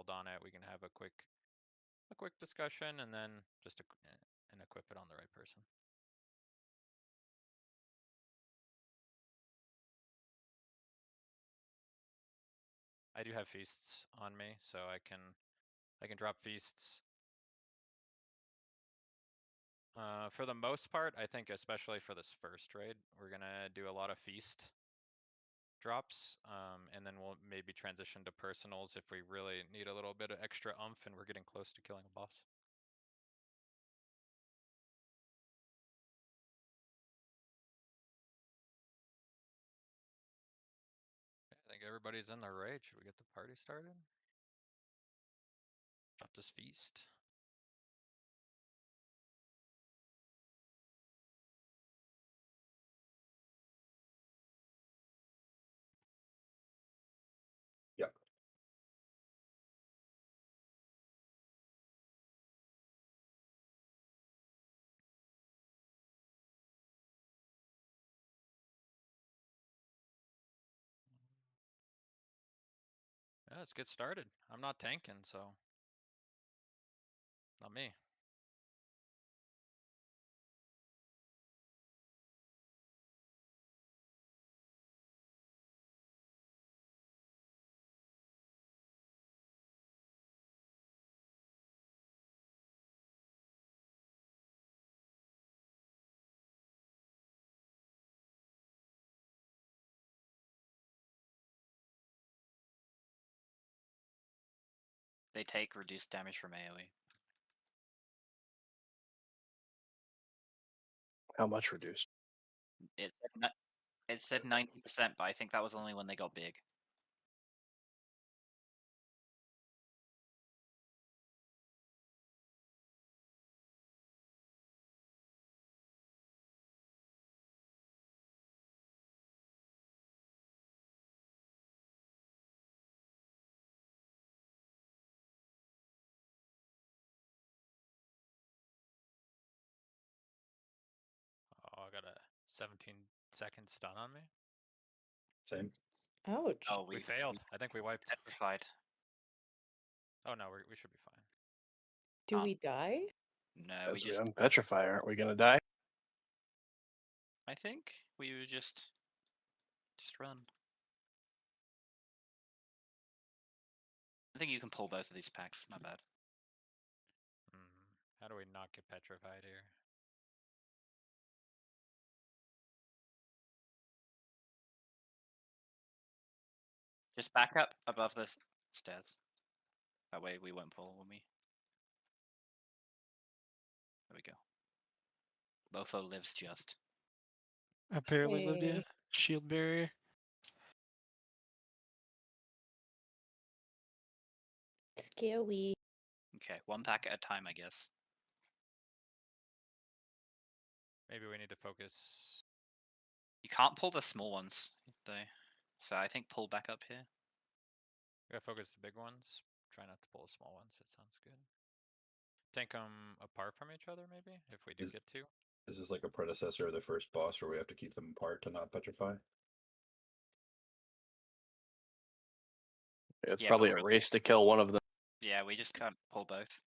build on it. We can have a quick discussion and then just and equip it on the right person. I do have feasts on me, so I can drop feasts. For the most part, I think especially for this first raid, we're gonna do a lot of feast drops, and then we'll maybe transition to personals if we really need a little bit of extra oomph and we're getting close to killing a boss. I think everybody's in the raid. Should we get the party started? Drop this feast. Yep. Yeah, let's get started. I'm not tanking, so not me. They take reduced damage from AoE. How much reduced? It said 90%, but I think that was only when they got big. Oh, I got a 17-second stun on me. Same. Ouch. Oh, We failed. I think we wiped. Petrified. Oh no, we should be fine. Do Ah. we die? No, As we we just. unpetrify, aren't we gonna die? I think we would just run. I think you can pull both of these packs. My bad. How do we not get petrified here? Just back up above the stairs. That way we won't pull when we. There we go. Mofo lives just. I barely lived Yay. in shield barrier. Scary. Okay, one pack at a time, I guess. Maybe we need to focus. You can't pull the small ones, though. So I think pull back up here. We gotta focus the big ones. Try not to pull the small ones. It sounds good. Tank them apart from each other, maybe, if we do get to. Is this like a predecessor of the first boss where we have to keep them apart to not petrify? It's Yeah, probably but a race to kill one of them. Yeah, we just can't pull both.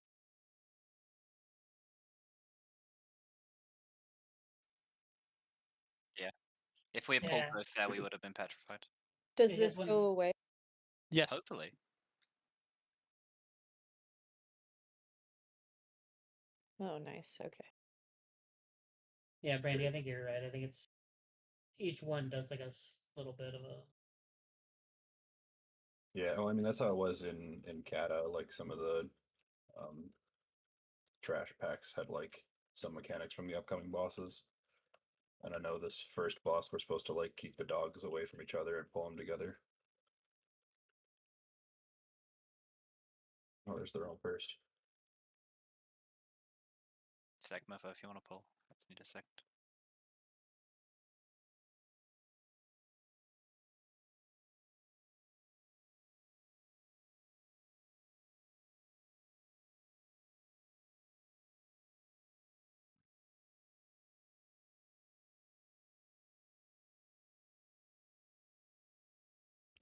Yeah. If we had pulled Yeah. both there, we would have been petrified. Does Yeah, this when- go away? Yes. Hopefully. Oh, nice. Okay. Yeah, Brandy, I think you're right. I think it's each one does like a little bit of a. Yeah, well, I mean that's how it was in Kata. Like some of the trash packs had like some mechanics from the upcoming bosses. And I know this first boss we're supposed to like keep the dogs away from each other and pull them together. Oh, there's their own first. Sec Mofo if you want to pull. Let's need a second.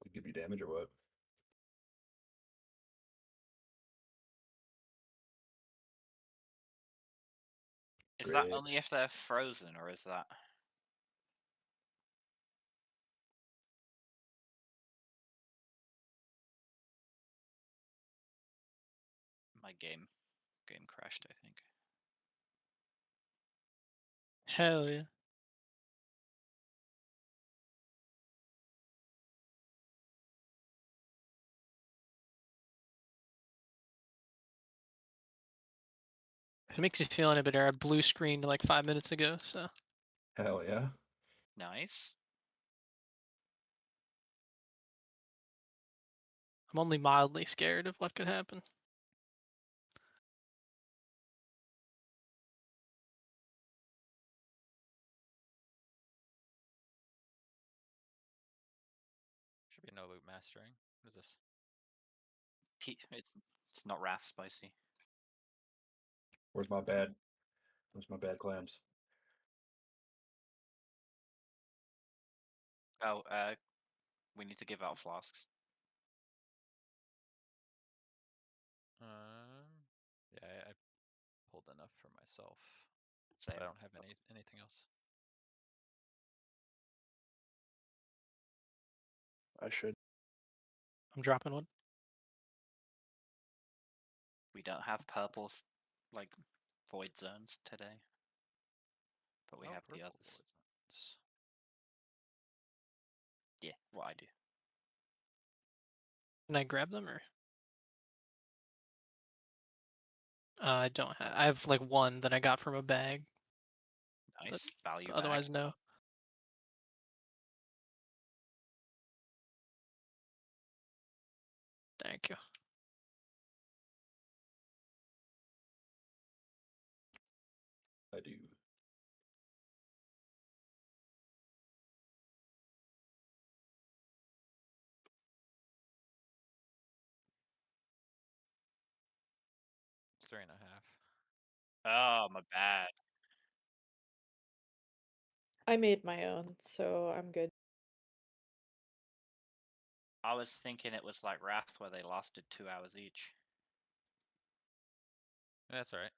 To give you damage or what? Is that Great. only if they're frozen, or is that? My game crashed, I think. Hell yeah. It makes you feel any better. I blue screened like 5 minutes ago, so Hell yeah. Nice. I'm only mildly scared of what could happen. Should be no loot mastering. What is this? It's not wrath spicy. Where's my bad clams? Oh, we need to give out flasks. Yeah, I pulled enough for myself. Same. But I don't have anything else. I should. I'm dropping one. We don't have purple like void zones today, but we Oh, have the purple others. poisons. Yeah, what I do. Can I grab them or? I don't have. I have like one that I got from a bag. Nice value bag. Otherwise, no. Thank you. I do. It's 3.5. Oh, my bad. I made my own, so I'm good. I was thinking it was like Wrath where they lasted 2 hours each. That's all right.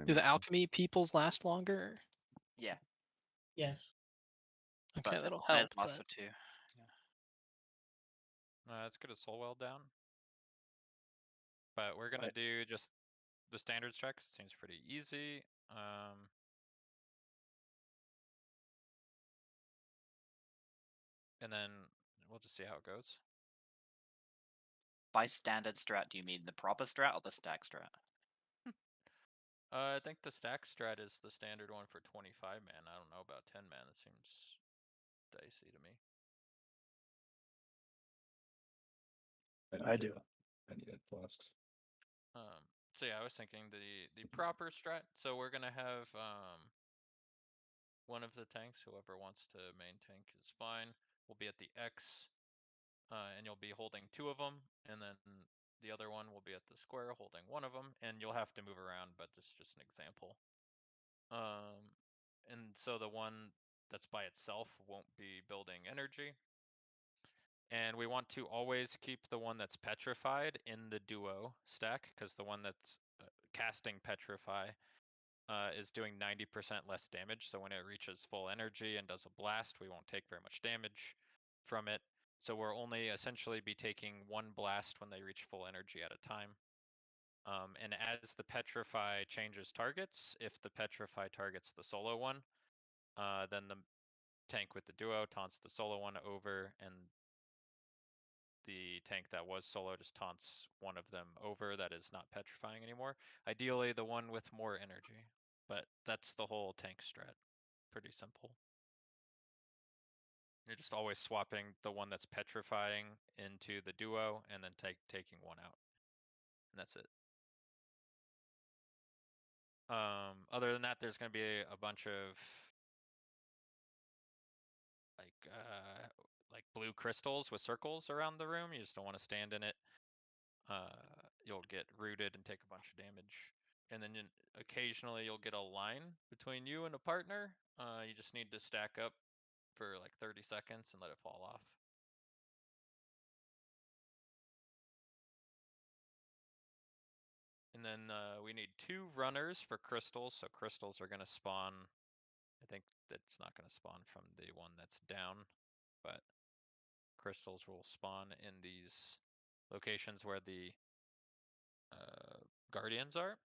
Do the alchemy peoples last longer? Yeah, Yes. Okay, but that'll theirs help. lasts But for 2. Let's get a soul well down. But we're gonna do just the standard strat 'cause it seems pretty easy. And then we'll just see how it goes. By standard strat, do you mean the proper strat or the stack strat? I think the stack strat is the standard one for 25 man. I don't know about 10 man. It seems dicey to me. I do. I need flasks. So yeah, I was thinking the proper strat. So we're gonna have one of the tanks, whoever wants to main tank is fine, will be at the X, and you'll be holding 2 of them, and then the other one will be at the square holding 1 of them, and you'll have to move around, but just an example. And so the one that's by itself won't be building energy. And we want to always keep the one that's petrified in the duo stack, because the one that's casting petrify is doing 90% less damage. So when it reaches full energy and does a blast, we won't take very much damage from it. So we'll only essentially be taking 1 blast when they reach full energy at a time. And as the petrify changes targets, if the petrify targets the solo one, then the tank with the duo taunts the solo one over, and the tank that was solo just taunts one of them over that is not petrifying anymore. Ideally, the one with more energy, but that's the whole tank strat. Pretty simple. You're just always swapping the one that's petrifying into the duo and then taking one out. And that's it. Other than that, there's going to be a bunch of like blue crystals with circles around the room. You just don't want to stand in it. You'll get rooted and take a bunch of damage. And then occasionally you'll get a line between you and a partner. You just need to stack up for like 30 seconds and let it fall off. And then we need 2 runners for crystals. So crystals are going to spawn. I think that's not going to spawn from the one that's down, but crystals will spawn in these locations where the guardians are.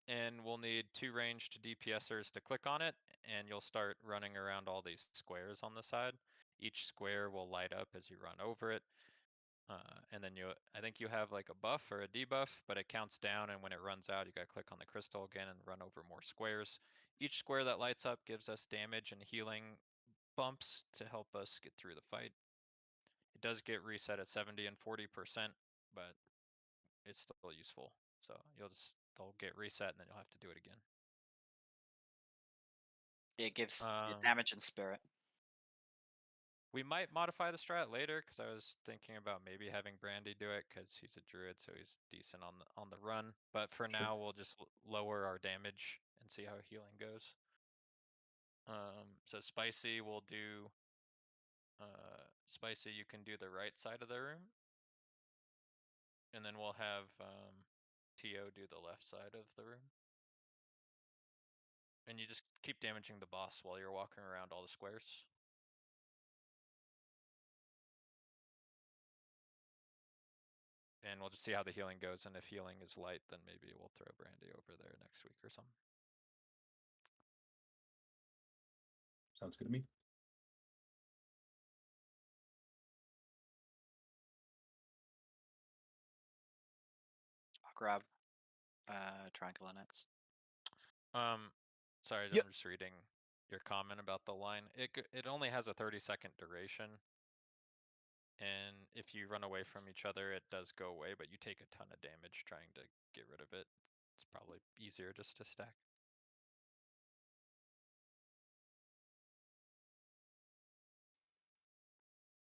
And we'll need 2 ranged DPSers to click on it, and you'll start running around all these squares on the side. Each square will light up as you run over it. And then I think you have like a buff or a debuff, but it counts down, and when it runs out, you gotta click on the crystal again and run over more squares. Each square that lights up gives us damage and healing bumps to help us get through the fight. It does get reset at 70 and 40%, but it's still useful. So they'll get reset and then you'll have to do it again. It gives damage and spirit. We might modify the strat later because I was thinking about maybe having Brandy do it because he's a druid, so he's decent on the run. But for now, we'll just lower our damage and see how healing goes. So Spicy will do. Spicy, you can do the right side of the room, and then we'll have To do the left side of the room. And you just keep damaging the boss while you're walking around all the squares. And we'll just see how the healing goes, and if healing is light, then maybe we'll throw Brandy over there next week or something. Sounds good to me. I'll grab triangle next. Sorry, Yep. I'm just reading your comment about the line. It only has a 30-second duration, and if you run away from each other, it does go away, but you take a ton of damage trying to get rid of it. It's probably easier just to stack.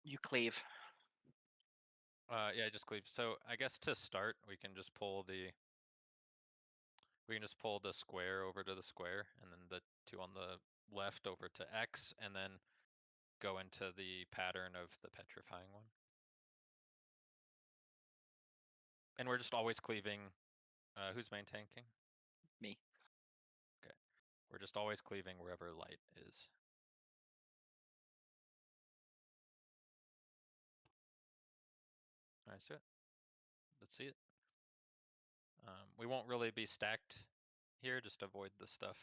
You cleave. Yeah, just cleave. So I guess to start, we can just pull the square over to the square, and then the 2 on the left over to X, and then go into the pattern of the petrifying one. And we're just always cleaving. Who's main tanking? Me. Okay. We're just always cleaving wherever light is. All right, so let's see it. We won't really be stacked here, just avoid the stuff.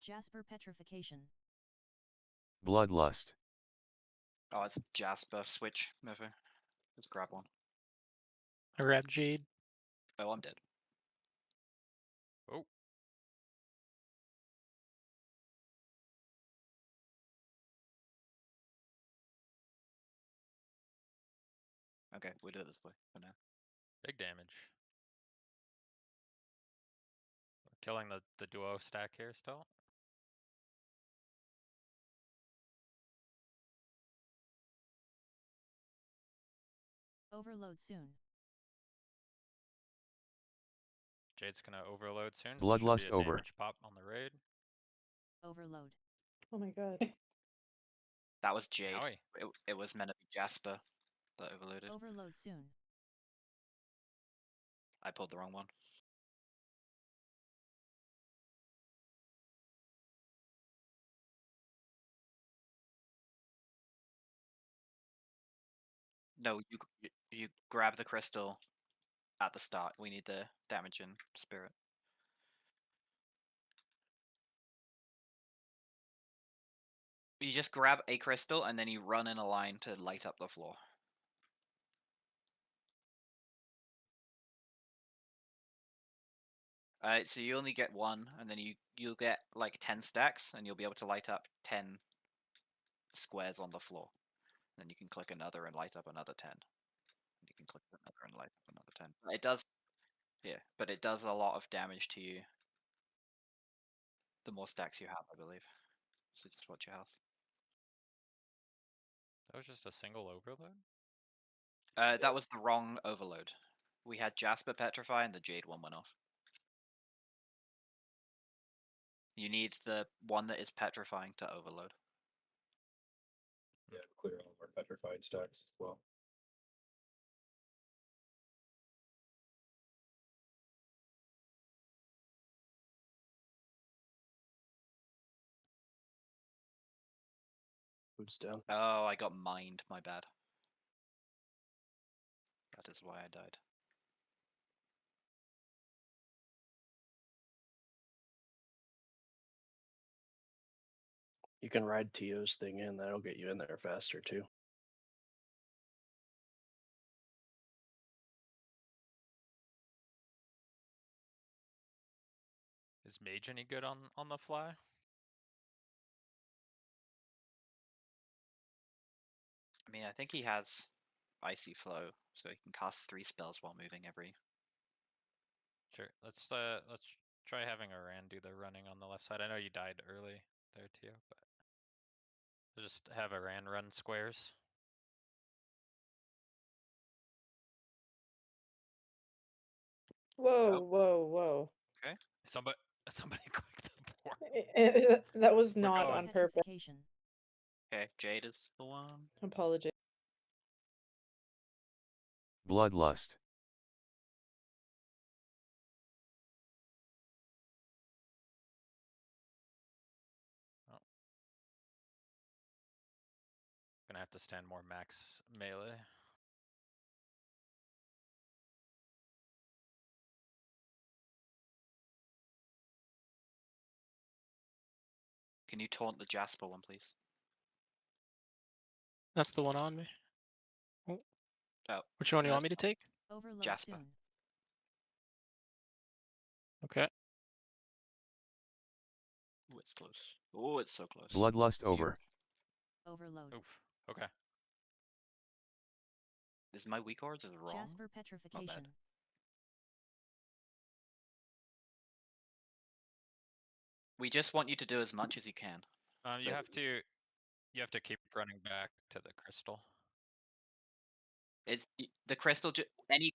Jasper petrification. Bloodlust. Oh, it's Jasper switch. Never. Let's grab one. I grabbed Jade. Oh, I'm dead. Oh, Okay, we'll do it this way for now. big damage. Killing the duo stack here still. Overload soon. Jade's gonna overload soon. So there should Bloodlust be a over. damage pop on the raid. Overload. Oh my god. That was Jade. Howie. It was meant to be Jasper that overloaded. Overload soon. I pulled the wrong one. No, you grab the crystal at the start. We need the damage and spirit. You just grab a crystal and then you run in a line to light up the floor. So you only get one, and then you'll get like 10 stacks, and you'll be able to light up 10 squares on the floor. Then you can click another and light up another 10. You can click another and light up another 10. It does, yeah, but it does a lot of damage to you. The more stacks you have, I believe. So just watch your health. That was just a single overload. That was the wrong overload. We had Jasper Petrify and the Jade one went off. You need the one that is petrifying to overload. Yeah, clear all of our petrified stacks as well. Who's down? Oh, I got mined. My bad. That is why I died. You can ride Tio's thing in. That'll get you in there faster too. Is Mage any good on the fly? I mean, I think he has Icy Flow, so he can cast 3 spells while moving every. Sure. Let's try having Aran do the running on the left side. I know you died early there, Tio, but we'll just have Aran run squares. Whoa, whoa, whoa. Somebody clicked the board. That was We're not going. on purpose. Petrification. Okay, Jade is the one. Apologies. Bloodlust. Oh. Gonna have to stand more max melee. Can you taunt the Jasper one, please? That's the one on me. Oh, Which one do you no, want me to it's take? Overload Jasper. soon. Okay. not. Oh, it's close. Oh, it's so close. Bloodlust over. Overload. Oof. Okay. Is my weak odds wrong? Jasper petrification. We just want you to do as much as you can. You So- have to keep running back to the crystal. It's the crystal. Any,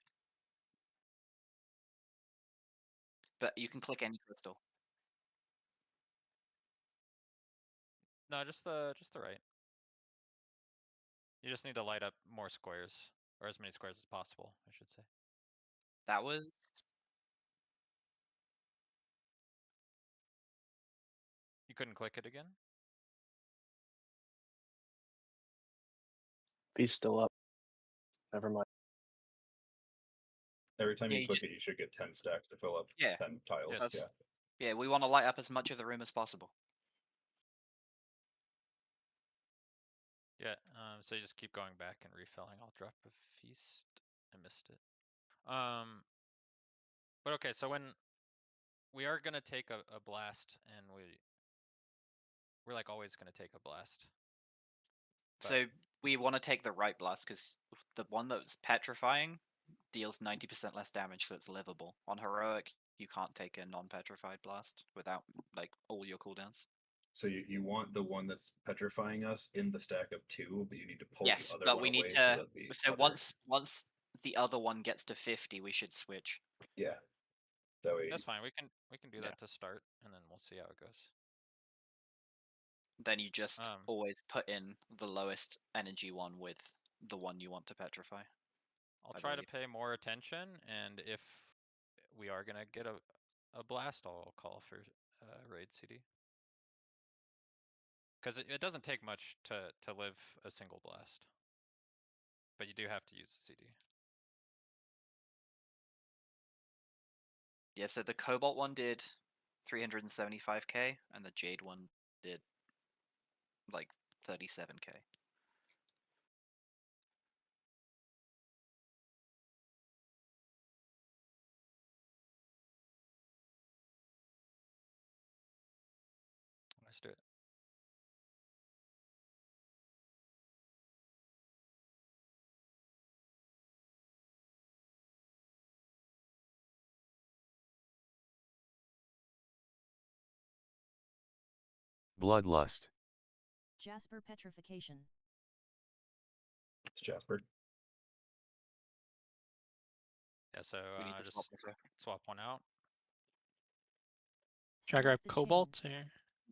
but you can click any crystal. No, just the right. You just need to light up more squares, or as many squares as possible, I should say. That was. You couldn't click it again? If he's still up. Never mind. Every time Yeah, you you click just- it, you should get 10 stacks to fill up Yeah. 10 tiles. Yes. Yeah. Yeah, we want to light up as much of the room as possible. Yeah, so you just keep going back and refilling. I'll drop a feast. I missed it. But okay, so when we are gonna take a blast, and we're like always gonna take a blast. So we want to take the right blast because the one that's petrifying deals 90% less damage, so it's livable. On heroic, you can't take a non-petrified blast without like all your cooldowns. So you want the one that's petrifying us in the stack of 2, but you need to pull Yes, the other but one we need away to. so that the So other... once the other one gets to 50, we should switch. Yeah. That way. That's fine. We can do Yeah. that to start, and then we'll see how it goes. Then you just Um, always put in the lowest energy one with the one you want to petrify. I'll I try to believe. pay more attention, and if we are gonna get a blast, I'll call for raid CD. Because it doesn't take much to live a single blast, but you do have to use the CD. Yeah, so the Cobalt one did 375k, and the Jade one did like 37k. Let's do it. Bloodlust. Jasper petrification. It's Jasper. Yeah, so We need to swap just over. swap one out. Should I grab Select the chain. Cobalt or?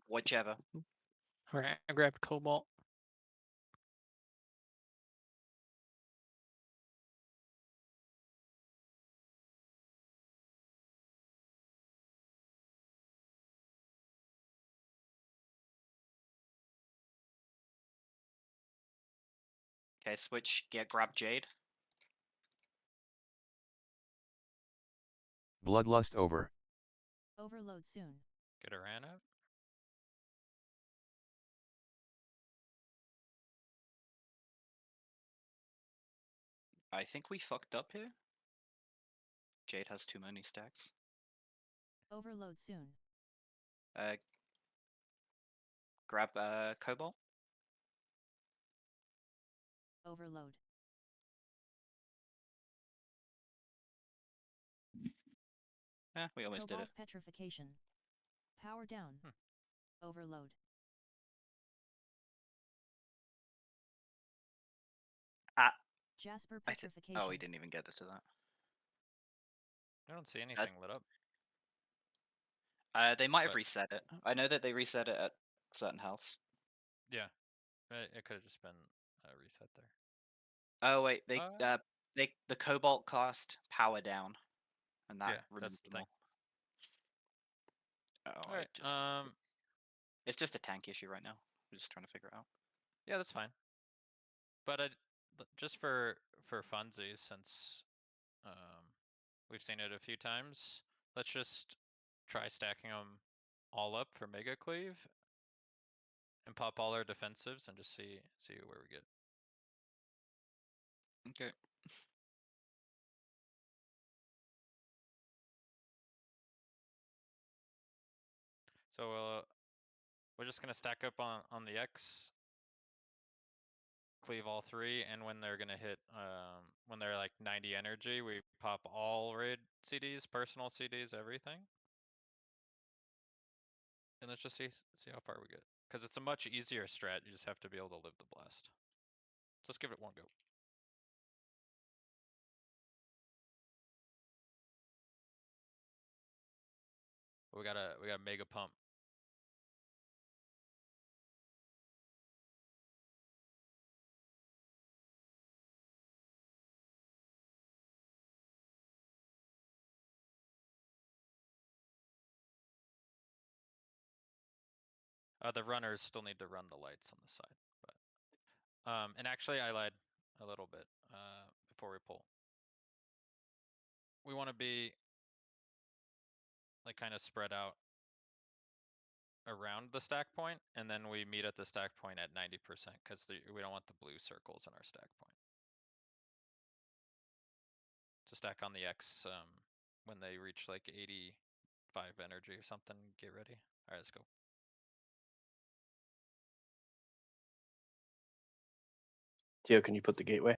Whichever. Alright, I grabbed Cobalt. Okay, switch. Grab Jade. Bloodlust over. Overload soon. Get a ran up. I think we fucked up here. Jade has too many stacks. Overload soon. Grab Cobalt. Overload. We almost did Cobalt it. petrification. Power down. Overload. Ah. Jasper Oh, petrification. we didn't even get to that. I don't see anything lit up. They might have But- reset it. I know that they reset it at certain healths. Yeah, it could have just been a reset there. Oh wait, the Cobalt cast power down, and that Yeah, removed that's the them thing. all. Oh, Alright, it's just a tank issue right now. We're just trying to figure it out. yeah, that's fine. But just for funsies, since we've seen it a few times, let's just try stacking them all up for Mega Cleave and pop all our defensives and just see where we get. Okay. So we're just gonna stack up on the X, cleave all three, and when they're gonna hit when they're like 90 energy, we pop all raid CDs, personal CDs, everything. And let's just see how far we get. Because it's a much easier strat, you just have to be able to live the blast. Just give it one go. We got a mega pump. The runners still need to run the lights on the side, but and actually I lied a little bit before we pull. We want to be like kind of spread out around the stack point, and then we meet at the stack point at 90% because we don't want the blue circles in our stack point. To stack on the X when they reach like 85 energy or something, get ready. All right, let's go. Tio, can you put the gateway?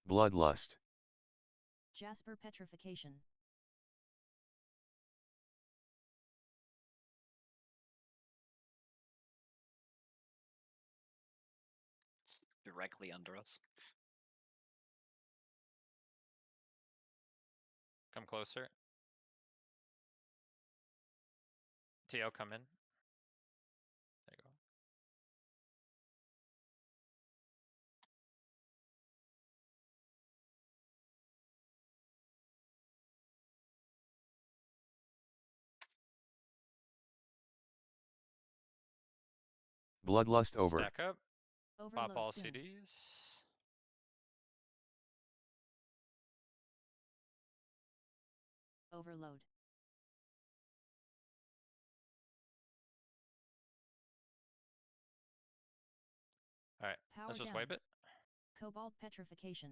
Bloodlust. Jasper petrification. Directly under us. Come closer. TL, come in. There you go. Bloodlust over. Stack up. Pop Overload all soon. CDs. Overload. All right, Power let's just down. wipe it. Cobalt petrification.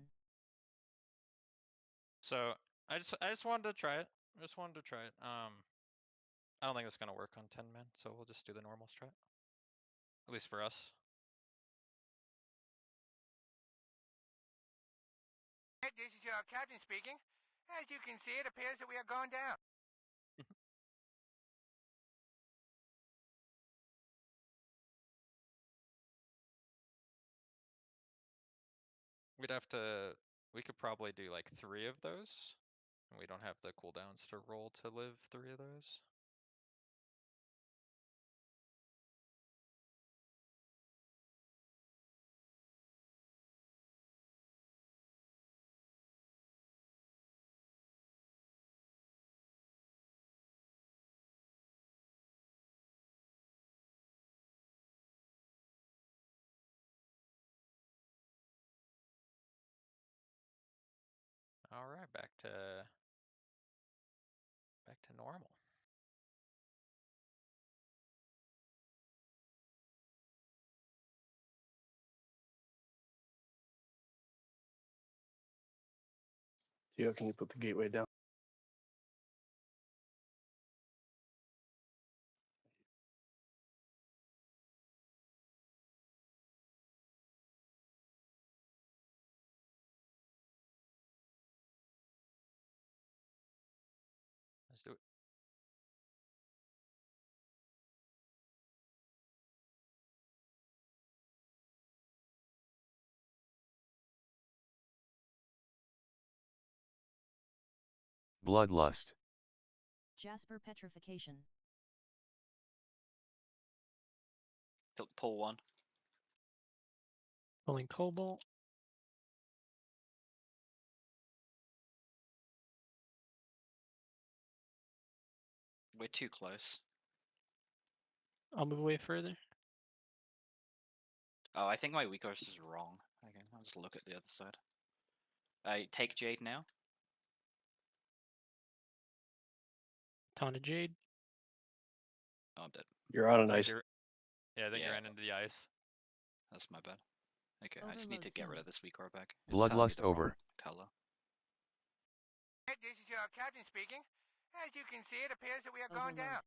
So I just wanted to try it. I just wanted to try it. I don't think it's gonna work on 10 men, so we'll just do the normal strat. At least for us. This is your captain speaking. As you can see, it appears that we are going down. We'd have to. We could probably do like 3 of those. And we don't have the cooldowns to roll to live 3 of those. All right, back to normal. Theo, can you put the gateway down? Let's do it. Bloodlust. Jasper petrification. Pull 1. Pulling Cobalt. We're too close. I'll move away further. Oh, I think my weak horse is wrong. Okay, I'll just look at the other side. I take Jade now. Ton of Jade. Oh, I'm dead. You're on I an think ice. I think you Yeah. ran into the ice. That's my bad. Okay, I just need Overload to get rid soon. of this weak ore back. It's telling me Bloodlust the wrong over. color. This is your captain speaking. As you can see, it appears that we are going Overload. down.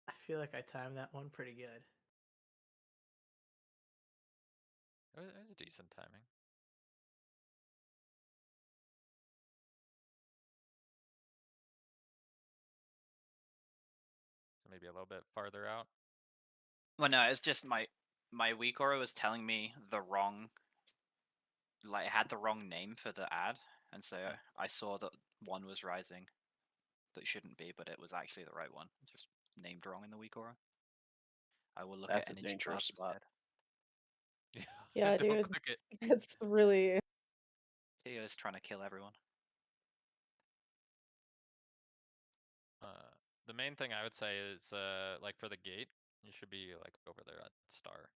I feel like I timed that one pretty good. It was decent timing. So maybe a little bit farther out. Well, no, it's just my weak aura was telling me the wrong, like it had the wrong name for the ad, and so I saw that one was rising that shouldn't be, but it was actually the right one. Just named wrong in the weak aura. I will look That's at a energy dangerous bars spot. instead. Yeah, Don't dude. click it. That's really. Theo's trying to kill everyone. The main thing I would say is like for the gate, you should be like over there at star,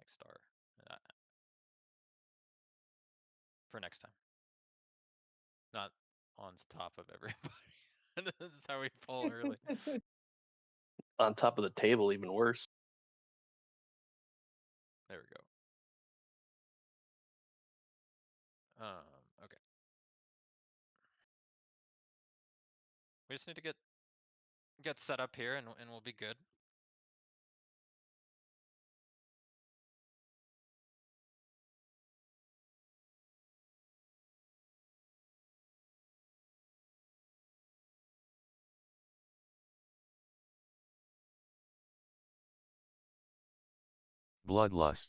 like star, uh, for next time. Not on top of everybody. That's how we pull early. On top of the table, even worse. There we go. Okay. We just need to get set up here and we'll be good. Bloodlust.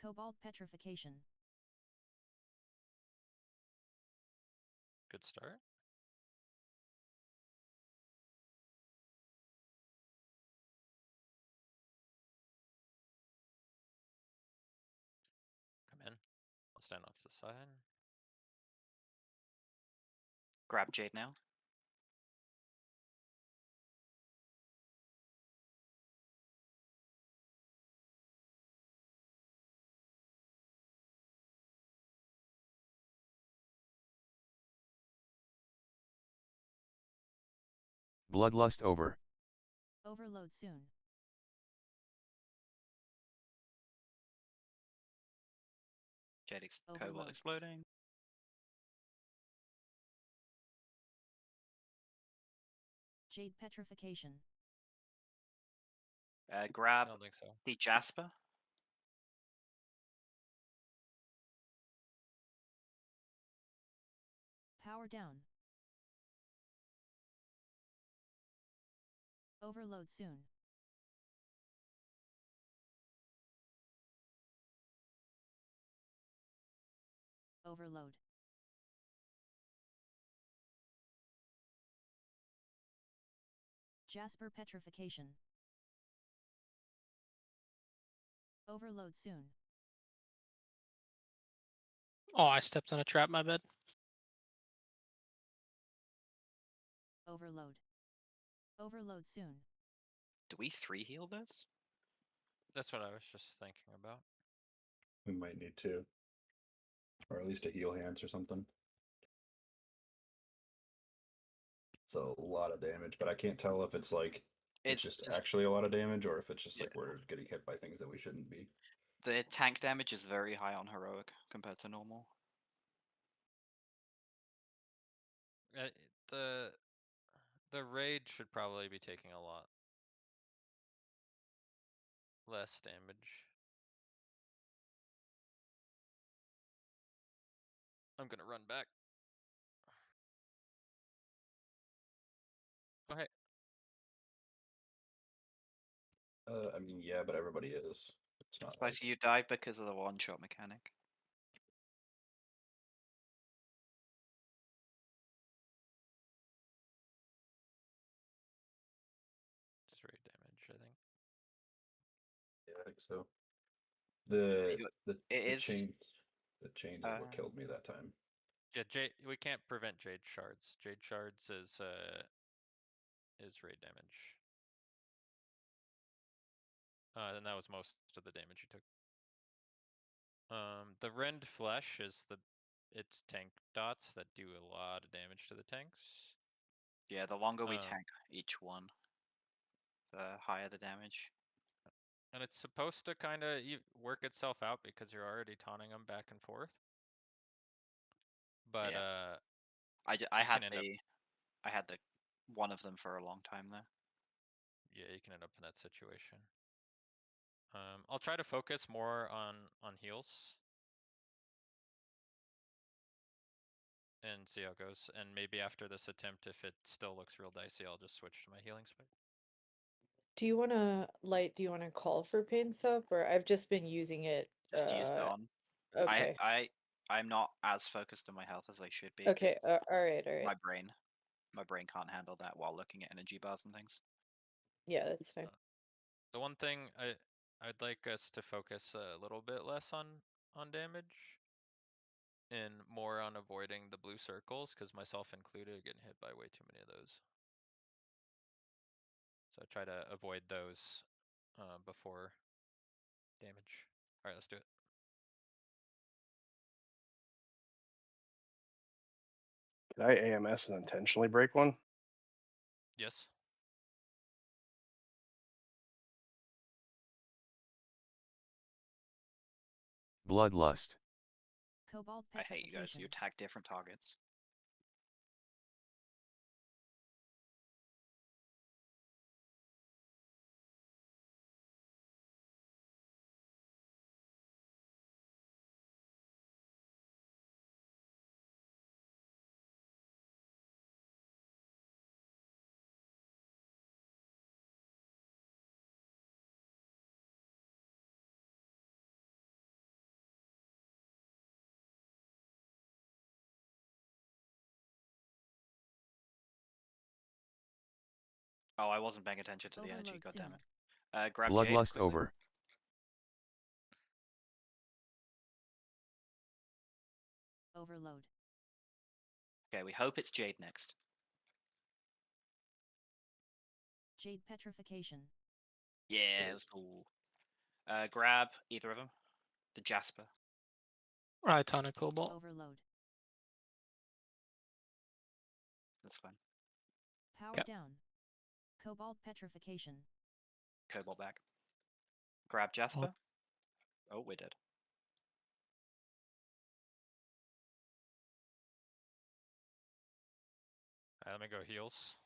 Cobalt petrification. Good start. Come in. I'll stand off the side. Grab Jade now. Bloodlust over. Overload soon. Jade Cobalt Overload. exploding. Jade petrification. Grab I don't think so. the Jasper. Power down. Overload soon. Overload. Jasper petrification. Overload soon. Oh, I stepped on a trap, my bad. Overload. Overload soon. Do we 3 heal this? That's what I was just thinking about. We might need to. Or at least a heal hands or something. It's a lot of damage, but I can't tell if it's like it's just actually a lot of damage or if it's just like we're getting hit by things that we shouldn't be. The tank damage is very high on heroic compared to normal. The raid should probably be taking a lot less damage. I'm gonna run back. Oh hey. I mean, yeah, but everybody is. It's not like... Spicy, you died because of the one-shot mechanic. Just raid damage, I think. Yeah, I think so. The chains is what killed me that time. Yeah, we can't prevent Jade Shards. Jade Shards is raid damage. And that was most of the damage you took. The Rend Flesh is it's tank dots that do a lot of damage to the tanks. Yeah, the longer we tank each one, the higher the damage. And it's supposed to kind of work itself out because you're already taunting them back and forth. But yeah. I had the one of them for a long time there. Yeah, you can end up in that situation. I'll try to focus more on heals. And see how it goes. And maybe after this attempt, if it still looks real dicey, I'll just switch to my healing spike. Do you wanna do you wanna call for pain sup, or I've just been using it? Just use it on. Okay. I'm not as focused on my health as I should be. Okay. All right. My brain can't handle that while looking at energy bars and things. Yeah, that's fine. The one thing I'd like us to focus a little bit less on damage and more on avoiding the blue circles, because myself included, getting hit by way too many of those. So I try to avoid those before damage. All right, let's do it. Did I AMS and intentionally break one? Yes. Bloodlust. Cobalt I hate you guys. petrification. You attack different targets. Oh, I wasn't paying attention to the energy. God damn it! Grab Bloodlust Jade, over. Overload. Okay, we hope it's Jade next. Jade petrification. Yeah, let's go. Grab either of them. The Jasper. Right, ton of cobalt. Overload. That's fine. Power down. Cobalt petrification. Cobalt back. Grab Jasper. Oh, we're dead. Let me go heals.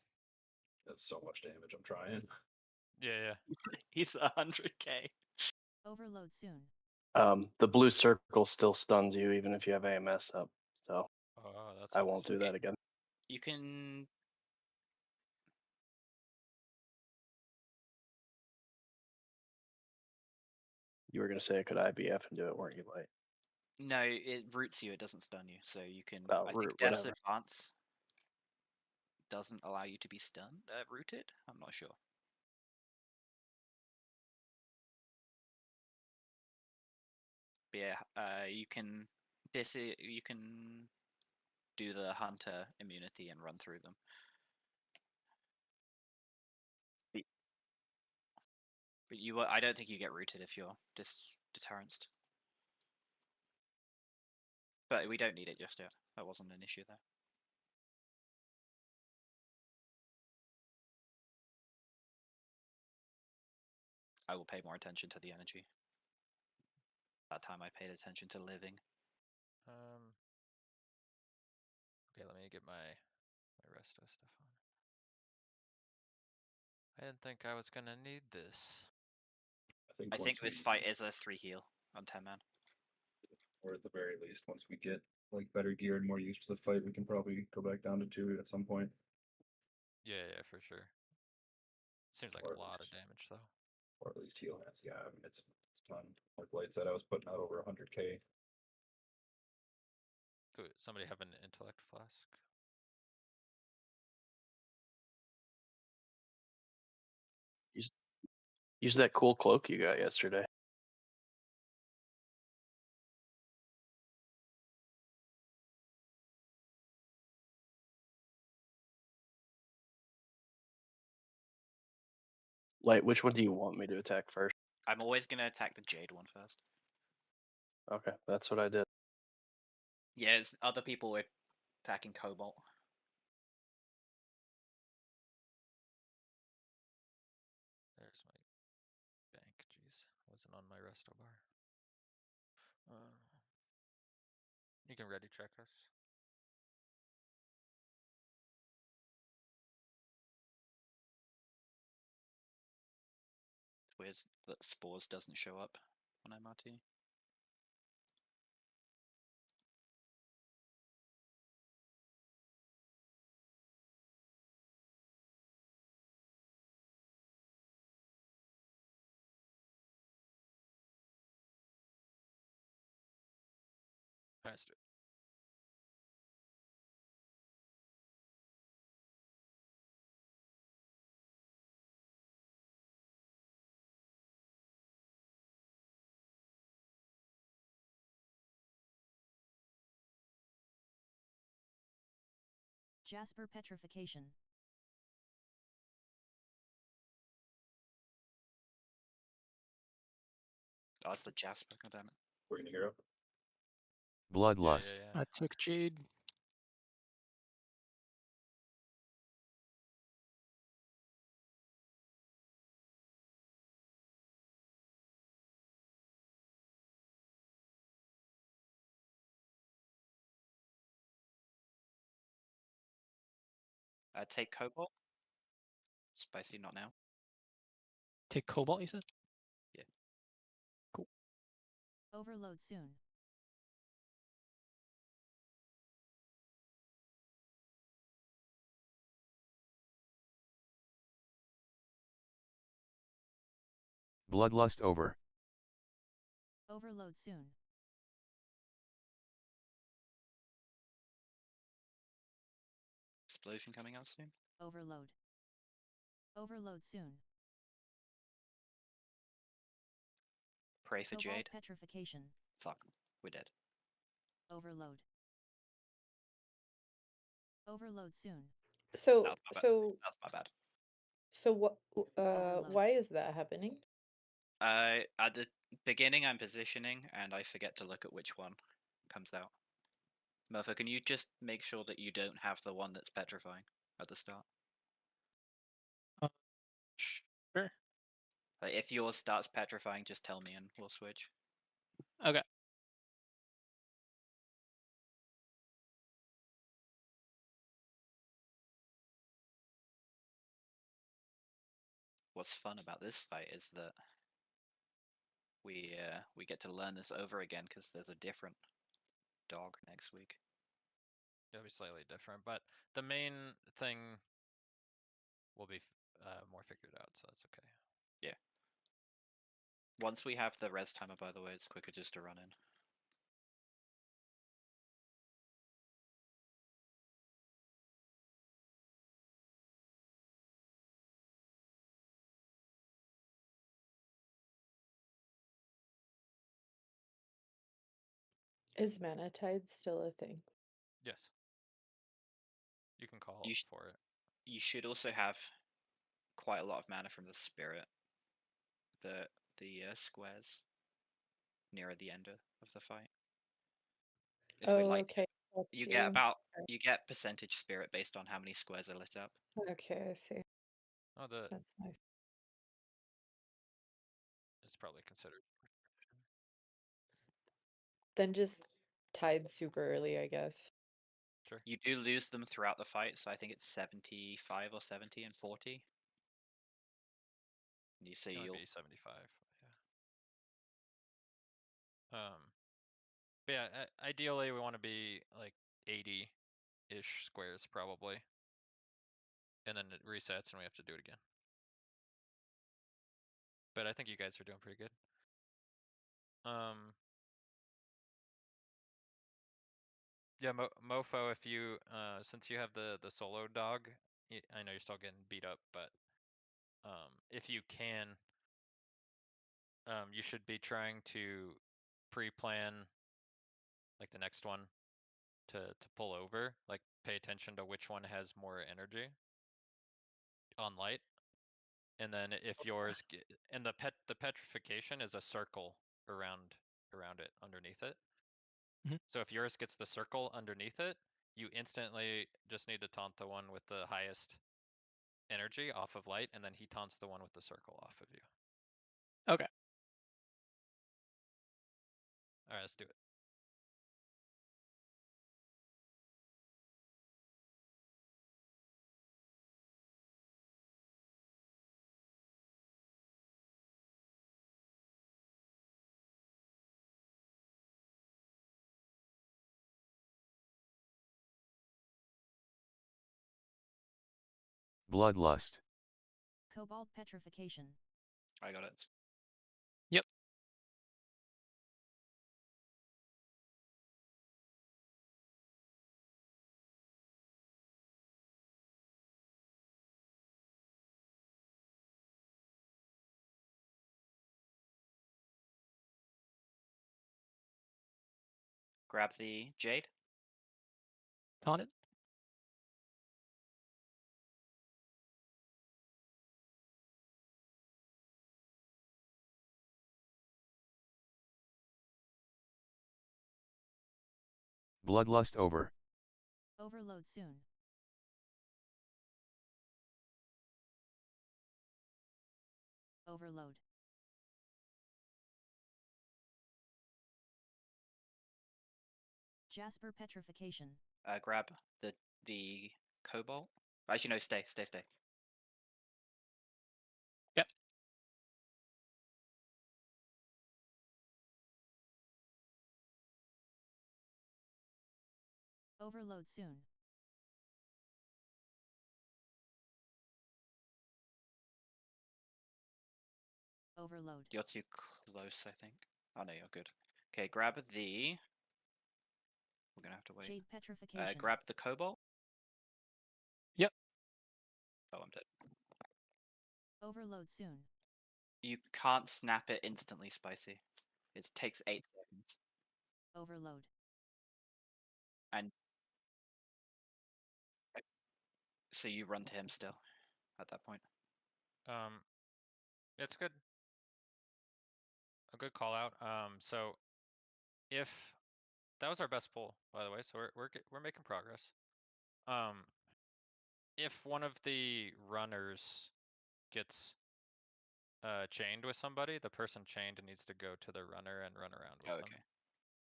That's so much damage. I'm trying. Yeah. He's 100k. Overload soon. The blue circle still stuns you even if you have AMS up. So. Oh, that's What's I this? won't do that again. You can. You were gonna say could IBF and do it, weren't you, Light? No, it roots you. It doesn't stun you, so you can. Oh, I root, think Death's whatever. Advance doesn't allow you to be stunned, rooted. I'm not sure. But yeah, you can you can do the hunter immunity and run through them. But I don't think you get rooted if you're deterrenced. But we don't need it just yet. That wasn't an issue there. I will pay more attention to the energy. That time I paid attention to living. Okay, let me get my resto stuff on. I didn't think I was gonna need this. I think this fight is a 3 heal on 10 man. Or at the very least, once we get like better gear and more used to the fight, we can probably go back down to 2 at some point. Yeah, for sure. Seems like Or a at lot of least- damage though. Or at least heal hands. Yeah, I mean it's a ton. Like Light said, I was putting out over 100k. Could somebody have an intellect flask? Use that cool cloak you got yesterday. Light, which one do you want me to attack first? I'm always going to attack the Jade one first. Okay, that's what I did. Yeah, it's other people were attacking Cobalt. There's my bank. Jeez, wasn't on my resto bar. You can ready check us. It's weird that Spores doesn't show up on MRT. Let's do it. Jasper petrification. Oh, it's the Jasper, goddammit. We're gonna hero. Bloodlust. Yeah. I took Jade. Take Cobalt. Spicy, not now. Take Cobalt, you said? Yeah. Cool. Overload soon. Bloodlust over. Overload soon. Explosion coming out soon. Overload. Overload soon. Pray for Cobalt Jade. petrification. Fuck, we're dead. Overload. Overload soon. So That's my bad. so That's my bad. so what Overload. why is that happening? At the beginning, I'm positioning, and I forget to look at which one comes out. Murphy, can you just make sure that you don't have the one that's petrifying at the start? Sure. Like, if yours starts petrifying, just tell me and we'll switch. Okay. What's fun about this fight is that we get to learn this over again because there's a different dog next week. It'll be slightly different, but the main thing will be more figured out, so that's okay. Yeah. Once we have the res timer, by the way, it's quicker just to run in. Is mana tide still a thing? Yes. You can call You sh- for it. You should also have quite a lot of mana from the spirit. The squares nearer the end of the fight. If we Oh, like, okay. you That's get you. about you get percentage spirit based on how many squares are lit up. Okay, I see. Oh, That's nice. it's probably considered. Then just tide super early, I guess. Sure. You do lose them throughout the fight, so I think it's 75 or 70 and 40. You say It might you'll be 75. Yeah. But yeah, ideally we want to be like 80-ish squares probably, and then it resets and we have to do it again. But I think you guys are doing pretty good. Yeah, Mofo, if you since you have the solo dog, I know you're still getting beat up, but if you can, you should be trying to pre-plan like the next one to pull over, like pay attention to which one has more energy on light. And then if yours and the petrification is a circle around it underneath it. Mhm. So if yours gets the circle underneath it, you instantly just need to taunt the one with the highest energy off of light, and then he taunts the one with the circle off of you. Okay. All right, let's do it. Bloodlust. Cobalt petrification. I got it. Yep. Grab the jade. Taunt it. Bloodlust over. Overload soon. Overload. Jasper petrification. Grab the cobalt. Actually, no, stay. Yep. Overload soon. Overload. You're too close, I think. Oh no, you're good. Okay, grab the. We're gonna have to wait. Jade petrification. Grab the cobalt. Yep. Oh, I'm dead. Overload soon. You can't snap it instantly, Spicy. It takes 8 seconds. Overload. And so you run to him still at that point. It's good. A good call out. So if that was our best pull, by the way, so we're making progress. If one of the runners gets chained with somebody, the person chained needs to go to the runner and run around with Oh, them. okay.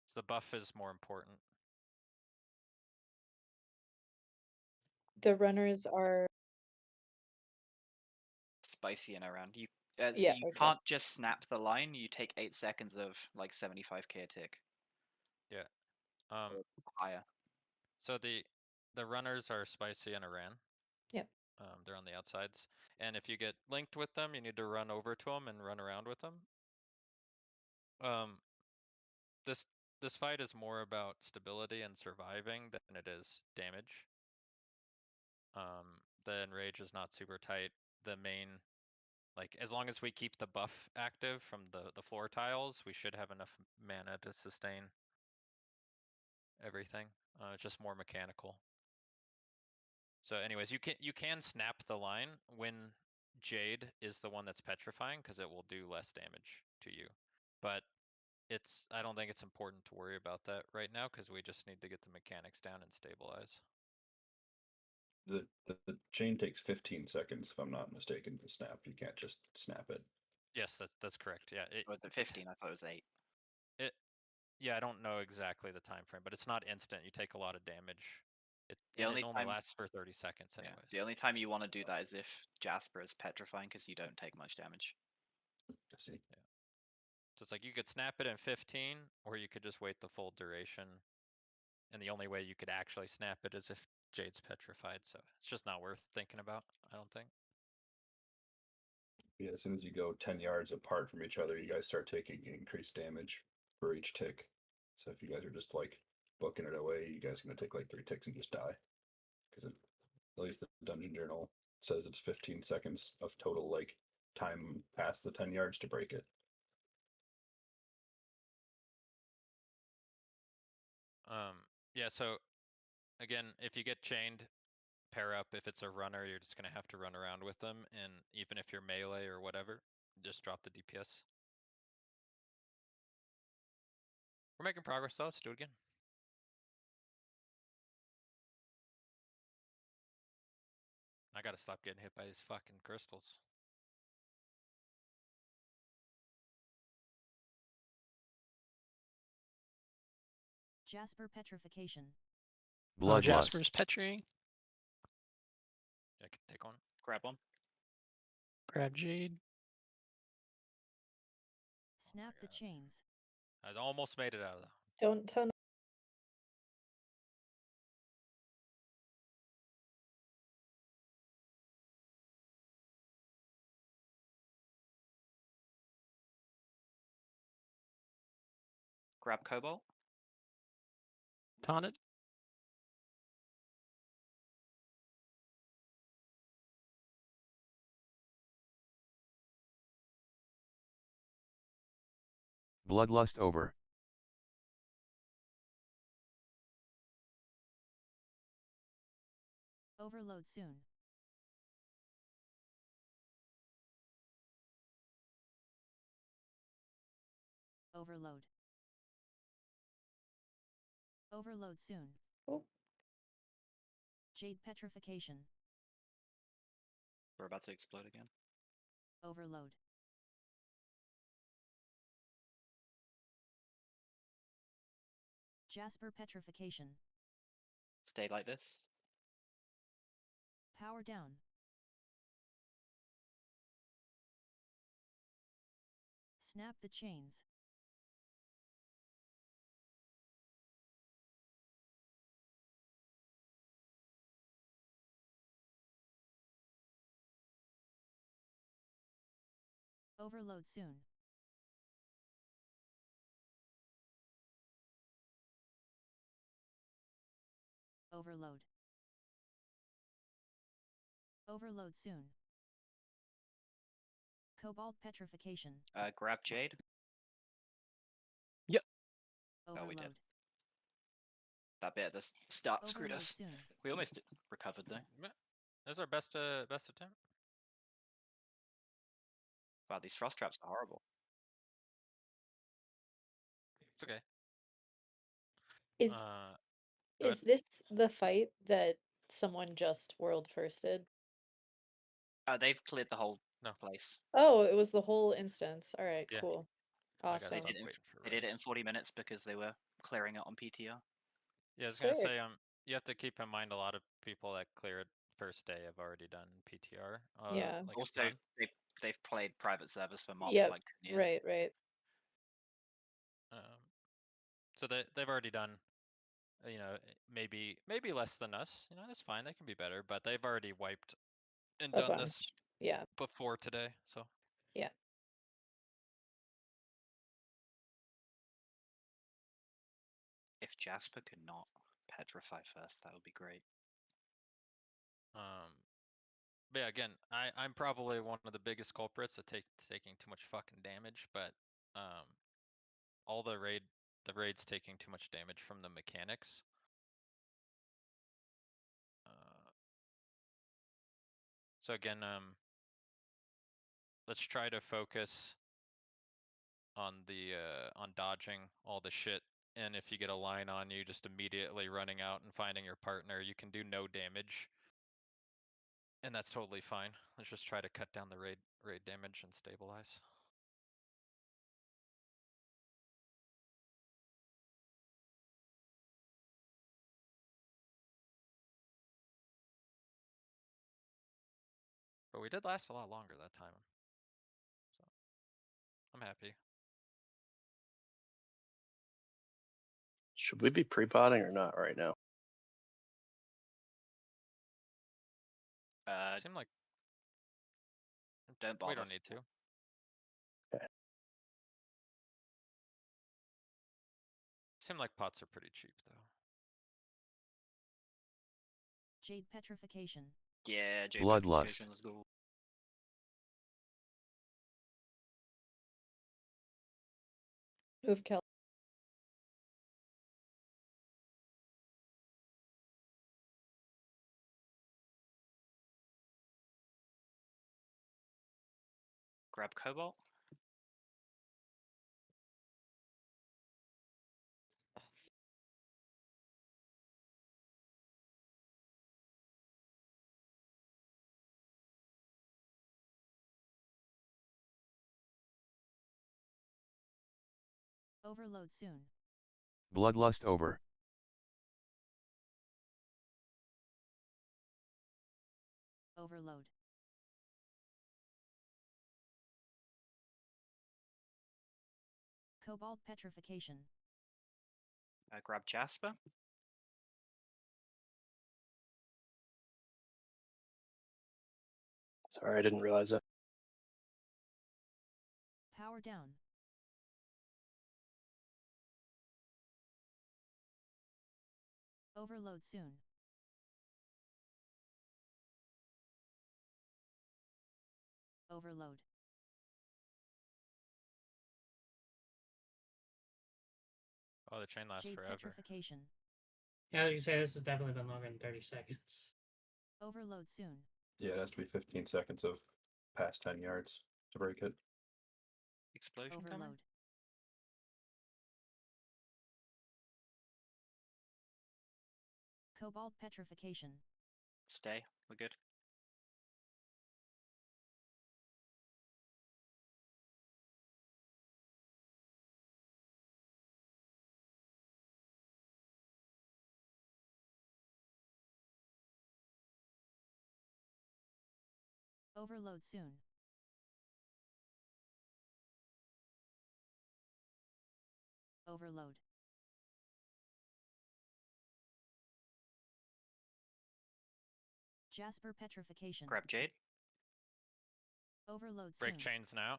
So the buff is more important. The runners are Spicy and around. You so Yeah, you okay. can't just snap the line. You take 8 seconds of like 75k a tick. Yeah. Or higher. So the runners are Spicy and Iran. Yep. They're on the outsides, and if you get linked with them, you need to run over to them and run around with them. This fight is more about stability and surviving than it is damage. The enrage is not super tight. The main, like, as long as we keep the buff active from the floor tiles, we should have enough mana to sustain everything. It's just more mechanical. So anyways, you can snap the line when Jade is the one that's petrifying, because it will do less damage to you. But I don't think it's important to worry about that right now, because we just need to get the mechanics down and stabilize. The chain takes 15 seconds, if I'm not mistaken, to snap. You can't just snap it. Yes, that's correct. Yeah. Was it 15? I thought it was 8. Yeah, I don't know exactly the time frame, but it's not instant. You take a lot of damage. It The only only time- lasts for 30 seconds Yeah. anyways. The only time you want to do that is if Jasper is petrifying, because you don't take much damage. I see. Yeah. So it's like you could snap it in 15, or you could just wait the full duration. And the only way you could actually snap it is if Jade's petrified. So it's just not worth thinking about, I don't think. Yeah, as soon as you go 10 yards apart from each other, you guys start taking increased damage for each tick. So if you guys are just like booking it away, you guys are gonna take like 3 ticks and just die. Because at least the dungeon journal says it's 15 seconds of total like time past the 10 yards to break it. Yeah, so again, if you get chained, pair up. If it's a runner, you're just gonna have to run around with them, and even if you're melee or whatever, just drop the DPS. We're making progress though, let's do it again. I gotta stop getting hit by these fucking crystals. Jasper petrification. Bloodlust. Jasper's petrifying. I can take one. Grab one. Grab Jade. Snap the God. chains. I almost made it out of that. Don't tell. Grab Cobalt. Taunt it. Bloodlust over. Overload soon. Overload. Overload soon. Oh. Jade petrification. We're about to explode again. Overload. Jasper petrification. Stay like this. Power down. Snap the chains. Overload soon. Overload. Overload soon. Cobalt petrification. Grab Jade. Overload. Oh, we did. That bit at the start screwed Overload us. soon. We almost recovered though. That's our best attempt. Wow, these frost traps are horrible. It's okay. Is go is this the fight that someone just world firsted? They've cleared the whole No. place. Oh, it was the whole instance. All right, Yeah. cool. I gotta Awesome. stop waiting for They did it Rose. in 40 minutes because they were clearing it on PTR. Yeah, I was gonna Sick. say, you have to keep in mind a lot of people that clear it first day have already done PTR. Yeah. Like a Also, ton. they've played private servers for Yep. like 10 years. Right. So they've already done You know, maybe less than us. You know, that's fine. They can be better, but they've already wiped and A done this bunch. Yeah. before today. So Yeah. If Jasper could not petrify first, that would be great. but yeah, again, I'm probably one of the biggest culprits of taking too much fucking damage, but all the raid's taking too much damage from the mechanics. So again, let's try to focus on the on dodging all the shit. And if you get a line on you, just immediately running out and finding your partner. You can do no damage, and that's totally fine. Let's just try to cut down the raid damage and stabilize. But we did last a lot longer that time, so I'm happy. Should we be pre-potting or not right now? Seem like Don't bother. we don't need to. Okay. Seem like pots are pretty cheap though. Jade Petrification. Yeah, Jade Bloodlust. Petrification, let's go. Move Kelly. Grab Cobalt. Overload soon. Bloodlust over. Overload. Cobalt Petrification. Grab Jasper. Sorry, I didn't realize it. Power down. Overload soon. Overload. Oh, the chain lasts Jade forever. Petrification. Yeah, I was gonna say this has definitely been longer than 30 seconds. Overload soon. Yeah, it has to be 15 seconds of past 10 yards to break it. Explosion Overload. coming. Cobalt Petrification. Stay. We're good. Overload soon. Overload. Jasper Petrification. Grab Jade. Overload Break soon. chains now.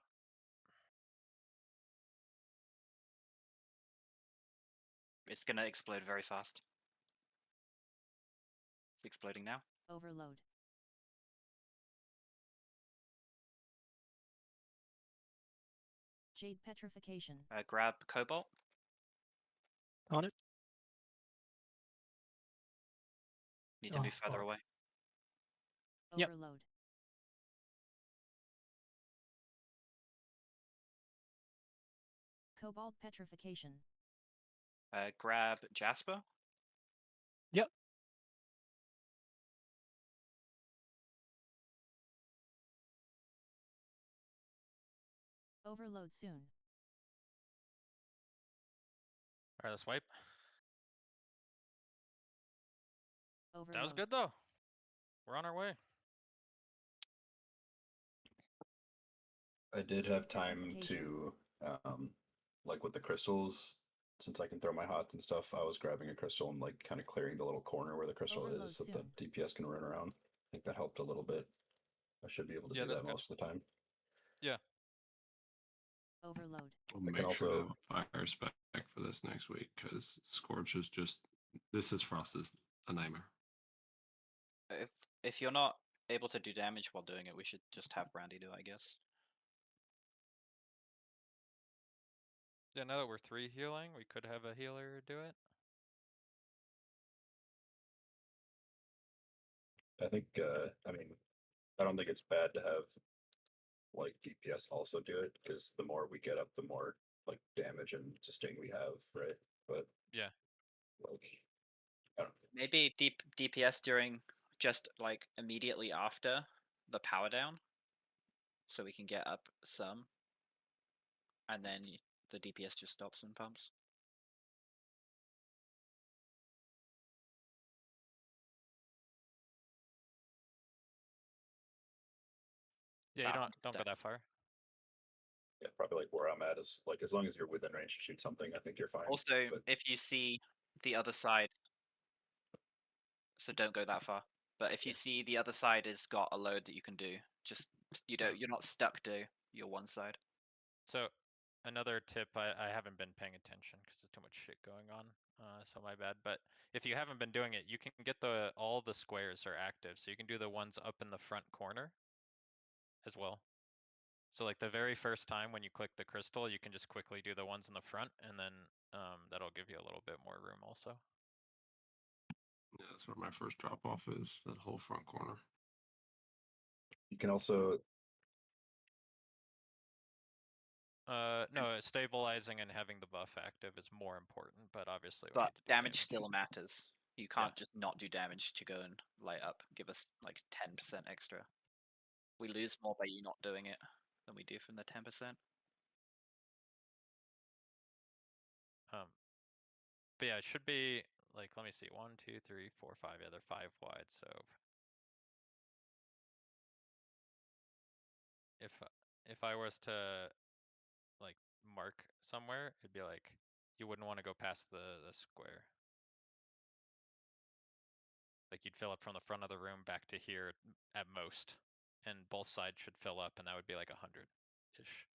It's gonna explode very fast. It's exploding now. Overload. Jade Petrification. Grab Cobalt. On it. Need to Oh, move further fuck. away. Yep. Overload. Cobalt Petrification. Grab Jasper. Yep. Overload soon. All right, let's wipe. Overload. That was good though. We're on our way. I did have time to, like with the crystals, since I can throw my hots and stuff, I was grabbing a crystal and like kind of clearing the little corner where the crystal Overload is so soon. the DPS can run around. I think that helped a little bit. I should be able to Yeah, do that's that good. most of the time. Yeah. Overload. We'll I make can sure to also- have a fire spec for this next week because Scorch is just this is for us is a nightmare. If you're not able to do damage while doing it, we should just have Brandy do it, I guess. Yeah, now that we're 3 healing, we could have a healer do it. I think, I mean, I don't think it's bad to have like DPS also do it because the more we get up, the more like damage and sustain we have, right? But Yeah. like, I don't. Maybe DPS during just like immediately after the power down, so we can get up some, and then the DPS just stops and pumps. Yeah, you About don't go 100 that far. Yeah, probably like where I'm at is like as long as you're within range to shoot something, I think you're fine. Also, but if you see the other side, so don't go that far. But if you see the other side has got a load that you can do, just you're not stuck to your one side. So another tip, I haven't been paying attention because there's too much shit going on. So my bad. But if you haven't been doing it, you can get all the squares are active. So you can do the ones up in the front corner as well. So like the very first time when you click the crystal, you can just quickly do the ones in the front, and then that'll give you a little bit more room also. Yeah, that's where my first drop off is. That whole front corner. you can also No, stabilizing and having the buff active is more important, but obviously we But need to do damage still matters. You can't just not do damage to go and light up. Give us like 10% extra. We lose more by you not doing it than we do from the 10%. But yeah, it should be like, let me see, 1, 2, 3, 4, 5. Yeah, they're 5 wide. So if I was to like mark somewhere, it'd be like you wouldn't want to go past the square. Like you'd fill up from the front of the room back to here at most, and both sides should fill up, and that would be like 100-ish.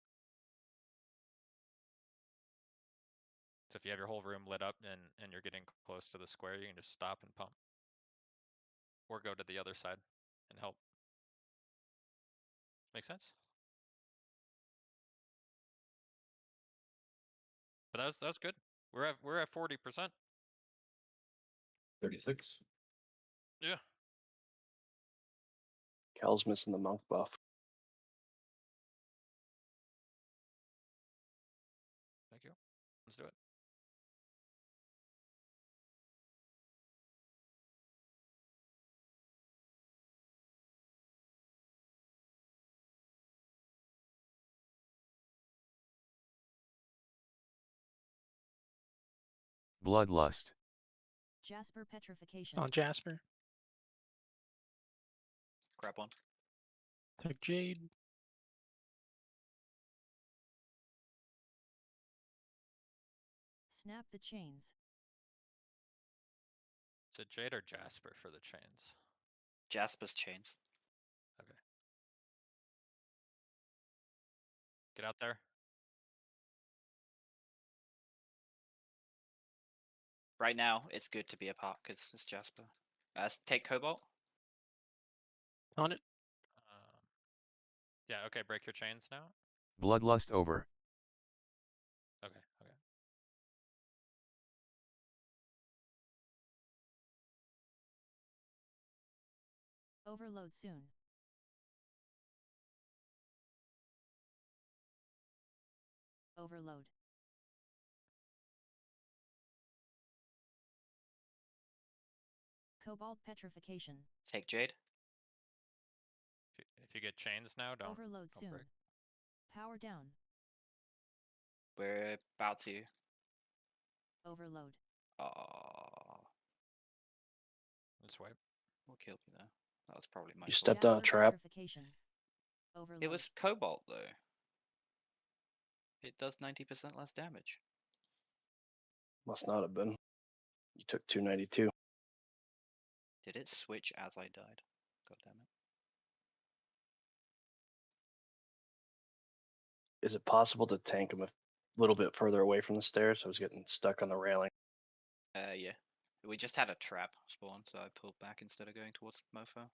So if you have your whole room lit up and you're getting close to the square, you can just stop and pump. Or go to the other side and help. Make sense? But that's good. We're at 40%. 36. Yeah. Cal's missing the monk buff. Thank you. Let's do it. Bloodlust. Jasper petrification. On Jasper. Grab one. Take Jade. Snap the chains. Is it Jade or Jasper for the chains? Jasper's chains. Okay. Get out there. Right now, it's good to be apart because it's Jasper. Take Cobalt. On it. Yeah, okay, break your chains now. Bloodlust over. Okay, okay. Overload soon. Overload. Cobalt petrification. Take Jade. If you get chains now, Overload don't soon. break. Power down. We're about to. Overload. Just wipe. What killed me there? That was probably my You fault. stepped on a Jasper trap. petrification. Overload. It was Cobalt though. It does 90% less damage. Must not have been. You took 292. Did it switch as I died? God damn it. Is it possible to tank him a little bit further away from the stairs? I was getting stuck on the railing. Yeah. We just had a trap spawn, so I pulled back instead of going towards the mofo.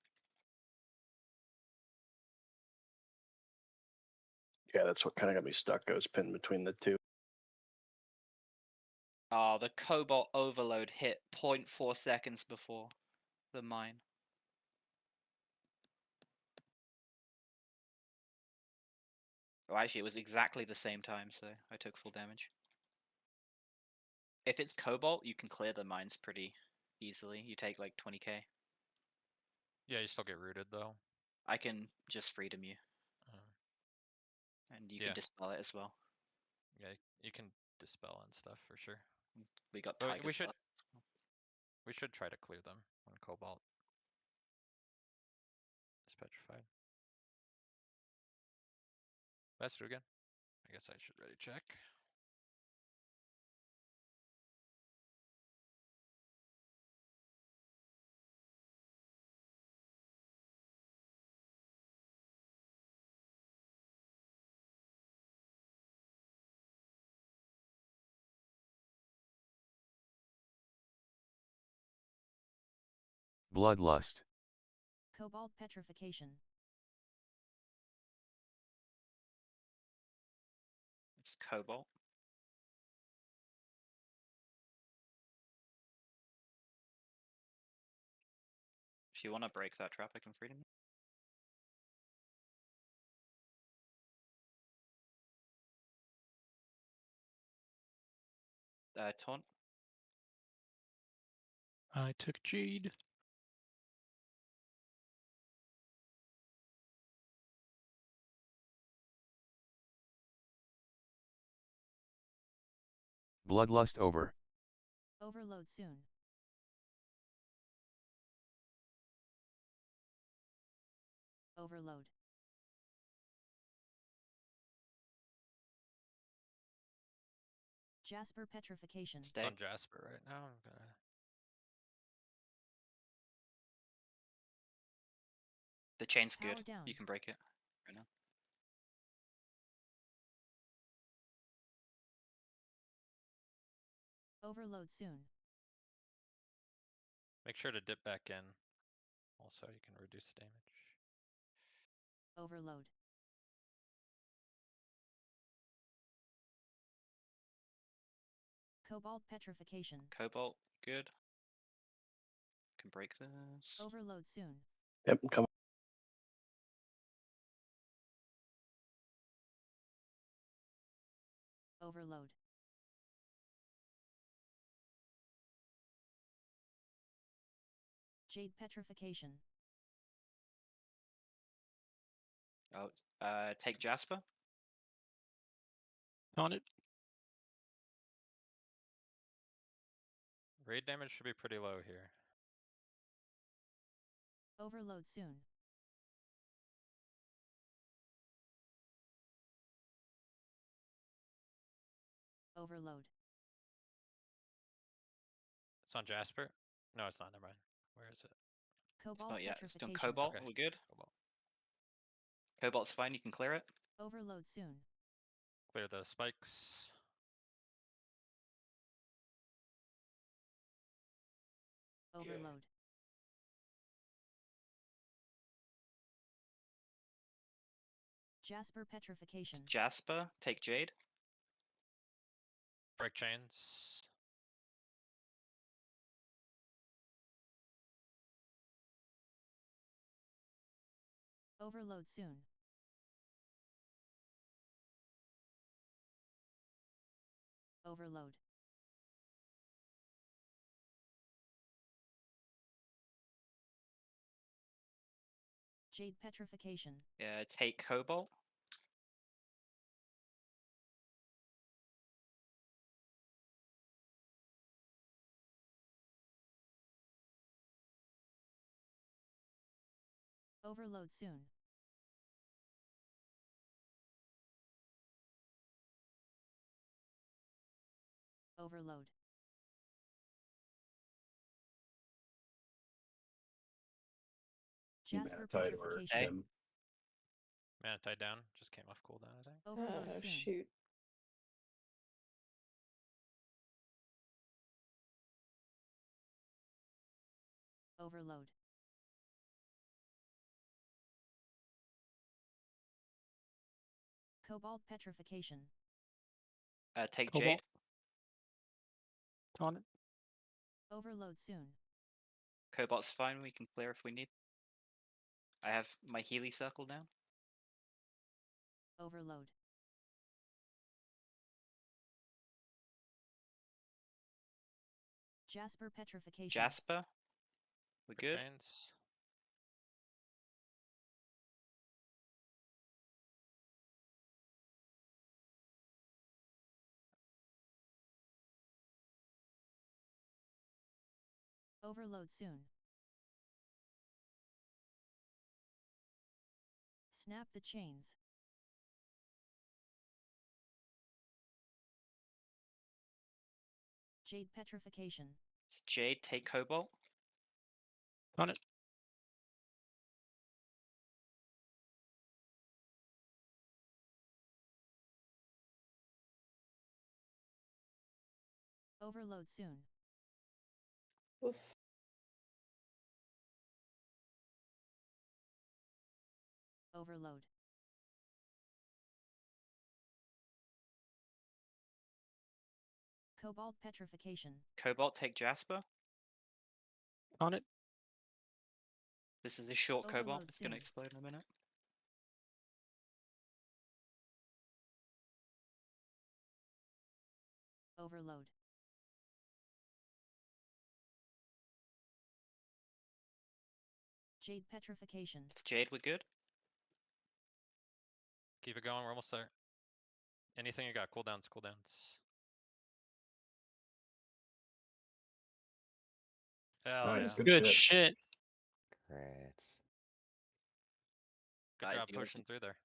Yeah, that's what kind of got me stuck. I was pinned between the two. Oh, the Cobalt Overload hit 0.4 seconds before the mine. Oh, actually, it was exactly the same time, so I took full damage. If it's Cobalt, you can clear the mines pretty easily. You take like 20k. Yeah, you still get rooted though. I can just freedom you, Uh, and you yeah. can dispel it as well. Yeah, you can dispel and stuff for sure. We got But Tiger. we should try to clear them when Cobalt is petrified. Let's do it again. I guess I should ready check. Bloodlust. Cobalt petrification. It's Cobalt. If you want to break that trap, I can freedom you. Taunt. I took Jade. Bloodlust over. Overload soon. Overload. Jasper petrification. It's Stay. on Jasper right now. I'm gonna. The chain's Power good. down. You can break it right now. Overload soon. Make sure to dip back in. Also, you can reduce damage. Overload. Cobalt petrification. Cobalt, good. Can break this. Overload soon. Yep, I'm coming. Overload. Jade petrification. Oh, take Jasper. On it. Raid damage should be pretty low here. Overload soon. Overload. It's on Jasper? No, it's not. Never mind. Where is it? It's Cobalt not yet. It's doing petrification. Cobalt. Okay. We're good. Cobalt. Cobalt's fine. You can clear it. Overload soon. Clear the spikes. Overload. Jasper petrification. Jasper, take Jade. Break chains. Overload soon. Overload. Jade petrification. Yeah, take Cobalt. Overload soon. Overload. Jasper Manatide or petrification. him. Manatide down. Just came off cooldown, I think. Overload Oh, soon. shoot. Overload. Cobalt petrification. Take Cobalt. Jade. On it. Overload soon. Cobalt's fine. We can clear if we need. I have my Healy circle down. Overload. Jasper petrification. Jasper. We good? Chains. Overload soon. Snap the chains. Jade petrification. It's Jade. Take Cobalt. On it. Overload soon. Oof. Overload. Cobalt petrification. Cobalt. Take Jasper. On it. This is a short Cobalt. Overload It's gonna soon. explode in a minute. Overload. Jade petrification. It's Jade. We're good. Keep it going. We're almost there. Anything you got? Cooldowns, cooldowns. Hell Nice, yeah. Good shit. Crits. Good That is job yours. pushing through there.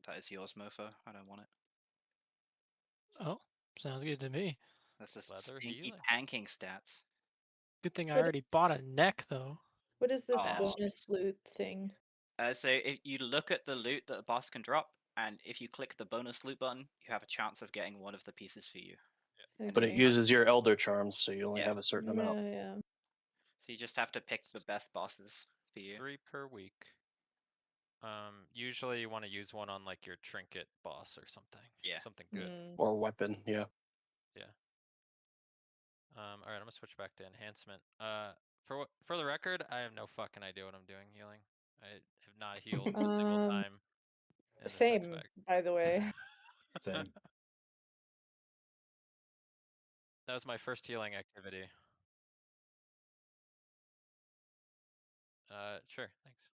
That is yours, mofo. I don't want it. Oh, sounds good to me. That's a Leather stinky healer. tanking stats. Good thing I What- already bought a neck though. What is this Oh. bonus loot thing? So if you look at the loot that a boss can drop, and if you click the bonus loot button, you have a chance of getting one of the pieces for you. But it Okay. uses your elder charms, so you only Yeah. have a certain amount. Yeah. So you just have to pick the best bosses for you. 3 per week. Usually you want to use one on like your trinket boss or something. Yeah. Something good. Mm. Or weapon, yeah. All right, I'm gonna switch back to enhancement. For the record, I have no fucking idea what I'm doing healing. I have not healed a single time in this Same, X-Pack. by the way. Same. That was my first healing activity. Sure, thanks.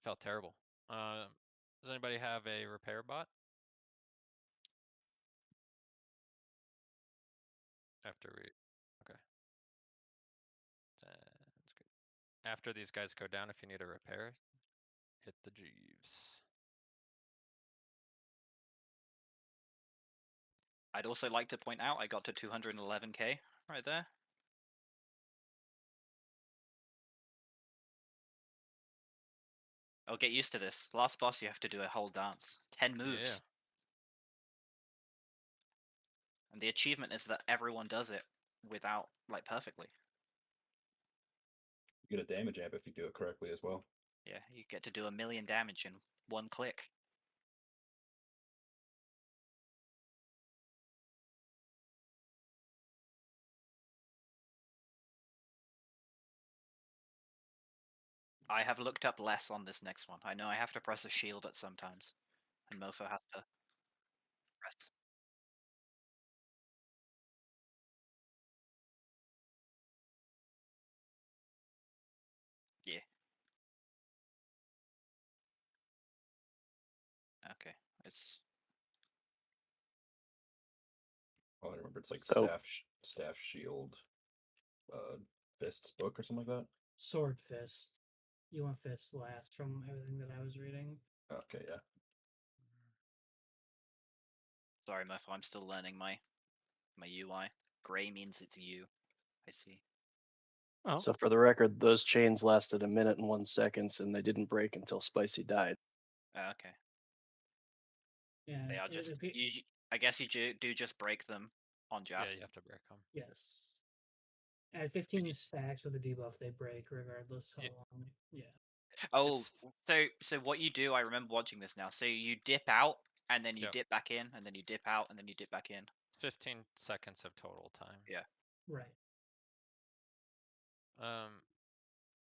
Felt terrible. Does anybody have a repair bot? After we, okay. That's good. After these guys go down, if you need a repair, hit the Jeeves. I'd also like to point out I got to 211k right there. Oh, get used to this. Last boss, you have to do a whole dance. 10 moves. Yeah. And the achievement is that everyone does it without, like, perfectly. You get a damage amp if you do it correctly as well. Yeah, you get to do 1,000,000 damage in one click. I have looked up less on this next one. I know I have to press a shield at some times. And Mofo has to press. Yeah. Okay. It's Oh, I remember it's like So- staff shield, fists book or something like that. Sword fist. You want fist last from everything that I was reading. Okay, yeah. sorry, Mofo, I'm still learning my UI. Gray means it's you. I see. Oh, So for the record, those chains lasted 1 minute and 1 second, and they didn't break until Spicy died. Okay. Yeah. They are it just. appear- I guess you do just break them on Yeah, Jasper. you have to break them. Yes. At 15 stacks of the debuff, they break regardless how Yeah. long. Yeah. Oh, It's so what you do? I remember watching this now. So you dip out, and then you Yep. dip back in, and then you dip out, and then you dip back in. 15 seconds of total time. Yeah. Right.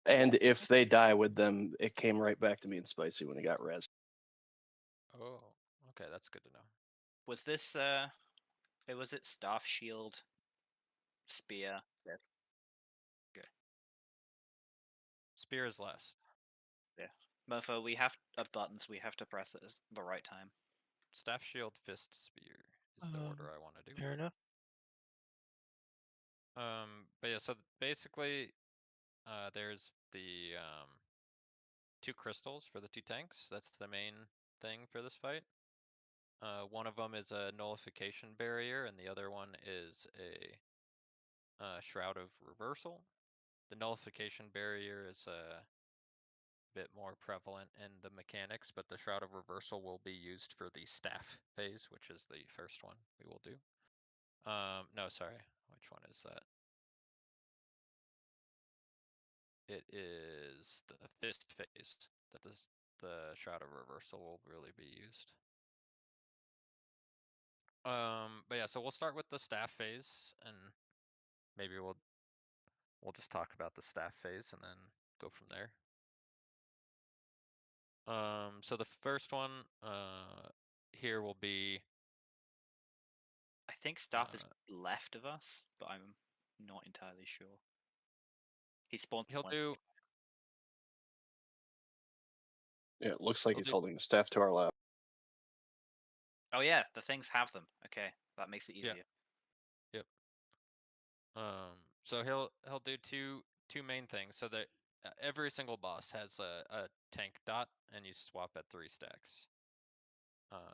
And if they die with them, it came right back to me and Spicy when it got res. Oh, okay, that's good to know. Was this was it staff shield, spear? Yes. Okay. Spear is last. Yeah. Mofo, we have buttons. We have to press it at the right time. Staff, shield, fist, spear is the order I want to do. fair enough. But yeah, so basically, there's the 2 crystals for the 2 tanks. That's the main thing for this fight. One of them is a nullification barrier, and the other one is a shroud of reversal. The nullification barrier is a bit more prevalent in the mechanics, but the shroud of reversal will be used for the staff phase, which is the first one we will do. No, sorry, which one is that? It is the fist phase that the shroud of reversal will really be used. But yeah, so we'll start with the staff phase, and maybe we'll just talk about the staff phase and then go from there. So the first one here will be. I think staff is left of us, but I'm not entirely sure. He spawns. He'll do. Yeah, it looks like He'll he's do. holding the staff to our left. Oh yeah, the things have them. Okay, that makes it easier. Yep. So he'll do two main things. So that every single boss has a tank dot, and you swap at 3 stacks.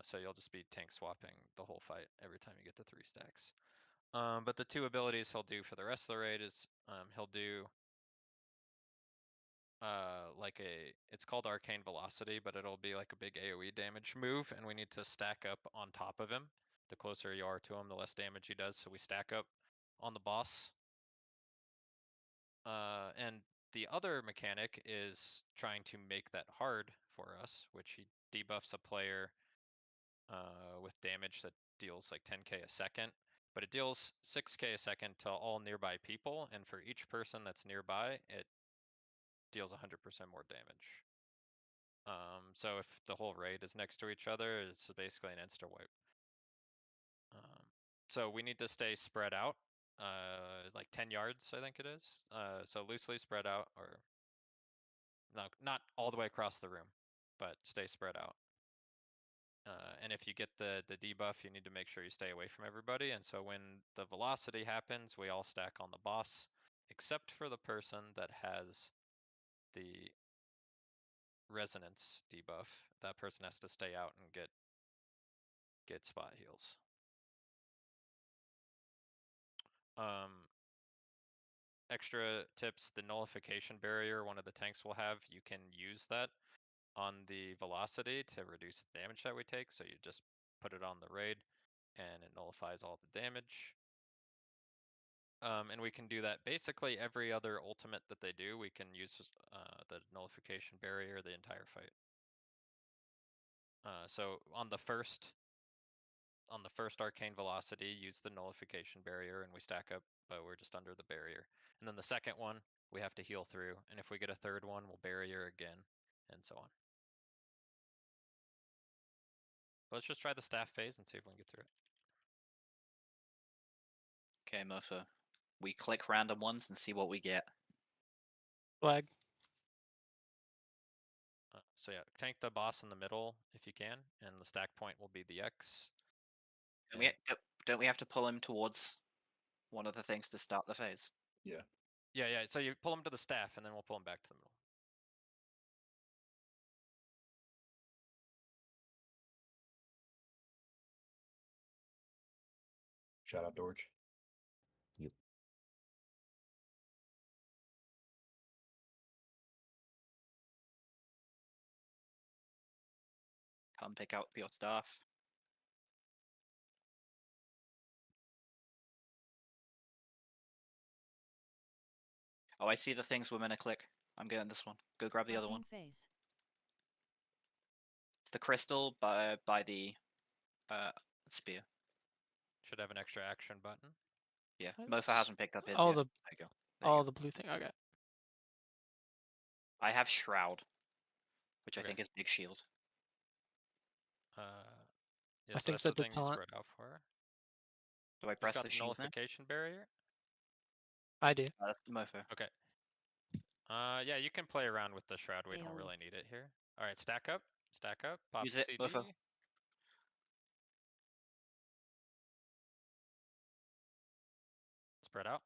So you'll just be tank swapping the whole fight every time you get to 3 stacks. But the 2 abilities he'll do for the rest of the raid is he'll do like it's called Arcane Velocity, but it'll be like a big AoE damage move, and we need to stack up on top of him. The closer you are to him, the less damage he does, so we stack up on the boss. And the other mechanic is trying to make that hard for us, which he debuffs a player with damage that deals like 10k a second, but it deals 6k a second to all nearby people, and for each person that's nearby, it deals 100% more damage. So if the whole raid is next to each other, it's basically an insta wipe. So we need to stay spread out, like 10 yards, I think it is. So loosely spread out, or no, not all the way across the room, but stay spread out. And if you get the debuff, you need to make sure you stay away from everybody. And so when the velocity happens, we all stack on the boss, except for the person that has the resonance debuff. That person has to stay out and get spot heals. Extra tips, the nullification barrier one of the tanks will have, you can use that on the velocity to reduce the damage that we take. So you just put it on the raid and it nullifies all the damage. And we can do that basically every other ultimate that they do. We can use the nullification barrier the entire fight. So on the first arcane velocity, use the nullification barrier and we stack up, but we're just under the barrier. And then the second one, we have to heal through. And if we get a third one, we'll barrier again, and so on. Let's just try the staff phase and see if we can get through it. Okay, Mofo. We click random ones and see what we get. Flag. So yeah, tank the boss in the middle if you can, and the stack point will be the X. Don't we have to pull him towards one of the things to start the phase? Yeah. Yeah. So you pull him to the staff, and then we'll pull him back to the middle. Shout out, Dorch. Yep. Come pick out your stuff. Oh, I see the things we're gonna click. I'm getting this one. Go grab the other one. Arcane phase. It's the crystal by the spear. Should have an extra action button. Yeah, What? Mofa hasn't picked up his Oh, yet. the There you go. There you oh go. the blue thing. Okay. I have Shroud, which I Okay. think is Big Shield. Yeah, I so think that's that the the thing you taunt. spread out for. Do I Who's press got the the shield now? nullification barrier? I do. That's the Mofo. Okay. Yeah, you can play around with the shroud. We don't AoE. really need it here. All right, stack up. Stack up. Pop Use it, CD. Mofo. Spread out.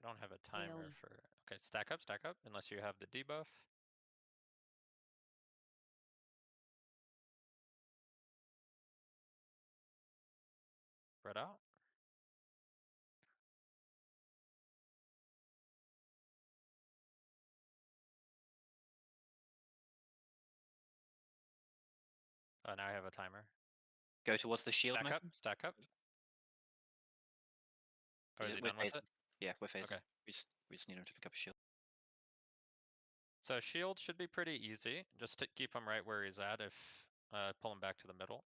I don't have a timer AoE. for. Okay, stack up, unless you have the debuff. Spread out. Now I have a timer. Go towards the shield, Stack up, Mofo. stack up. Oh, is Yeah, he we're done with phasing. it? Yeah, we're phasing. Okay. We just need him to pick up a shield. So shield should be pretty easy. Just to keep him right where he's at if pull him back to the middle.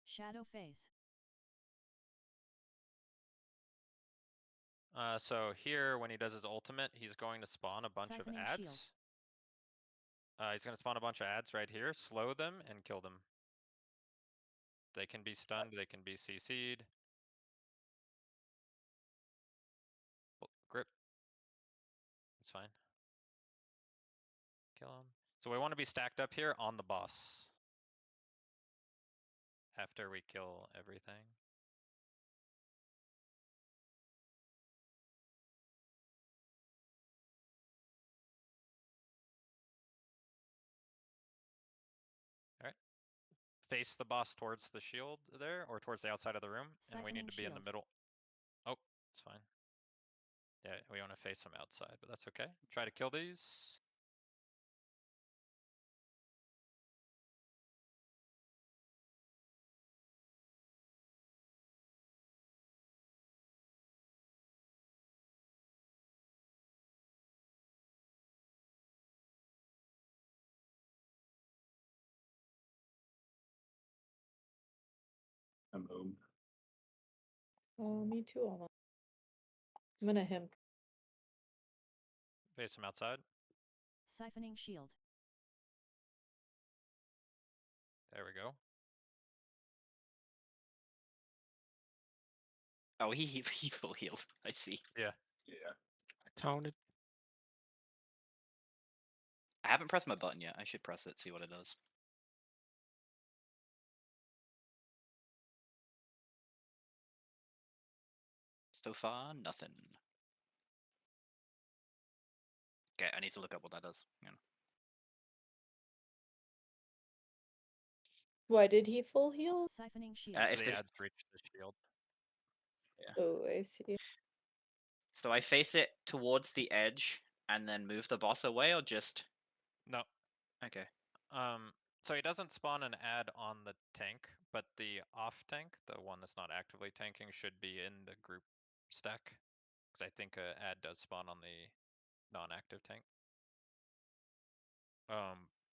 Shadow phase. So here, when he does his ultimate, he's going to spawn a bunch of Siphoning shield. ads. He's going to spawn a bunch of ads right here, slow them, and kill them. They can be stunned, they can be CC'd. Grip. It's fine. Kill him. So we want to be stacked up here on the boss. After we kill everything. Alright. Face the boss towards the shield there, or towards the outside of the room, and we need Siphoning to be in the shield. middle. Oh, it's fine. Yeah, we want to face him outside, but that's okay. Try to kill these. I'm home. Oh, me too. Almost. I'm gonna him. Face him outside. Siphoning shield. There we go. Oh, he full healed. I see. Yeah. Yeah. Taunted. I haven't pressed my button yet. I should press it, see what it does. So far, nothing. Okay, I need to look up what that does. Yeah. Why did he full heal? Siphoning shield. So If the this, ads reach the shield. Oh, I see. so I face it towards the edge and then move the boss away, or just No. okay. So he doesn't spawn an ad on the tank, but the off tank, the one that's not actively tanking, should be in the group stack. Because I think a ad does spawn on the non-active tank.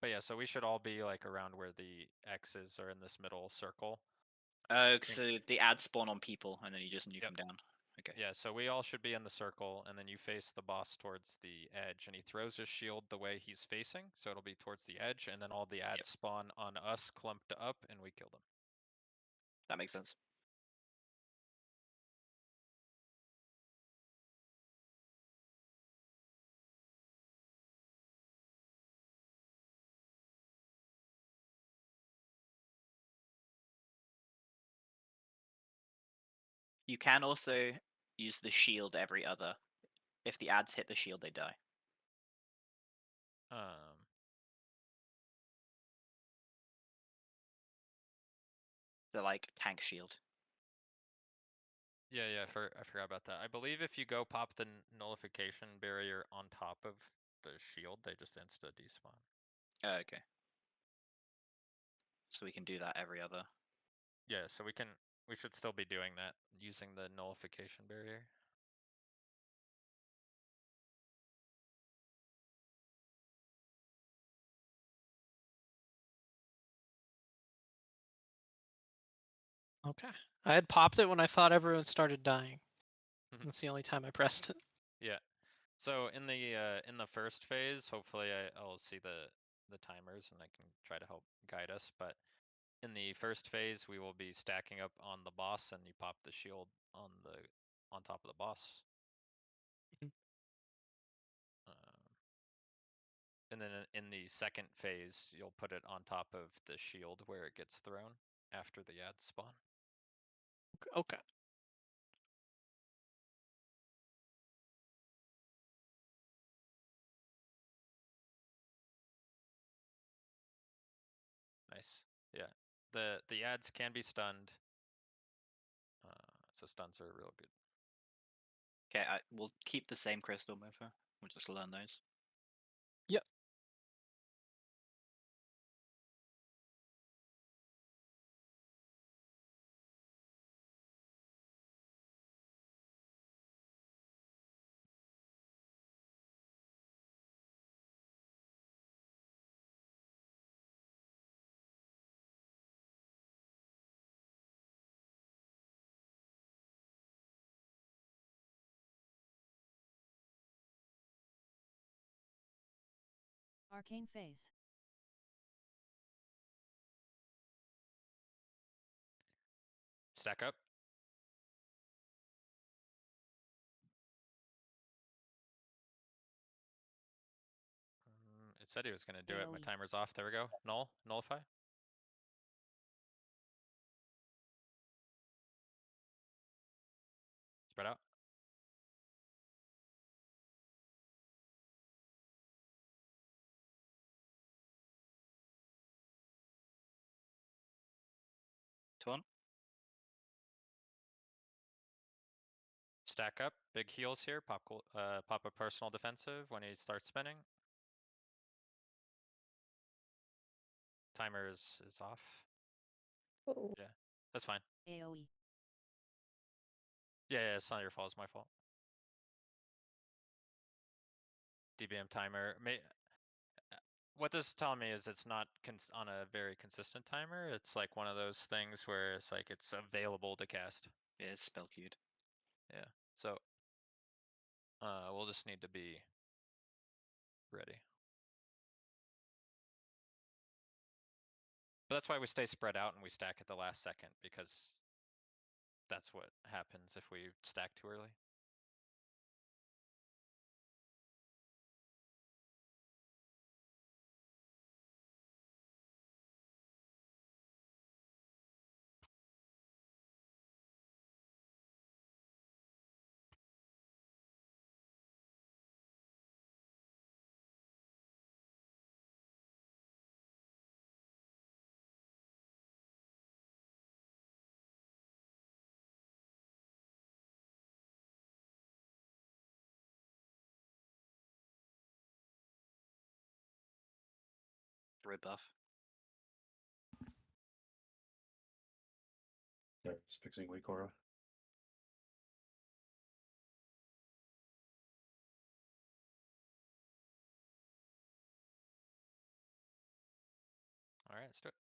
But yeah, so we should all be like around where the X's are in this middle circle. Oh, so the ads spawn on people, and then you just nuke them down. Okay. Yeah, so we all should be in the circle, and then you face the boss towards the edge, and he throws his shield the way he's facing, so it'll be towards the edge, and then all the ads spawn on us clumped up, and we kill them. That makes sense. You can also use the shield every other If the ads hit the shield, they die. They're like tank shield. Yeah, I forgot about that. I believe if you go pop the nullification barrier on top of the shield, they just insta despawn. Oh, okay. So we can do that every other. Yeah, so we should still be doing that using the nullification barrier. Okay. I had popped it when I thought everyone started dying. That's the only time I pressed it. Yeah. So in the first phase, hopefully I'll see the timers and I can try to help guide us. But in the first phase, we will be stacking up on the boss, and you pop the shield on top of the boss. And then in the second phase, you'll put it on top of the shield where it gets thrown after the ads spawn. Okay. Nice. Yeah. The ads can be stunned. So stuns are real good. Okay, we'll keep the same crystal mover. We'll just learn those. Yep. Arcane phase. Stack up. It said he was going to do it. My AoE. timer's off. There we go. Nullify. Spread out. Torn. Stack up. Big heals here. Pop a personal defensive when he starts spinning. Timer is off. Oh. Yeah, that's fine. AoE. Yeah, it's not your fault. It's my fault. DBM timer. What this is telling me is it's not on a very consistent timer. It's like one of those things where it's like it's available to cast. Yeah, it's spell queued. Yeah. So we'll just need to be ready. But that's why we stay spread out and we stack at the last second, because that's what happens if we stack too early. Rebuff. Yeah, just fixing weak aura. All right, let's do it.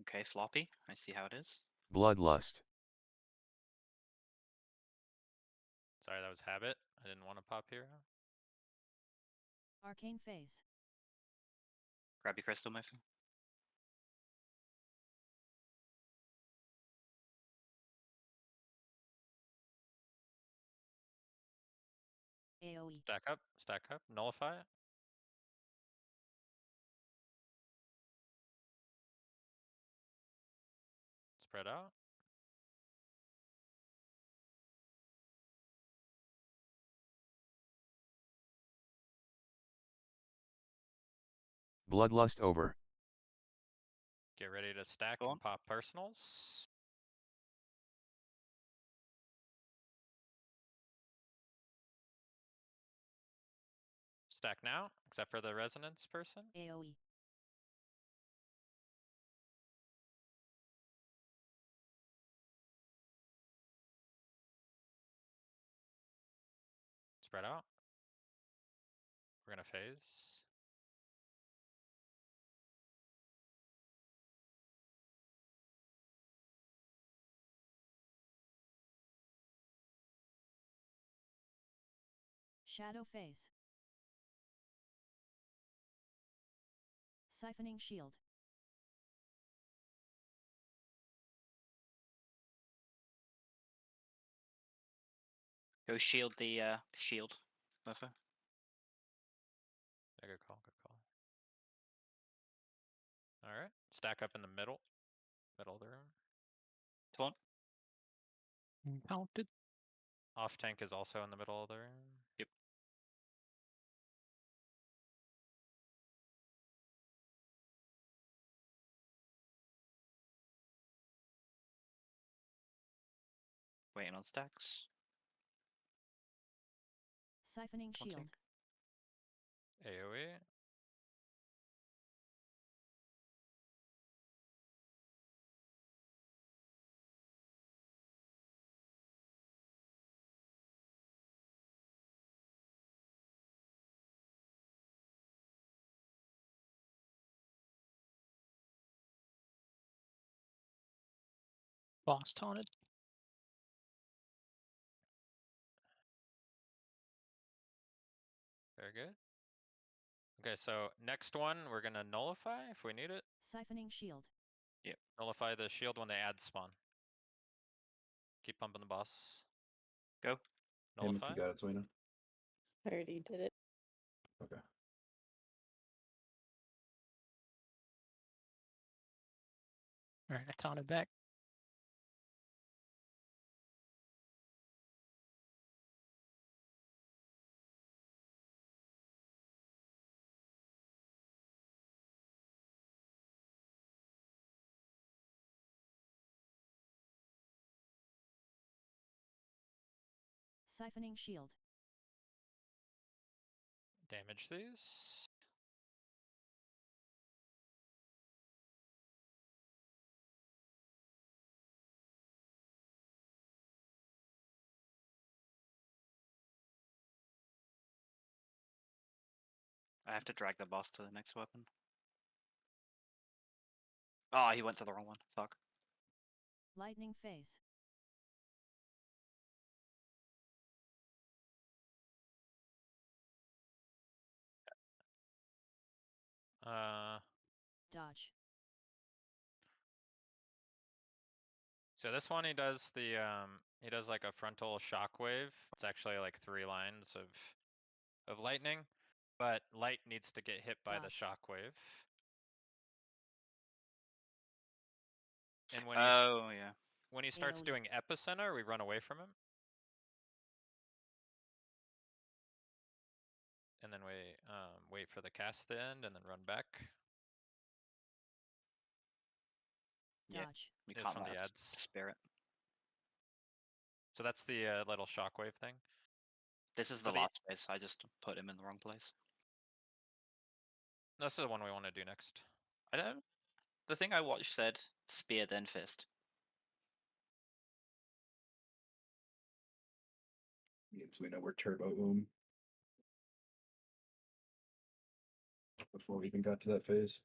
Okay, floppy. I see how it is. Bloodlust. Sorry, that was habit. I didn't want to pop hero. Arcane phase. Grab your crystal mover. AoE. Stack up, nullify it. Spread out. Bloodlust over. Get ready to stack Go on. and pop personals. Stack now, except for the resonance person. AoE. Spread out. We're gonna phase. Shadow phase. Siphoning shield. Go shield the shield. Mofo. Yeah, good call, good call. Alright, stack up in the middle. Middle of the room. Taunt. Counted. Off tank is also in the middle of the room. Yep. Waiting on stacks. Siphoning shield. AoE. Boss taunted. Very good. Okay, so next one, we're gonna nullify if we need it. Siphoning shield. Yep. Nullify the shield when they add spawn. Keep pumping the boss. Go. Him if Nullify. you got it, Zwina. I already did it. Okay. Alright, I taunted back. Siphoning shield. Damage these. I have to drag the boss to the next weapon. Oh, he went to the wrong one. Fuck. Lightning phase. Dodge. So this one he does he does like a frontal shockwave. It's actually like 3 lines of lightning, but light needs to get hit by the Dodge. shockwave. And Oh yeah. when he starts AoE. doing epicenter, we run away from him. And then we wait for the cast to end and then run back. Yeah. Dodge. We It's can't from let the us ads. spirit. So that's the little shockwave thing. This is So the last phase. I just put him in the wrong place. This is the one we want to do next. I don't. The thing I watched said spear then fist. Means we know we're turbo boom. Before we even got to that phase.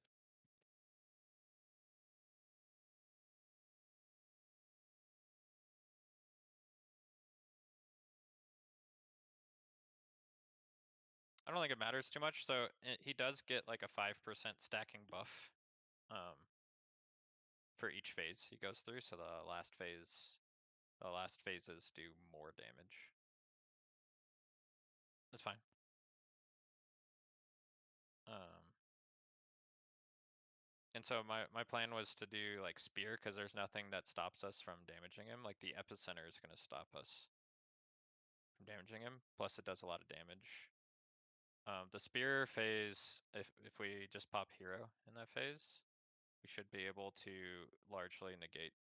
I don't think it matters too much. So he does get like a 5% stacking buff for each phase he goes through. So the last phases do more damage. That's fine. And so my plan was to do like spear because there's nothing that stops us from damaging him. Like the epicenter is going to stop us from damaging him. Plus it does a lot of damage. The spear phase, if we just pop hero in that phase, we should be able to largely negate.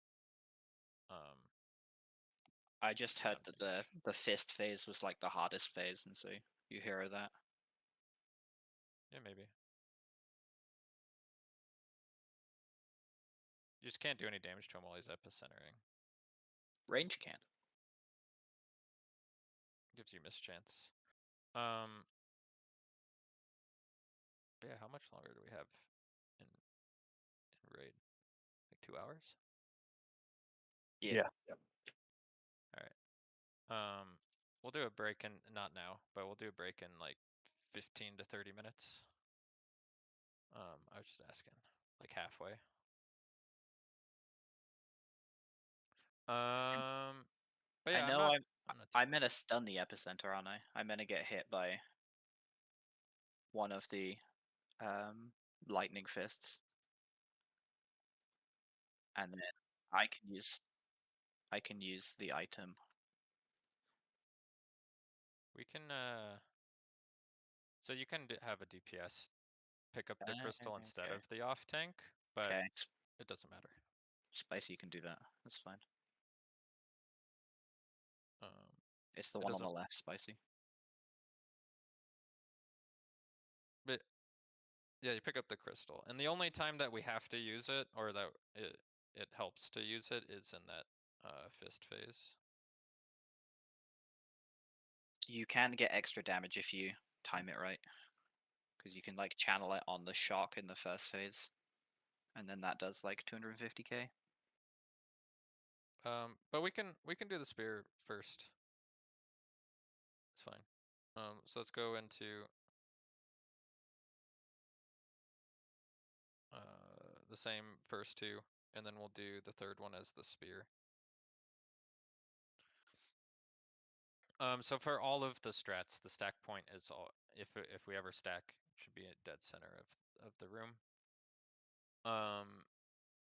I just the heard amount of that the fist phase was like the hardest phase, and so you hero that. Yeah, maybe. You just can't do any damage to him while he's epicentering. Range can't. Gives you mischance. But yeah, how much longer do we have in raid? Like 2 hours? Yeah. Alright. We'll do a break in, not now, but we'll do a break in like 15 to 30 minutes. I was just asking, like halfway. But yeah, I know I'm not I'm gonna stun the epicenter, aren't I? I'm gonna get hit by one of the lightning fists. And then I can use the item. We can so you can have a DPS pick up the crystal instead Okay. of the off tank, but Okay. it doesn't matter. Spicy can do that. That's fine. It's the It one on the doesn't- left, Spicy. But yeah, you pick up the crystal, and the only time that we have to use it, or that it helps to use it, is in that fist phase. You can get extra damage if you time it right, because you can like channel it on the shock in the first phase, and then that does like 250k. But we can do the spear first. It's fine. So let's go into the same first two, and then we'll do the third one as the spear. So for all of the strats, the stack point is all, if we ever stack, should be at dead center of the room.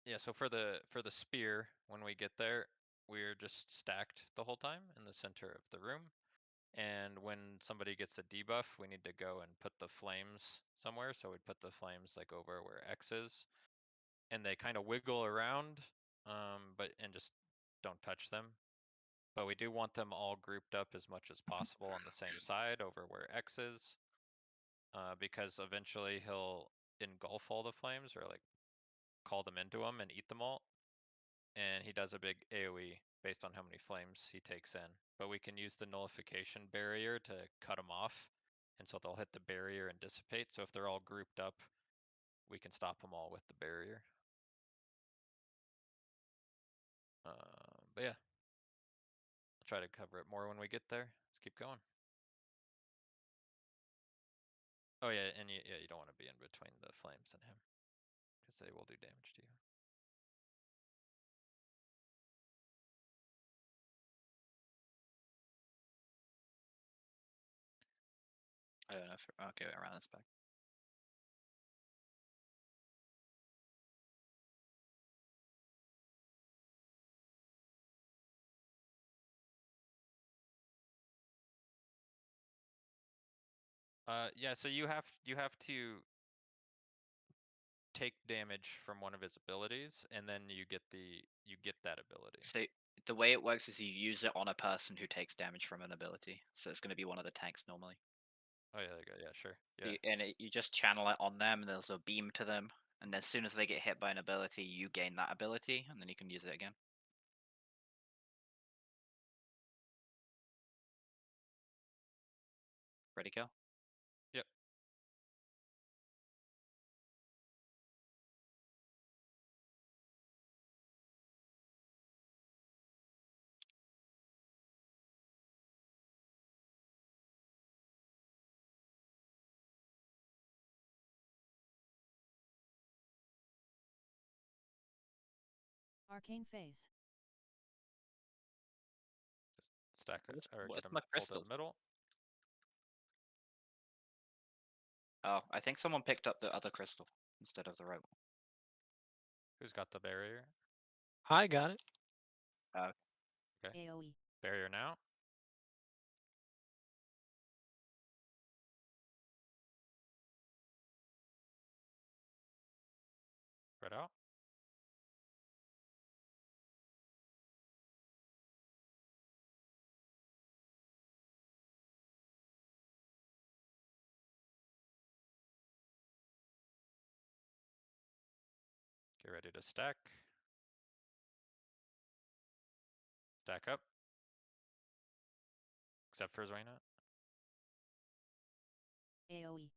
Yeah, so for the spear, when we get there, we're just stacked the whole time in the center of the room. And when somebody gets a debuff, we need to go and put the flames somewhere. So we put the flames like over where X is, and they kind of wiggle around, and just don't touch them. But we do want them all grouped up as much as possible on the same side over where X is, because eventually he'll engulf all the flames or like call them into them and eat them all. And he does a big AoE based on how many flames he takes in. But we can use the nullification barrier to cut them off, and so they'll hit the barrier and dissipate. So if they're all grouped up, we can stop them all with the barrier. But yeah, I'll try to cover it more when we get there. Let's keep going. Oh yeah, and you don't want to be in between the flames and him, because they will do damage to you. I don't know if okay, around this back. Yeah, so you have to take damage from one of his abilities, and then you get that ability. So the way it works is you use it on a person who takes damage from an ability. So it's going to be one of the tanks normally. Oh yeah, there you go. Yeah, sure. Yeah. You just channel it on them, and there's a beam to them, and as soon as they get hit by an ability, you gain that ability, and then you can use it again. Ready, go? Yep. Arcane phase. Just stack it, or Where's get him my pulled to crystal? the middle. Oh, I think someone picked up the other crystal instead of the right one. Who's got the barrier? I got it. Okay. AoE. Barrier now. Spread out. Get ready to stack. Stack up. Except for Zwayna. AoE.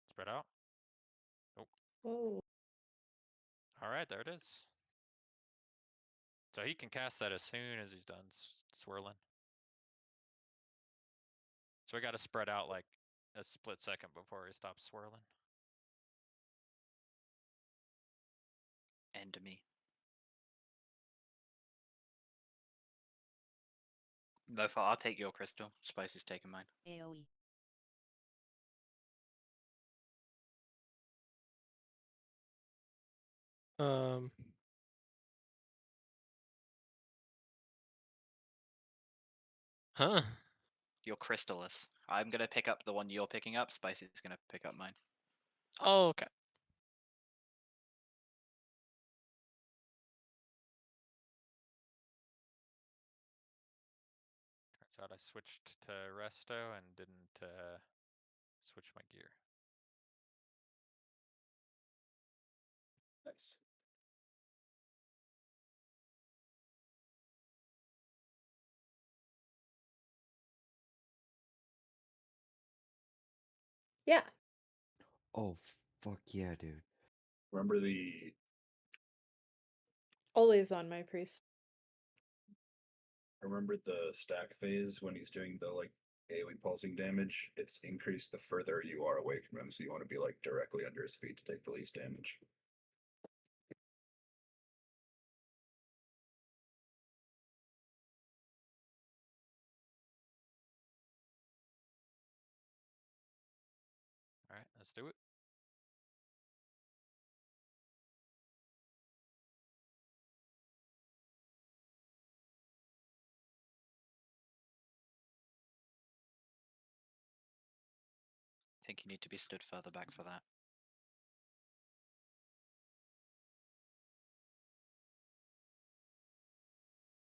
Spread out. Oh. Whoa. Alright, there it is. So he can cast that as soon as he's done swirling. So we gotta spread out like a split second before he stops swirling. End me. No, I'll take your crystal. Spicy's taking mine. AoE. Um. Huh. Your crystallis. I'm gonna pick up the one you're picking up. Spicy's gonna pick up mine. Oh, okay. Turns out I switched to resto and didn't switch my gear. Nice. Yeah. Oh, fuck yeah, dude. Remember the Always on my priest. stack phase when he's doing the like AoE pulsing damage? It's increased the further you are away from him, so you want to be like directly under his feet to take the least damage. Alright, let's do it. I think you need to be stood further back for that.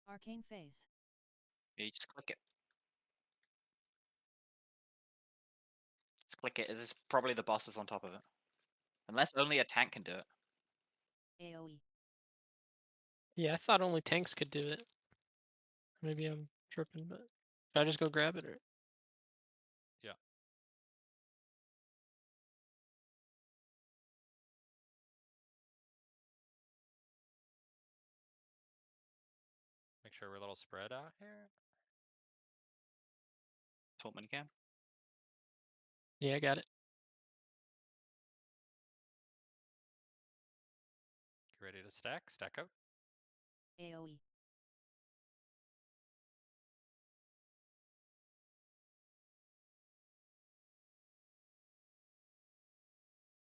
Arcane phase. You just click it. Just click it. This is probably the boss is on top of it. Unless only a tank can do it. AoE. Yeah, I thought only tanks could do it. Maybe I'm tripping, but should I just go grab it or? Yeah. Make sure we're a little spread out here. Talk when you can. Yeah, I got it. Get ready to stack. Stack up. AoE.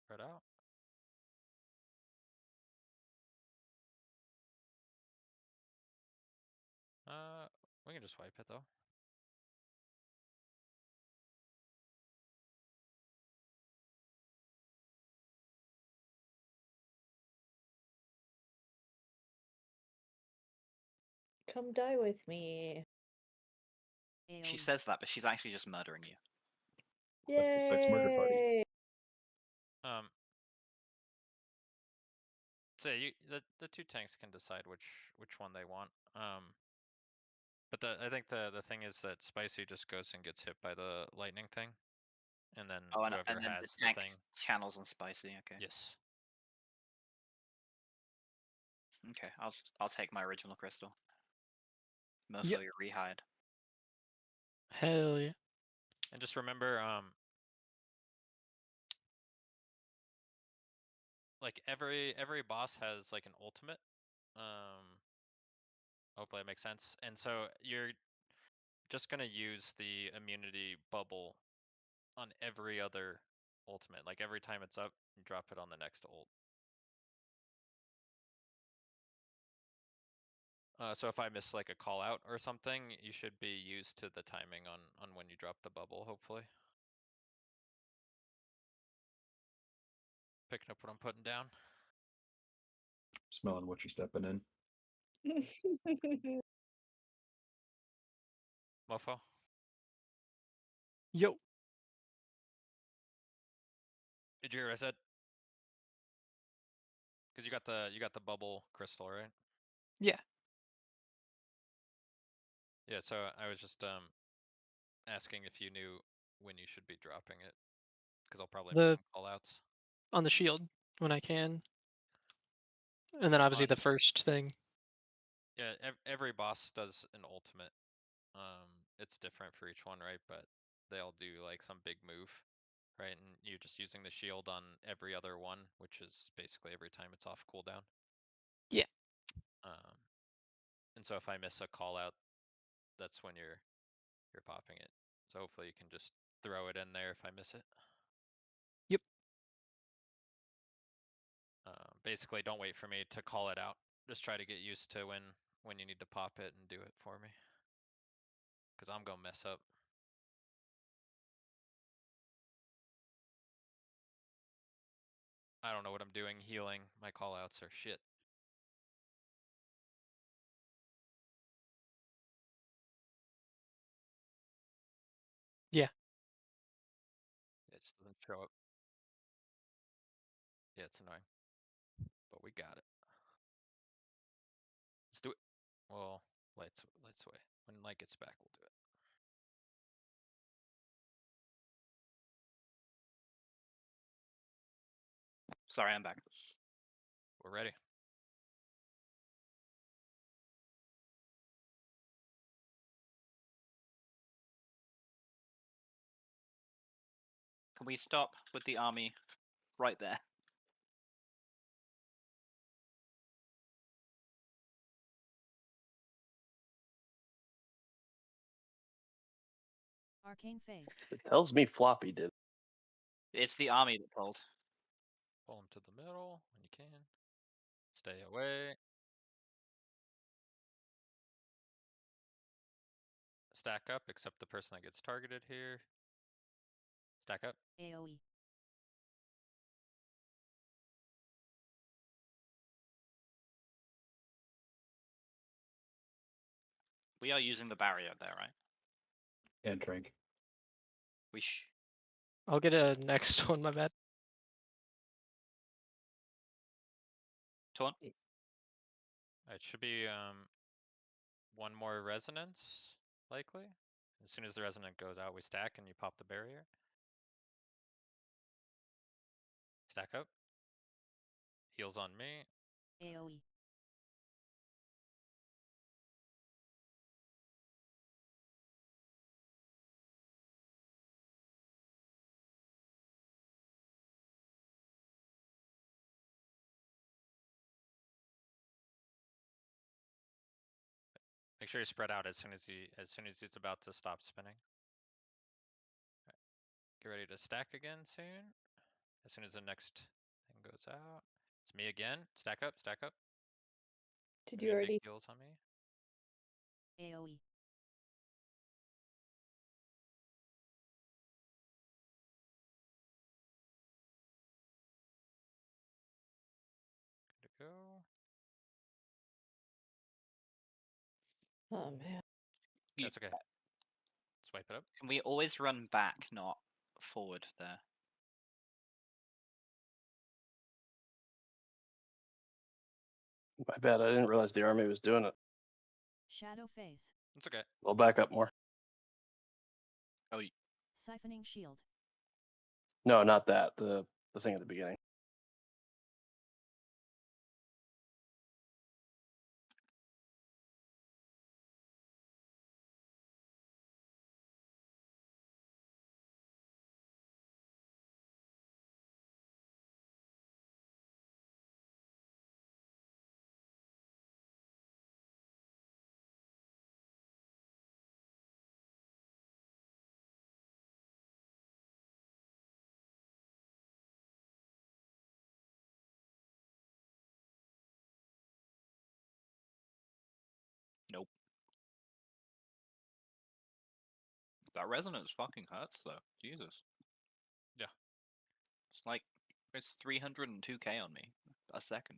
Spread out. We can just wipe it though. Come die with me. She AoE. says that, but she's actually just murdering you. That's the sex murder party. Yay! So the two tanks can decide which one they want. But I think the thing is that Spicy just goes and gets hit by the lightning thing, and then Oh, whoever and then has the tank thing. channels on Spicy. Okay. Yes. Okay. I'll take my original crystal. Mostly rehired. Hell yeah. And just remember, like every boss has like an ultimate. Hopefully it makes sense. And so you're just gonna use the immunity bubble on every other ultimate. Like every time it's up, you drop it on the next ult. So if I miss like a call out or something, you should be used to the timing on when you drop the bubble, hopefully. Picking up what I'm putting down. Smelling what you're stepping in. Mofo. Yo. Did you hear what I said? Because you got the bubble crystal, right? Yeah. Yeah, so I was just asking if you knew when you should be dropping it. Because I'll probably miss The some callouts. on the shield when I can. And then obviously On the first thing. Yeah, every boss does an ultimate. It's different for each one, right? But they all do like some big move, right? And you're just using the shield on every other one, which is basically every time it's off cooldown. Yeah. And so if I miss a call out, that's when you're popping it. So hopefully you can just throw it in there if I miss it. Yep. Basically, don't wait for me to call it out. Just try to get used to when you need to pop it and do it for me. Because I'm gonna mess up. I don't know what I'm doing healing. My callouts are shit. Yeah. It just doesn't show up. Yeah, it's annoying. But we got it. Let's do it. Well, lights away. When light gets back, we'll do it. Sorry, I'm back. We're ready. Can we stop with the army right there? Arcane phase. It tells me floppy did. It's the army that pulled. Pull them to the middle when you can. Stay away. Stack up, except the person that gets targeted here. Stack up. AoE. We are using the barrier there, right? And Trank. We I'll get a next one, my bad. Taunt? It should be one more resonance, likely. As soon as the resonant goes out, we stack and you pop the barrier. Stack up. Heals on me. AoE. Make sure you spread out as soon as he's about to stop spinning. Okay. Get ready to stack again soon. As soon as the next thing goes out. It's me again. Stack up, stack up. Did There's you your big already? heals on me. AoE. Good to go. Oh man. That's okay. Swipe it up. Can we always run back, not forward there? My bad. I didn't realize the army was doing it. Shadow phase. It's okay. We'll back up more. Oh, Siphoning shield. No, not that. The thing at the beginning. That resonance fucking hurts though. Jesus. Yeah. It's like it's 302k on me a second.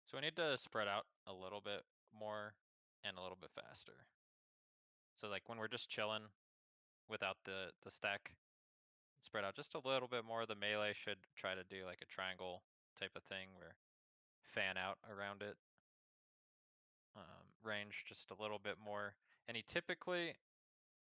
So we need to spread out a little bit more and a little bit faster. So like when we're just chilling without the stack, spread out just a little bit more. The melee should try to do like a triangle type of thing where fan out around it. Range just a little bit more. And he typically,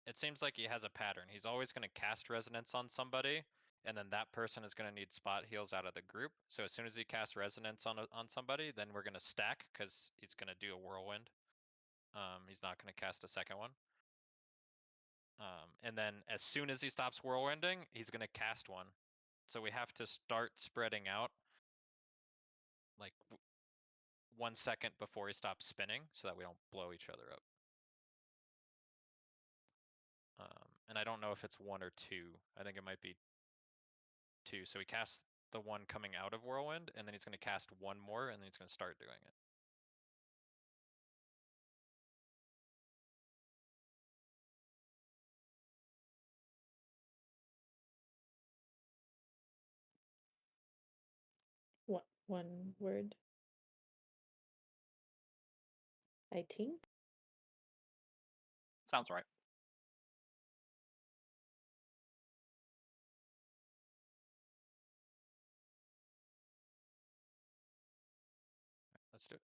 it seems like he has a pattern. He's always going to cast resonance on somebody, and then that person is going to need spot heals out of the group. So as soon as he casts resonance on somebody, then we're going to stack because he's going to do a whirlwind. He's not going to cast a second one. And then as soon as he stops whirlwinding, he's going to cast one. So we have to start spreading out like 1 second before he stops spinning so that we don't blow each other up. And I don't know if it's 1 or 2. I think it might be 2. So he casts the one coming out of whirlwind, and then he's going to cast one more, and then he's going to start doing it. What one word? I think. Sounds right. Let's do it.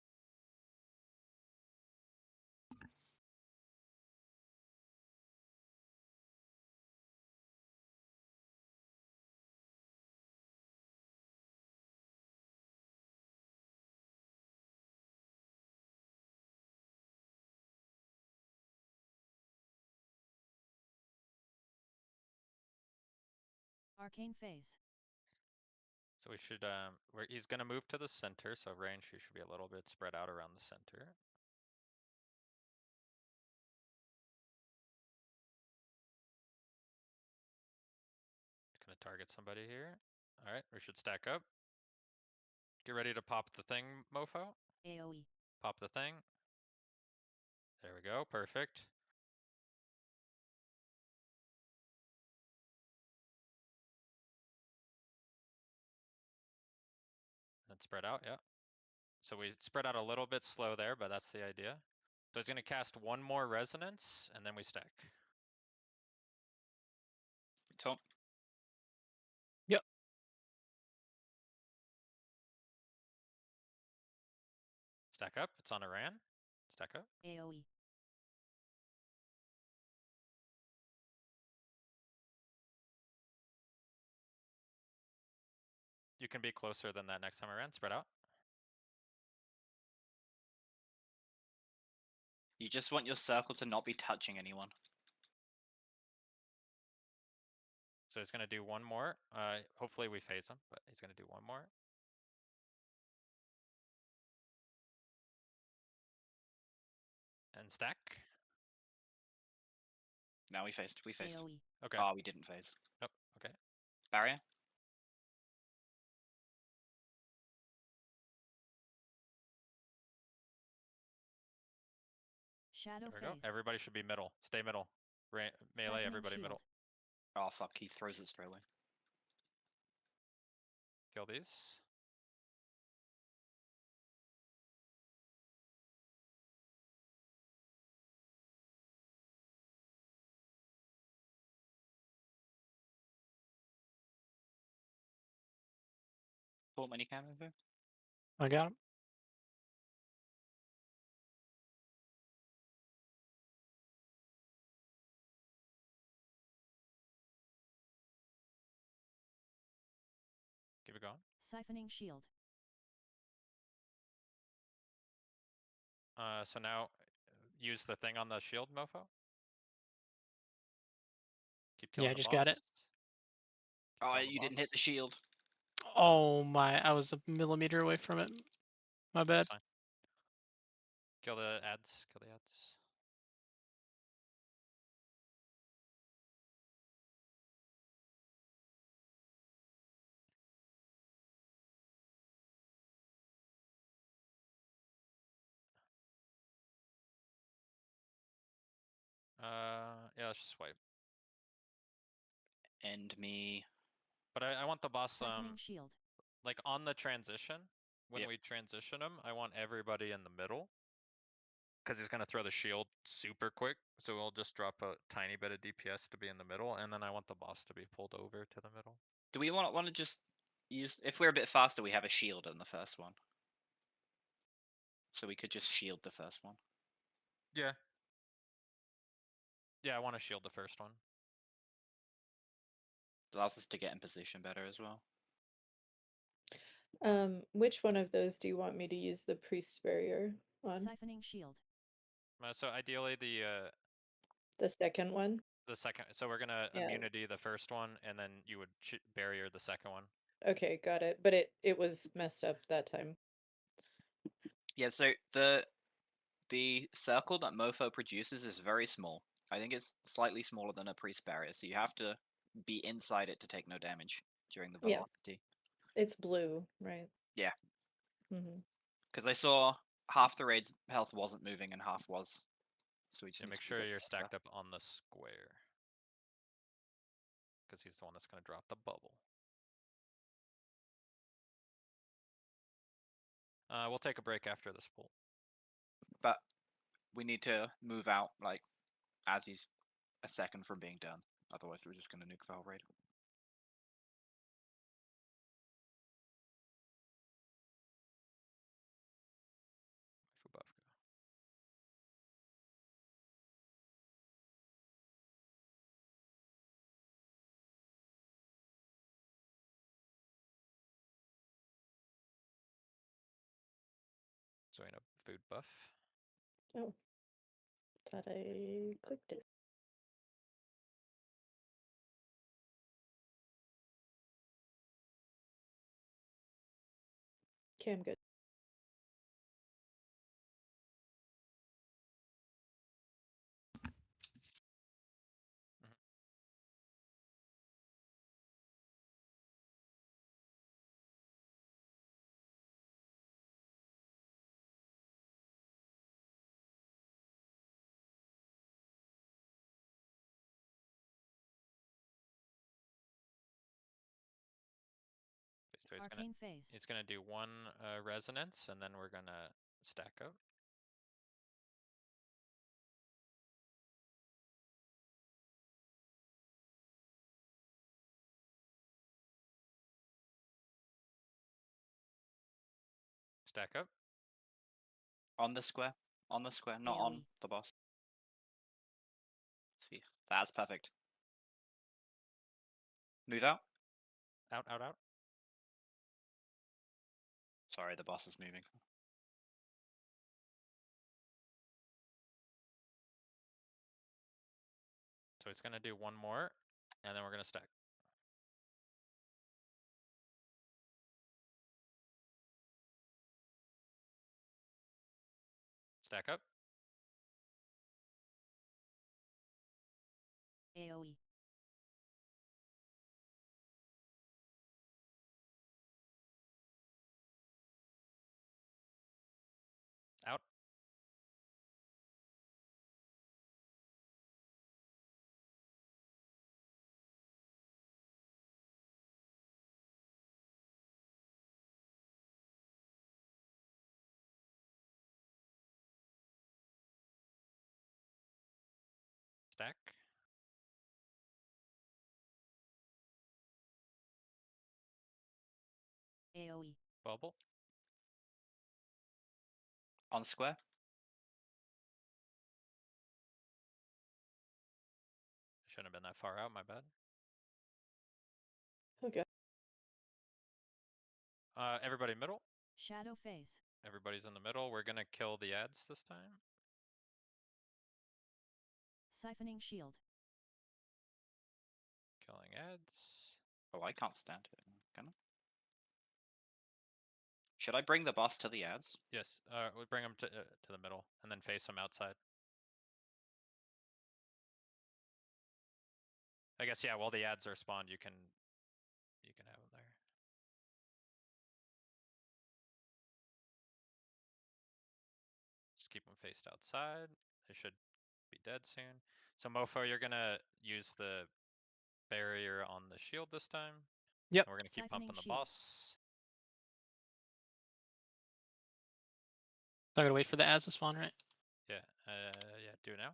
Arcane phase. So we should, he's going to move to the center, so range he should be a little bit spread out around the center. It's going to target somebody here. All right, we should stack up. Get ready to pop the thing, mofo. AoE. Pop the thing. There we go, perfect. And spread out, yeah. So we spread out a little bit slow there, but that's the idea. So he's going to cast one more resonance, and then we stack. Tom. Yep. Stack up, it's on a ran. Stack up. AoE. You can be closer than that next time around. Spread out. You just want your circle to not be touching anyone. So he's going to do one more. Hopefully we phase him, but he's going to do one more. And stack. Now we phased. We phased. AoE. Okay. Oh, we didn't phase. Nope. Okay. Barrier. Shadow There we go. phase. Everybody should be middle. Stay middle. Melee, Siphoning everybody shield. middle. Oh fuck, he throws it straight away. Kill these. Port many cam info. I got him. Keep it going. Siphoning shield. So now use the thing on the shield, mofo. Keep killing Yeah, I the just boss. got it. Keep Oh, killing the you didn't hit the boss. shield. Oh my, I was a millimeter away from it. My bad. That's fine. Kill the ads. Kill the ads. Yeah, let's just swipe. End me. But I want the boss Siphoning shield. like on the transition. When Yep. we transition him, I want everybody in the middle. Because he's gonna throw the shield super quick, so we'll just drop a tiny bit of DPS to be in the middle, and then I want the boss to be pulled over to the middle. Do we want to just use? If we're a bit faster, we have a shield in the first one, so we could just shield the first one. Yeah. Yeah, I want to shield the first one. Allows us to get in position better as well. Which one of those do you want me to use the priest barrier on? Siphoning shield. So ideally The second one? the second. So we're gonna Yeah. immunity the first one, and then you would barrier the second one. Okay, got it. But it was messed up that time. Yeah. So the circle that Mofo produces is very small. I think it's slightly smaller than a priest barrier, so you have to be inside it to take no damage during the Yeah. velocity. It's blue, right? Yeah. Mm-hmm. Because I saw half the raid's health wasn't moving and half was. So we just Yeah, need make to be a sure bit you're better. stacked up on the square. Because he's the one that's gonna drop the bubble. We'll take a break after this pull. But we need to move out like as he's a second from being done. Otherwise, we're just gonna nuke the whole raid. Fubafka. So in a food buff. Oh. Thought I clicked it. Okay, I'm good. So Arcane phase. he's gonna do one resonance, and then we're gonna stack up. Stack up. On the square. On the square, not on AoE. the boss. Let's see. That's perfect. Move out. Out, out, out. Sorry, the boss is moving. So he's gonna do one more, and then we're gonna stack. Stack up. AoE. Out. Stack. AoE. Bubble. On square. Shouldn't have been that far out, my bad. Okay. Everybody middle. Shadow phase. Everybody's in the middle. We're gonna kill the ads this time. Siphoning shield. Killing ads. Oh, I can't stand it. Can I? Should I bring the boss to the ads? Yes. We bring him to the middle, and then face him outside. I guess yeah. While the ads are spawned, you can have them there. Just keep them faced outside. They should be dead soon. So Mofo, you're gonna use the barrier on the shield this time. Yep. And we're gonna keep Siphoning pumping the shield. boss. I gotta wait for the as to spawn, right? Yeah, yeah, do it now.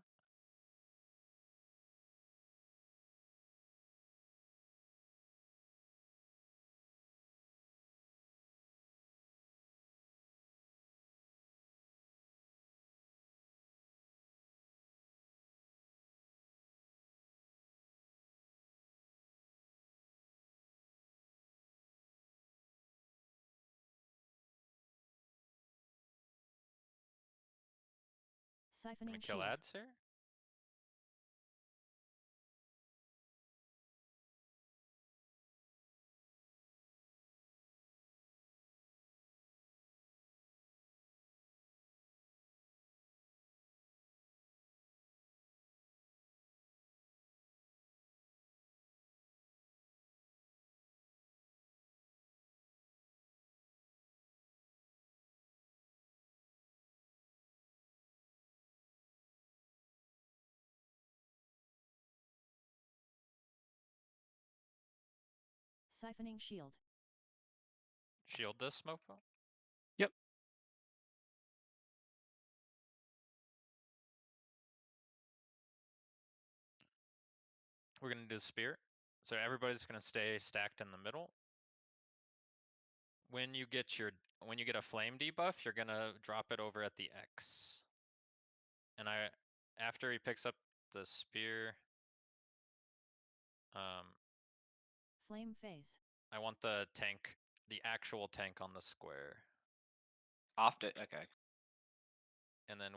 Can we Siphoning kill shield. ads here? Siphoning shield. Shield this, Mofo. Yep. We're gonna do spear. So everybody's gonna stay stacked in the middle. When you get a flame debuff, you're gonna drop it over at the X. And after he picks up the spear, Flame phase. I want the tank, the actual tank on the square. After, okay. And then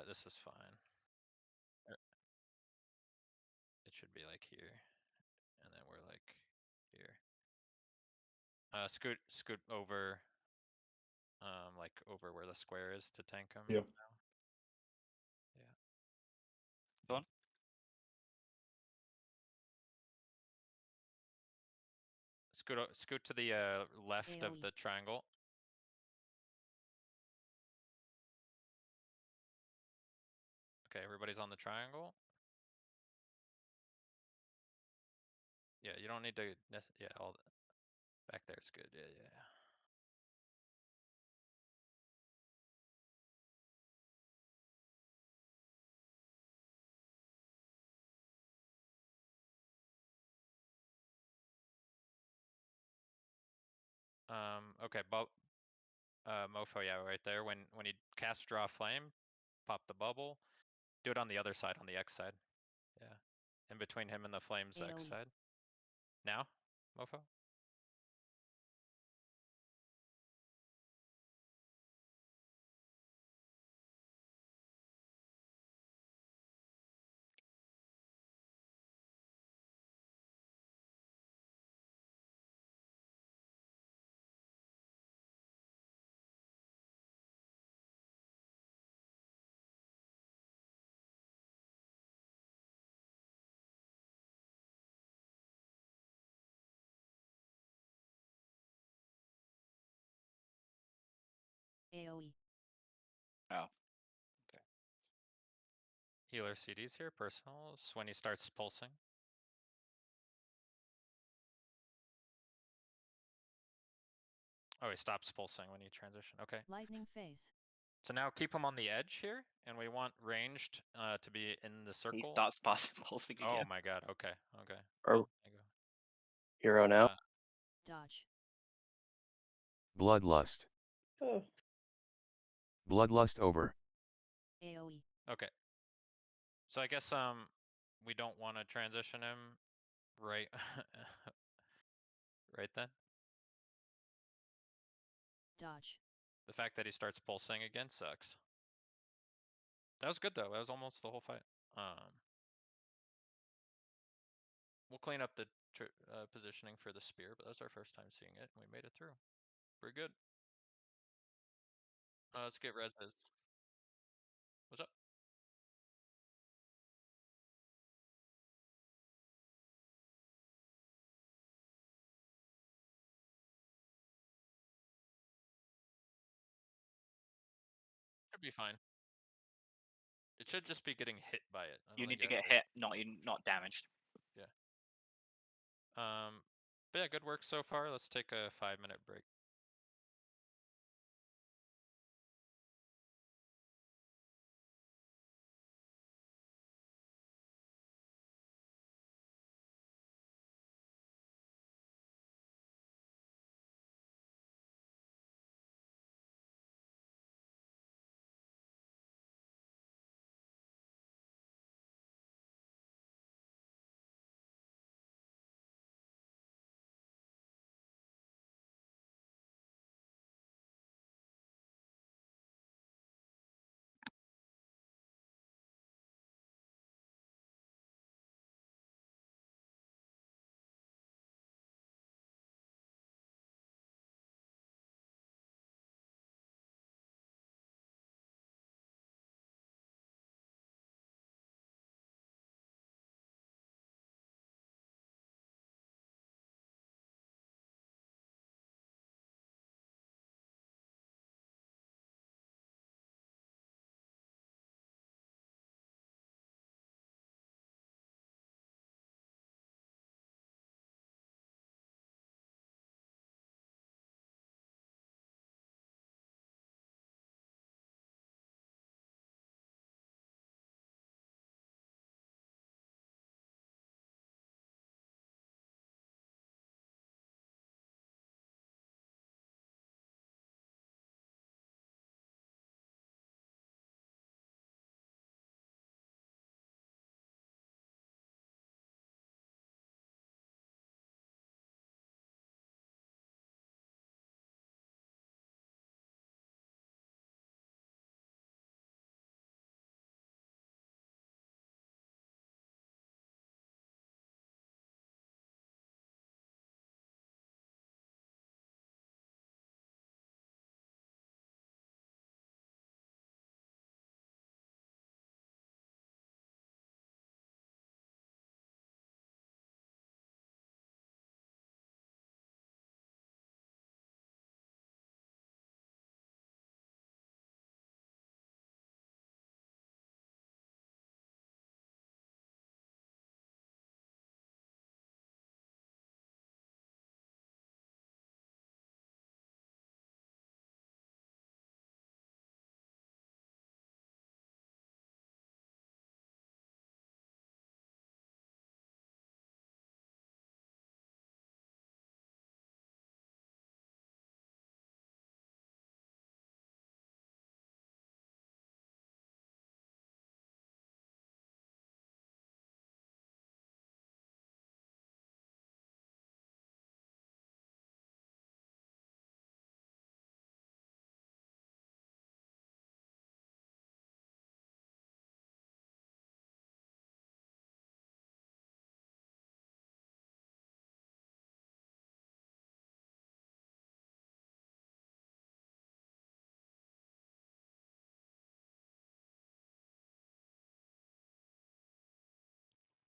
this is fine. It should be like here. And then we're like here. Scoot over, like over where the square is to tank him. Yep. Now. Yeah. Go on. Scoot to the left of AoE. the triangle. Okay, everybody's on the triangle. Yeah, you don't need to. Yeah, all back there is good. Yeah, yeah. Okay, Mofo, yeah, right there. When you cast draw flame, pop the bubble. Do it on the other side, on the X side. Yeah, in between him and the flames, X AoE. side. Now, Mofo. AoE. Oh. Healer CDs here, personals, when he starts pulsing. Oh, he stops pulsing when you transition. Okay. Lightning phase. So now keep him on the edge here, and we want ranged to be in the He circle. starts passing pulsing Oh again. my god, okay, okay. Or There you go. hero now. Dodge. Bloodlust. Oh, Bloodlust over. AoE. Okay. So I guess we don't want to transition him right right then. Dodge. The fact that he starts pulsing again sucks. That was good though. That was almost the whole fight. We'll clean up the positioning for the spear, but that was our first time seeing it, and we made it through. Pretty good. Let's get reses. What's up? Should be fine. It should just be getting hit by it. I You don't need to think get hit, not damaged. Yeah. But yeah, good work so far. Let's take a 5-minute break.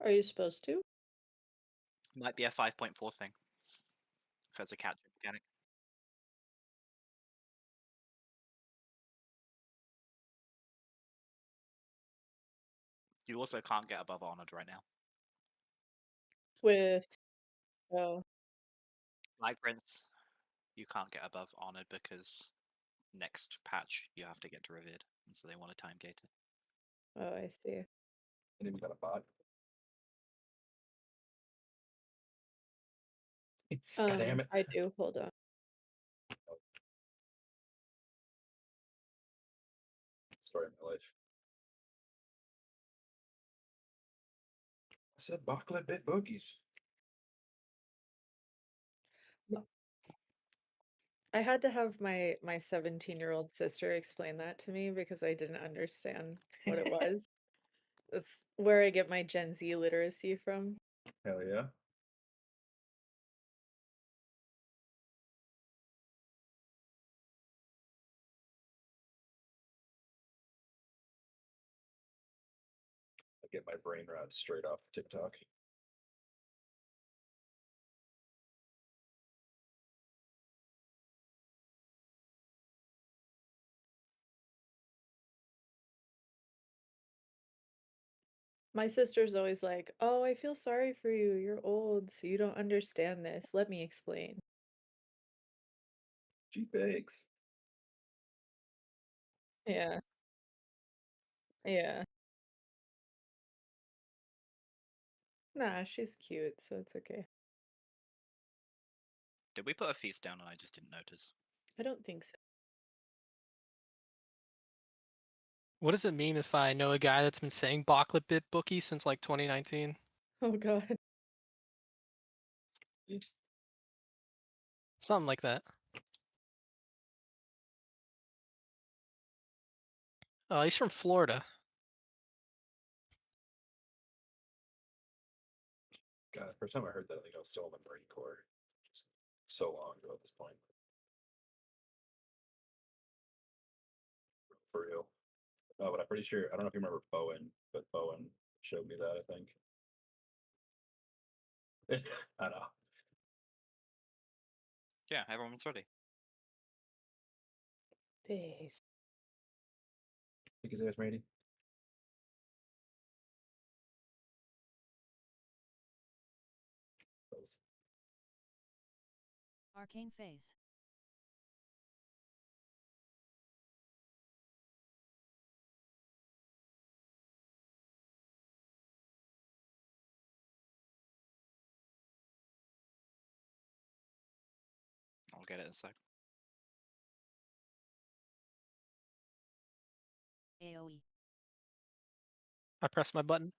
Are you supposed to? Might be a 5.4 thing. If it's a catch mechanic. You also can't get above honored right now. With oh, Like Prince, you can't get above honored because next patch you have to get to revered, and so they want to time gate it. oh, I see. Anyone got a bot? God damn it. I do. Hold on. Story of my life. I said Bachlet bit boogies. I had to have my 17-year-old sister explain that to me because I didn't understand what it was. That's where I get my Gen Z literacy from. Hell yeah. I get my brain rot straight off TikTok. My sister's always like, "Oh, I feel sorry for you. You're old, so you don't understand this. Let me explain." Gee, thanks. Yeah. Yeah. Nah, she's cute, so it's okay. Did we put a feast down and I just didn't notice? I don't think so. What does it mean if I know a guy that's been saying Boklet Bit Bookie since like 2019? Oh god. Something like that. Oh, he's from Florida. God, first time I heard that, I think I was still in the Marine Corps. Just so long ago at this point. For real. No, but I'm pretty sure, I don't know if you remember Bowen, but Bowen showed me that, I think. I don't know. Yeah, everyone's ready. Face. Think you guys ready? Both. Arcane phase. I'll get it in a sec. AoE. I press my button.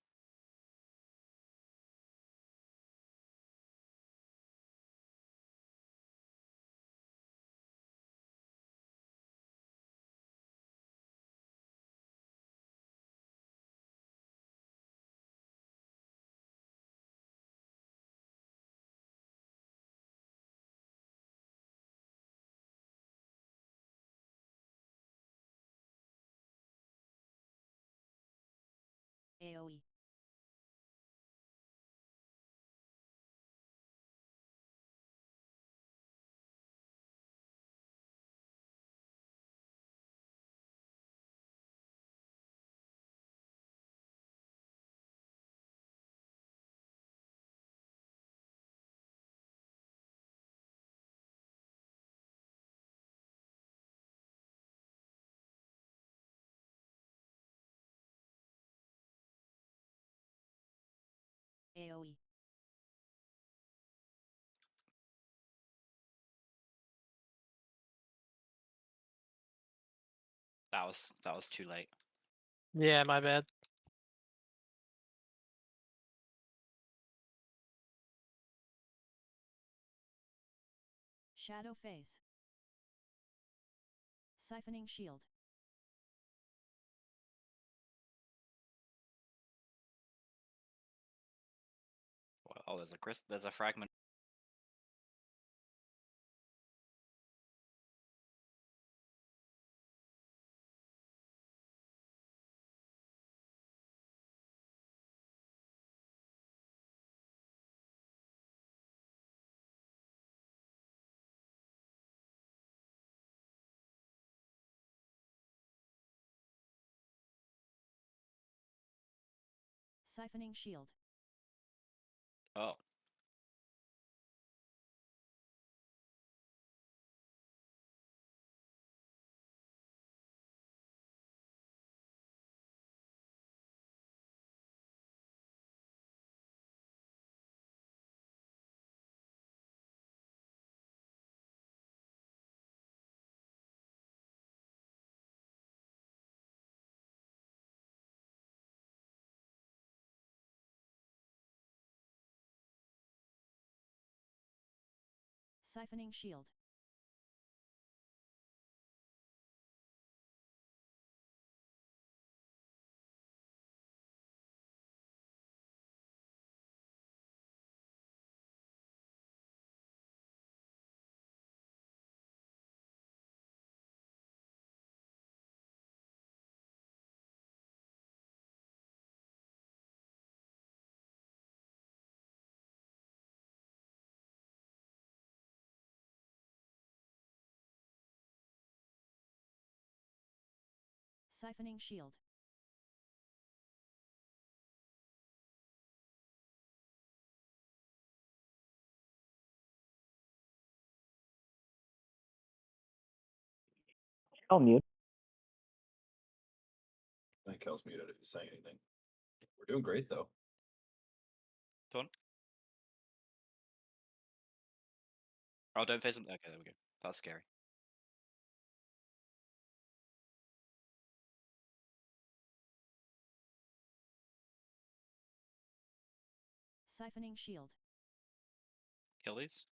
AoE. AoE. That was too late. Yeah, my bad. Shadow phase. Siphoning shield. Oh, there's a fragment. Siphoning shield. Oh. Siphoning shield. Siphoning shield. I'll mute. I think Kel's muted if he's saying anything. We're doing great though. Taunt. Oh, don't face him. Okay, there we go. That's scary. Siphoning shield. Kill these.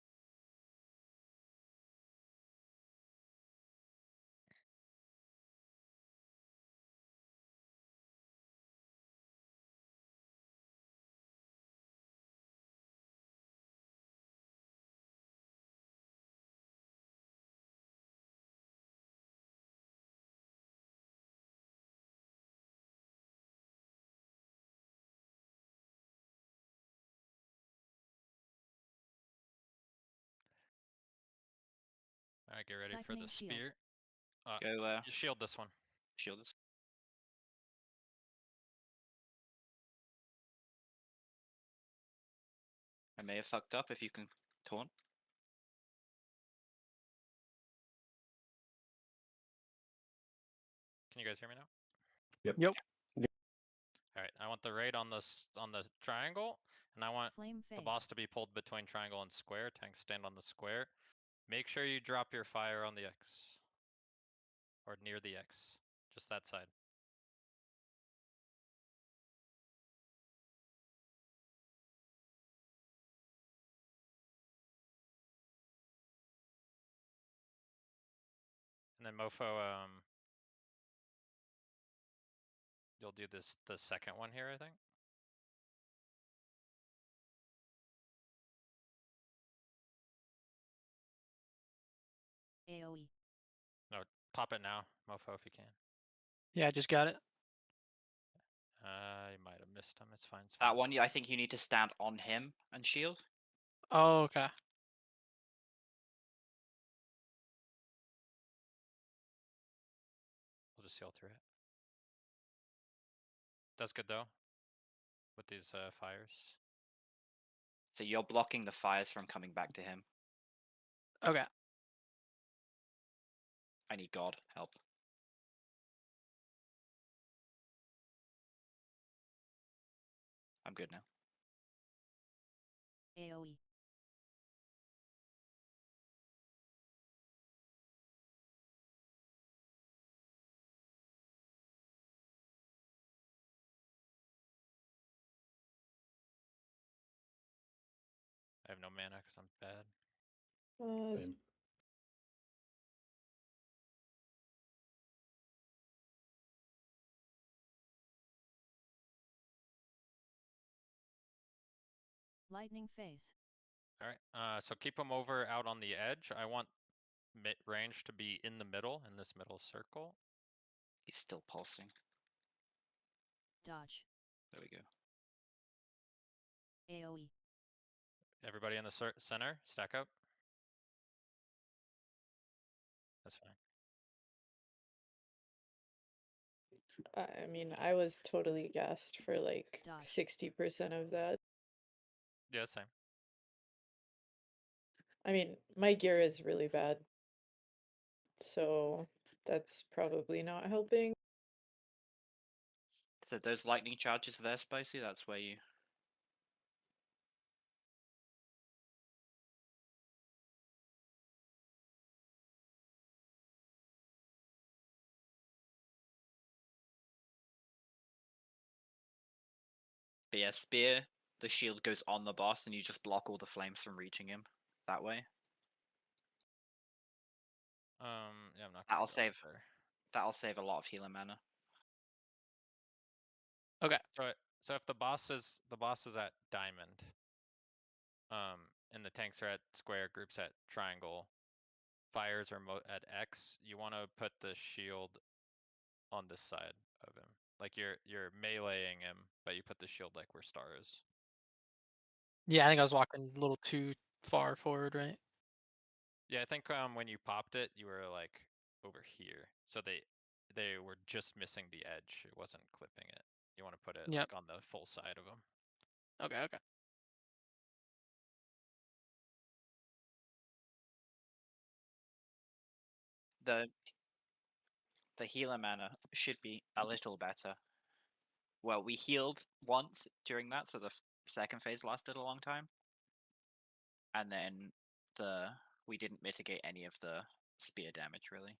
All right, get ready for the Siphoning shield. spear. Go. You shield this one. Shield this. I may have fucked up if you can taunt. Can you guys hear me now? Yep. All right, I want the raid on the triangle, and I want Flame the phase. boss to be pulled between triangle and square. Tanks stand on the square. Make sure you drop your fire on the X. Or near the X. Just that side. And then Mofo, you'll do the second one here, I think. AoE. No, pop it now, Mofo, if you can. Yeah, I just got it. You might have missed him. It's fine. It's fine. That one, I think you need to stand on him and shield. Oh, okay. We'll just heal through it. Does good though. With these fires. So you're blocking the fires from coming back to him. Okay. I need God help. I'm good now. AoE. I have no mana because I'm bad. Same. Lightning phase. All right. So keep them over out on the edge. I want mid range to be in the middle, in this middle circle. He's still pulsing. Dodge. There we go. AoE. Everybody in the center, stack up. That's fine. I mean, I was totally gassed for like Dodge. 60% of that. Yeah, same. I mean, my gear is really bad. So that's probably not helping. So those lightning charges there, Spicy, that's where you... But yeah, spear, the shield goes on the boss and you just block all the flames from reaching him that way. Yeah, I'm not gonna That'll go save there. that'll save a lot of healing mana. Okay. So if the boss is at diamond, and the tanks are at square, groups at triangle, fires are at X, you want to put the shield on this side of him. Like you're meleeing him, but you put the shield like where star is. Yeah, I think I was walking a little too far forward, right? Yeah, I think when you popped it, you were like over here. So they were just missing the edge. It wasn't clipping it. You want to put it Yep. like on the full side of them. Okay, okay. The the healer mana should be a little better. Well, we healed once during that, so the second phase lasted a long time, and then we didn't mitigate any of the spear damage really.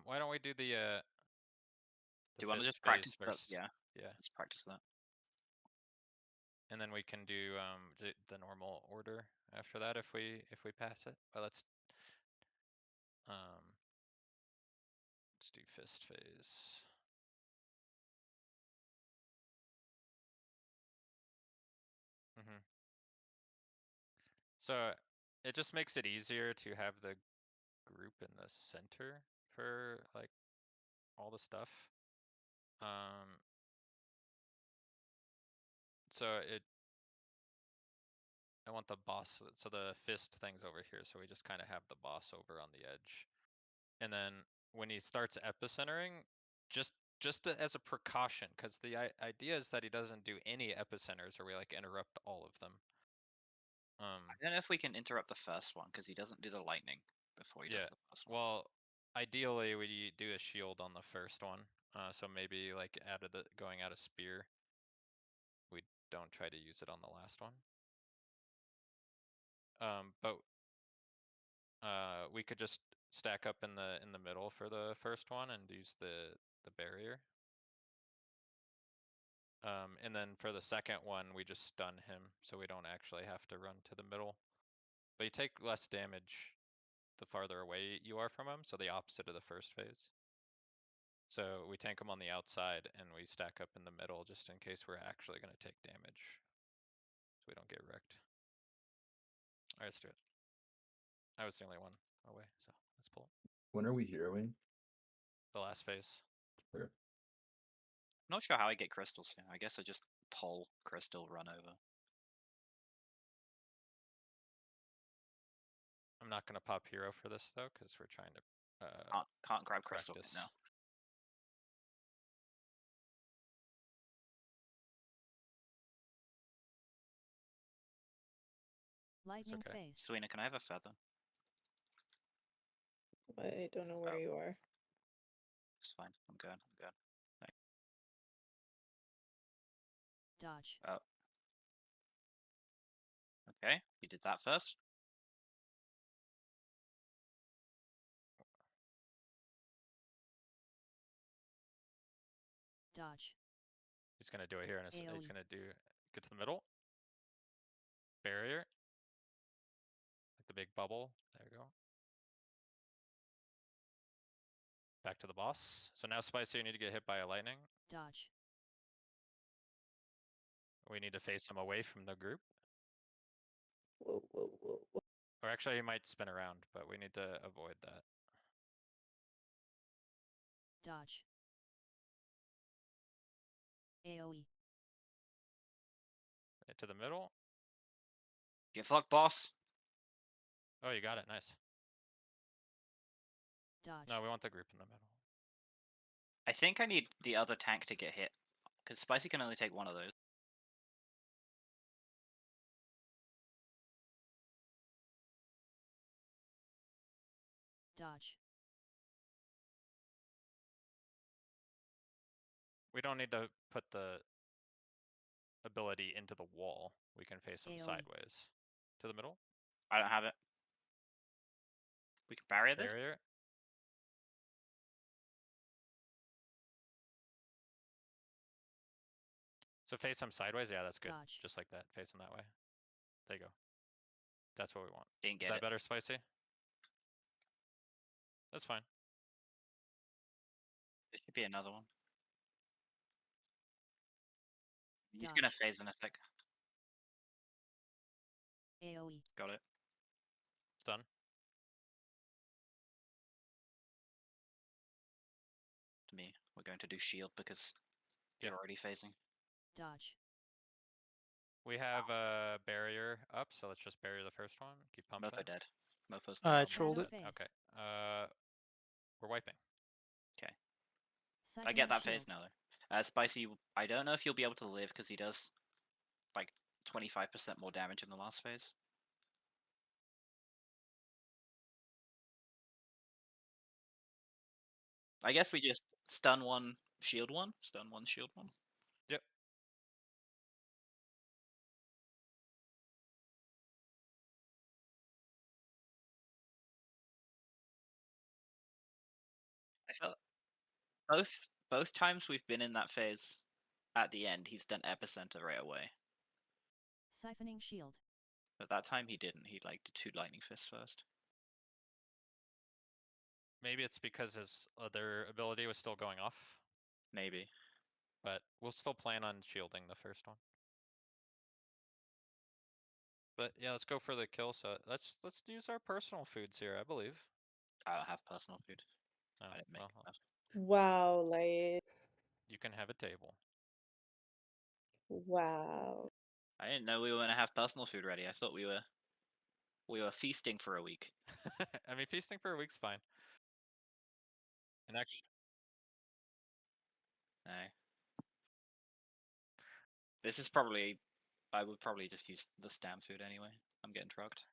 Why don't we do the Do you want to fist just practice phase first? Yeah, Yeah. let's practice that. And then we can do the normal order after that if we pass it. But let's do fist phase. So it just makes it easier to have the group in the center for like all the stuff. So I want the boss, so the fist thing's over here, so we just kind of have the boss over on the edge. And then when he starts epicentering, just as a precaution, because the idea is that he doesn't do any epicenters or we like interrupt all of them. I don't know if we can interrupt the first one because he doesn't do the lightning before he does the first one. Well, ideally we do a shield on the first one, so maybe like going out of spear, we don't try to use it on the last one. But we could just stack up in the middle for the first one and use the barrier. And then for the second one, we just stun him, so we don't actually have to run to the middle. But you take less damage the farther away you are from him, so the opposite of the first phase. So we tank him on the outside and we stack up in the middle just in case we're actually going to take damage, so we don't get wrecked. All right, let's do it. I was the only one away, so let's pull it. When are we heroing? The last phase. Okay. Not sure how I get crystals here. I guess I just pull crystal, run over. I'm not gonna pop hero for this though, because we're trying to can't grab crystal right now. Lightning okay. phase. Selena, can I have a feather? I don't know where you are. It's fine. I'm good. I'm good. Thanks. Dodge. Oh. Okay, you did that first. Dodge. He's gonna do it here, and he's gonna get to the middle. Barrier. Like the big bubble. There we go. Back to the boss. So now, Spicy, you need to get hit by a lightning. Dodge. We need to face him away from the group. Whoa, whoa, whoa, whoa. Or actually, he might spin around, but we need to avoid that. Dodge. AoE. To the middle. Get fucked, boss. Oh, you got it. Nice. Dodge. No, we want the group in the middle. I think I need the other tank to get hit, because Spicy can only take one of those. Dodge. We don't need to put the ability into the wall. We can face him AoE. sideways. To the middle. I don't have it. We can barrier this? Barrier. So face him sideways. Yeah, that's good. Dodge. Just like that. Face him that way. There you go. That's what we want. Didn't get Is that it. better, Spicy? That's fine. There should be another one. He's Dodge. gonna phase in a sec. AoE. Got it. Stun. To me, we're going to do shield because you're already phasing. Dodge. We have a barrier up, so let's just barrier the first one. Keep pumping. Mofo dead. Mofo's I dead. trolled it. Okay. We're wiping. Okay. I Siphoning get that shield. phase now though. Spicy, I don't know if you'll be able to live because he does like 25% more damage in the last phase. I guess we just stun one, shield one, stun one, shield one. Yep. I felt both times we've been in that phase, at the end he's done epicenter right away. Siphoning shield. But that time he didn't. He like did 2 lightning fists first. Maybe it's because his other ability was still going off, Maybe. but we'll still plan on shielding the first one. But yeah, let's go for the kill. So let's use our personal foods here, I believe. I don't have personal food. Oh, I didn't make well, enough. Wow, like you can have a table. wow. I didn't know we were gonna have personal food ready. I thought we were feasting for a week. I mean, feasting for a week's fine. And actually, No. This is probably. I would probably just use the stam food anyway. I'm getting trucked.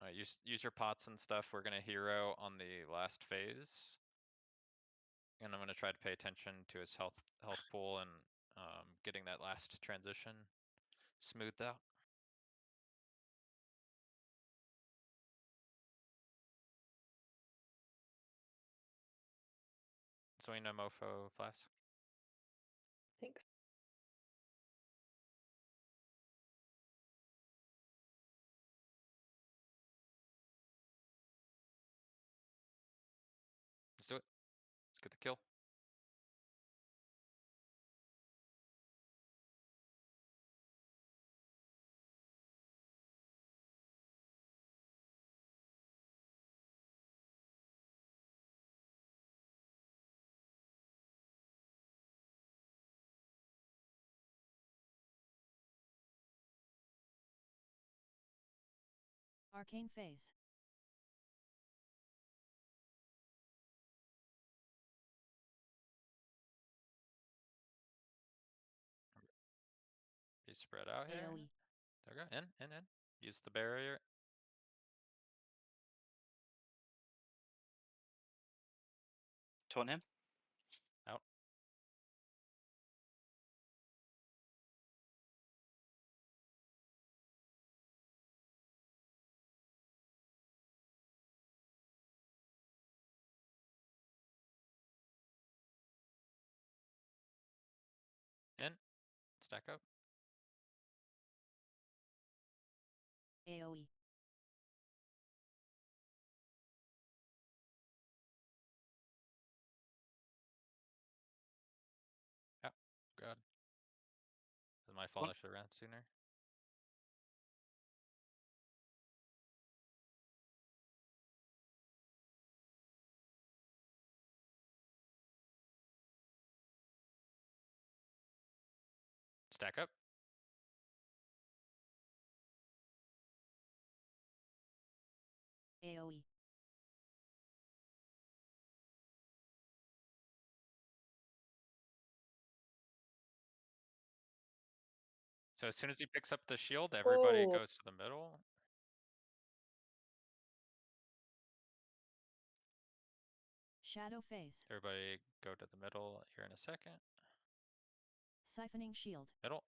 alright, use your pots and stuff. We're gonna hero on the last phase. And I'm gonna try to pay attention to his health pool and getting that last transition smoothed out. Zoina Mofo Flask. Thanks. Let's do it. Let's get the kill. Arcane phase. Be spread out here. AoE. There we go. In. Use the barrier. Taunt him. Out. In. Stack up. AoE. Out. God. It's my fault. I should have ran sooner. Stack up. AoE. So as soon as he picks up the shield, everybody Oh. goes to the middle. Shadow phase. Everybody go to the middle here in a second. Siphoning shield. Middle.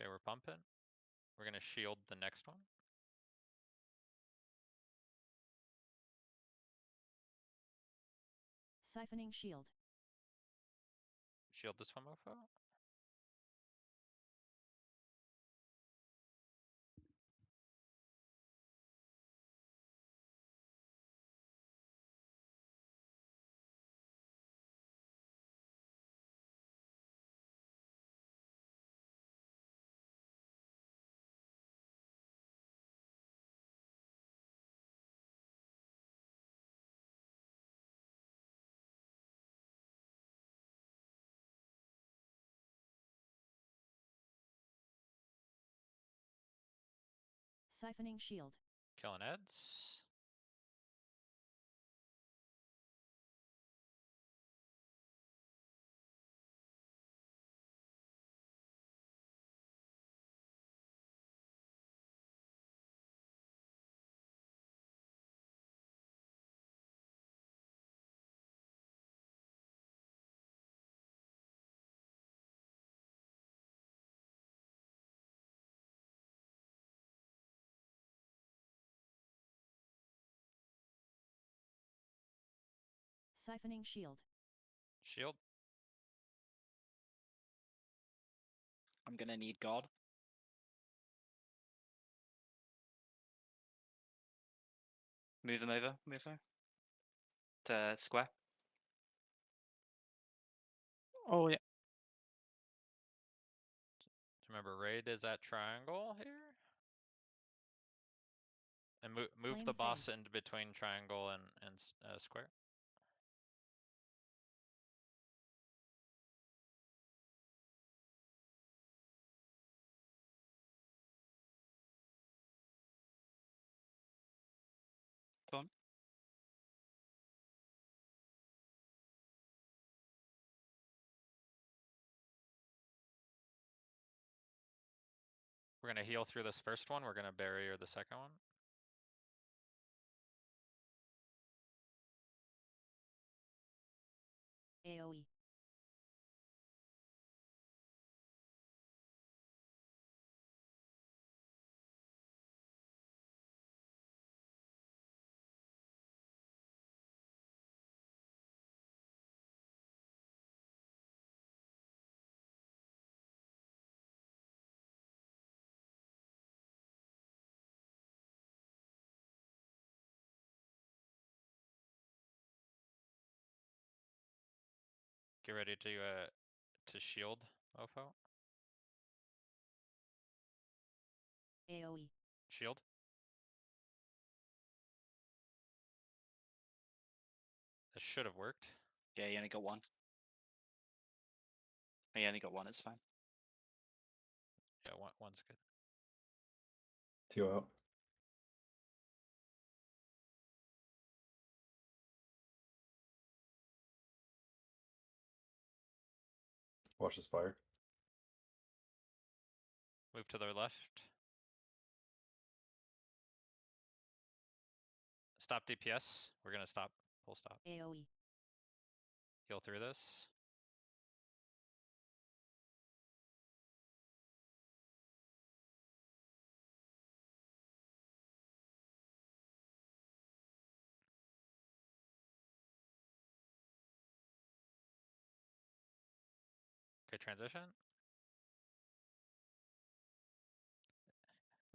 Okay, we're pumping. We're gonna shield the next one. Siphoning shield. Shield this one, mofo. Siphoning shield. Killing Eds. Siphoning shield. Shield. I'm gonna need God. Move them over, Mufo. To square. Oh yeah. Remember, raid is at triangle here. And move Flame the boss phase. in between triangle and square. Go on. We're gonna heal through this first one. We're gonna barrier the second one. AoE. Get ready to shield, Mofo. AoE. Shield. This should have worked. Yeah, you only got one. Oh, you only got one, it's fine. Yeah, one's good. 2 out. Watch this fire. Move to their left. Stop DPS. We're gonna stop. Full stop. AoE. Heal through this. Okay, transition.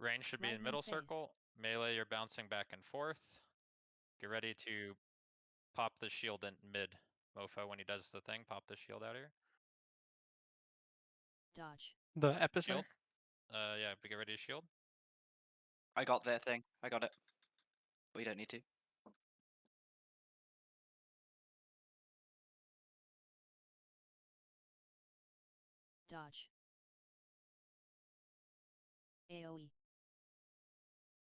Range should be in Lightning middle phase. circle. Melee, you're bouncing back and forth. Get ready to pop the shield in mid. Mofo, when he does the thing, pop the shield out here. Dodge. The epicenter. Shield. Yeah, get ready to shield. I got their thing. I got it. But you don't need to. Dodge. AoE.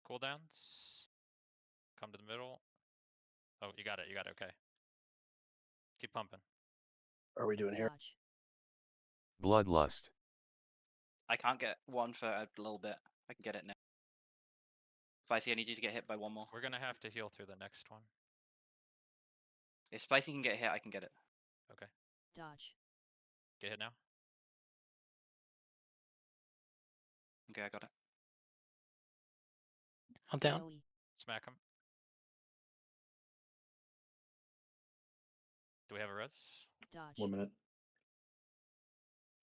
Cooldowns. Come to the middle. Oh, you got it. You got it. Okay. Keep pumping. Are we doing here? Dodge. Bloodlust. I can't get one for a little bit. I can get it now. Spicy, I need you to get hit by one more. We're gonna have to heal through the next one. If Spicy can get hit, I can get it. Okay. Dodge. Get hit now. Okay, I got it. I'm down. AoE. Smack him. Do we have a res? Dodge. 1 minute.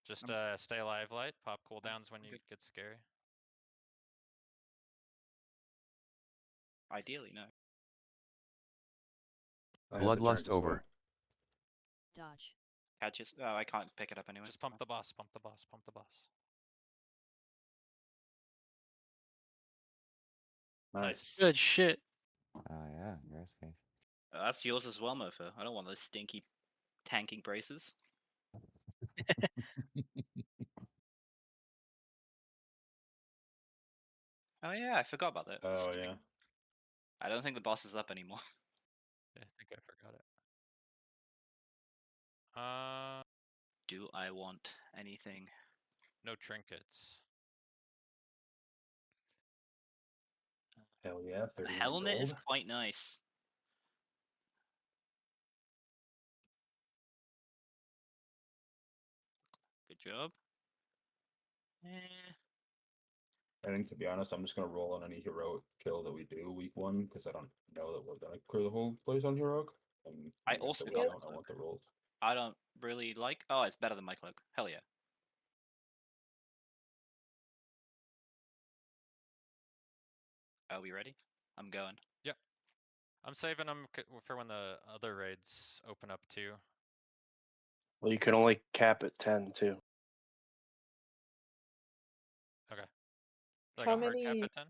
Just I'm- stay alive, light. Pop cooldowns when I'm you good. get scary. Ideally, no. I have the Bloodlust turns as well. over. Dodge. Catches. Oh, I can't pick it up anyway. Just pump the boss. Pump the boss. Pump the boss. Nice. Good shit. Oh yeah, yours case. That's yours as well, Mofo. I don't want those stinky tanking braces. Oh yeah, I forgot about that. Oh yeah. I don't think the boss is up anymore. Yeah, I think I forgot it. Do I want anything? No trinkets. Hell yeah, The 39 helmet is gold. quite nice. Good job. I think, to be honest, I'm just gonna roll on any heroic kill that we do week 1 because I don't know that we're gonna clear the whole place on heroic. And I even if also we got don't, I want the rolls. I don't really like. Oh, it's better than my cloak. Hell yeah. Are we ready? I'm going. Yep. I'm saving them for when the other raids open up too. Well, you can only cap at 10 too. Okay. Like How a hard cap many? at 10?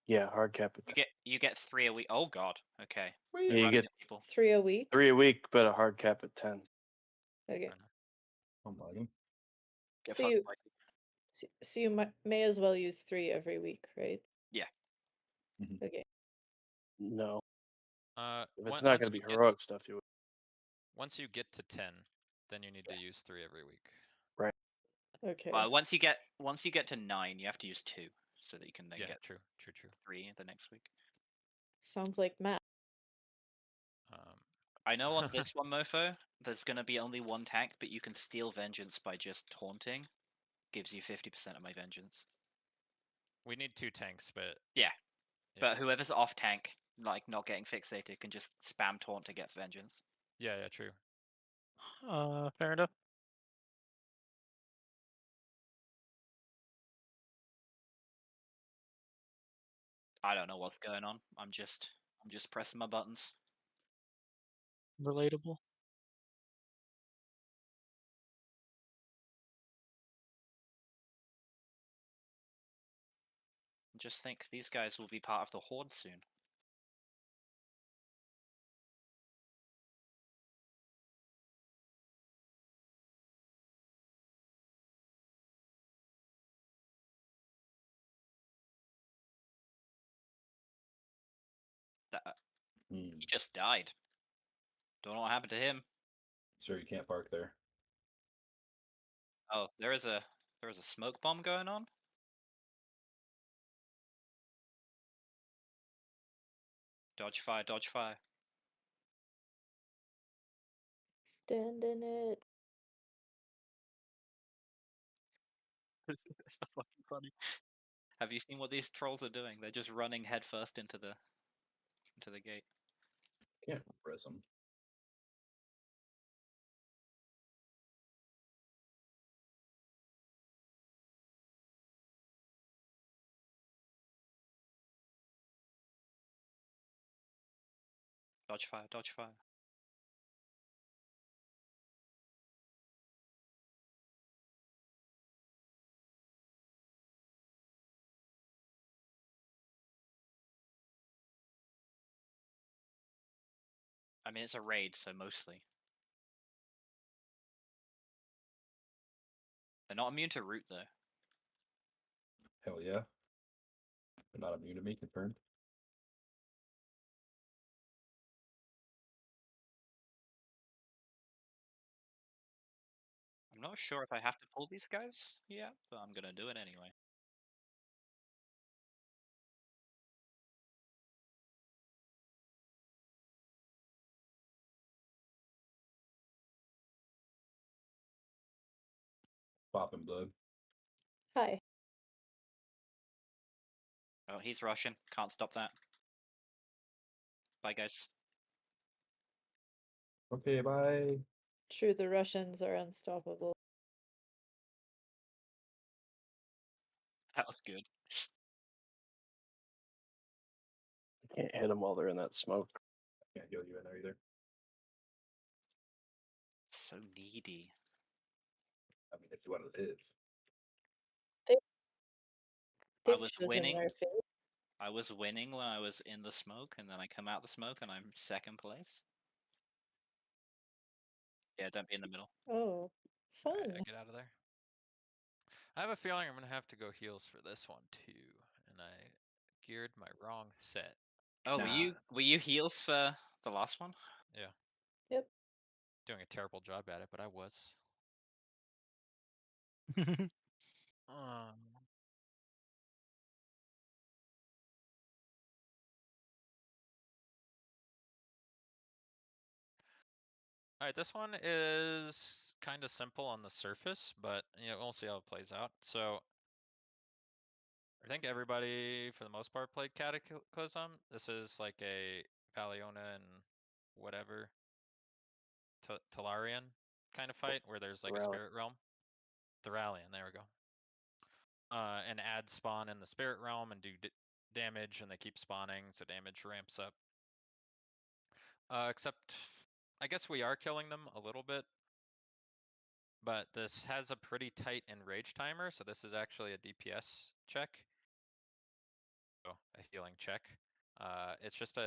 Yeah, hard cap at 10. You get 3 a week. Oh god. Okay. Yeah, you get People. 3 a week? 3 a week, but a hard cap at 10. Okay. I'm lagging. Get So fucked you, by so you may as well use 3 every week, right? Yeah. Okay. No. If it's not Once going to be you get heroic stuff, you would. once you get to 10, then you need to use 3 every week. Right. Okay. Once you get to 9, you have to use 2, so that you can then Yeah, get true. 3 the next week. Sounds like math. I know on this one, Mofo, there's gonna be only one tank, but you can steal vengeance by just taunting. Gives you 50% of my vengeance. We need 2 tanks, but Yeah. Yeah. But whoever's off tank, like not getting fixated, can just spam taunt to get vengeance. yeah, true. Fair enough. I don't know what's going on. I'm just pressing my buttons. Relatable. Just think these guys will be part of the horde soon. He just died. Don't know what happened to him. Sir, you can't park there. Oh, there is a smoke bomb going on. Dodge fire, dodge fire. Stand in it. That's so fucking funny. Have you seen what these trolls are doing? They're just running headfirst into the gate. Can't press them. Dodge fire, dodge fire. I mean, it's a raid, so mostly. They're not immune to root, though. Hell yeah. They're not immune to me, confirmed. I'm not sure if I have to pull these guys yet, but I'm gonna do it anyway. Popping blood. Hi. Oh, he's Russian. Can't stop that. Bye, guys. Okay, bye. True, the Russians are unstoppable. That was good. You can't hit them while they're in that smoke. Can't heal you in there either. So needy. I mean, if you want to live. I They've was chosen winning. their fate. I was winning when I was in the smoke, and then I come out the smoke, and I'm second place. Yeah, don't be in the middle. Oh, fun. Alright, I get out of there. I have a feeling I'm gonna have to go heals for this one too, and I geared my wrong set. Oh, were you heals for the last one? Yeah. Yep. Doing a terrible job at it, but I was. Um, all right, this one is kind of simple on the surface, but we'll see how it plays out. So I think everybody, for the most part, played Cataclysm. This is like a Valiona and whatever Talarian kind of fight where there's like a spirit realm. Thoralian, there we go. And add spawn in the spirit realm and do damage, and they keep spawning, so damage ramps up. Except, I guess we are killing them a little bit, but this has a pretty tight enrage timer, so this is actually a DPS check. Oh, a healing check. It's just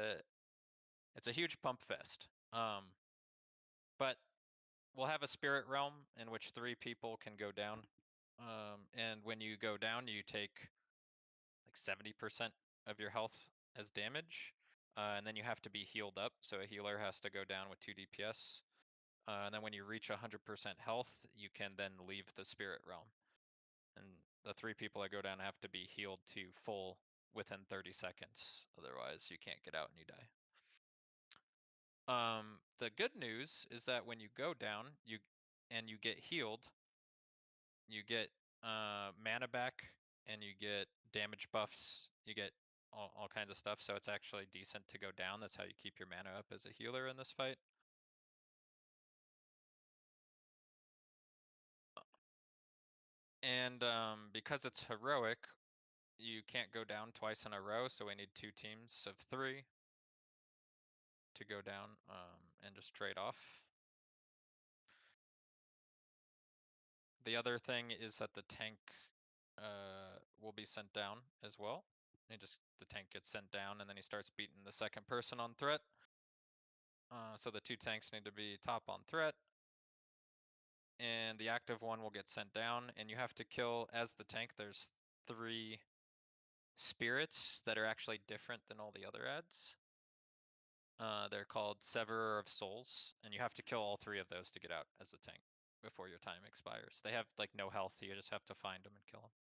it's a huge pump fest. But we'll have a spirit realm in which 3 people can go down. And when you go down, you take like 70% of your health as damage. And then you have to be healed up. So a healer has to go down with 2 DPS. And then when you reach 100% health, you can then leave the spirit realm. And the 3 people that go down have to be healed to full within 30 seconds. Otherwise, you can't get out and you die. The good news is that when you go down, you get healed, you get mana back, and you get damage buffs. You get all kinds of stuff. So it's actually decent to go down. That's how you keep your mana up as a healer in this fight. And because it's heroic, you can't go down twice in a row. So we need 2 teams of 3 to go down and just trade off. The other thing is that the tank will be sent down as well. The tank gets sent down and then he starts beating the second person on threat. So the 2 tanks need to be top on threat. And the active one will get sent down, and you have to kill, as the tank, there's 3 spirits that are actually different than all the other ads. They're called Severer of Souls, and you have to kill all 3 of those to get out as the tank before your time expires. They have like no health, you just have to find them and kill them.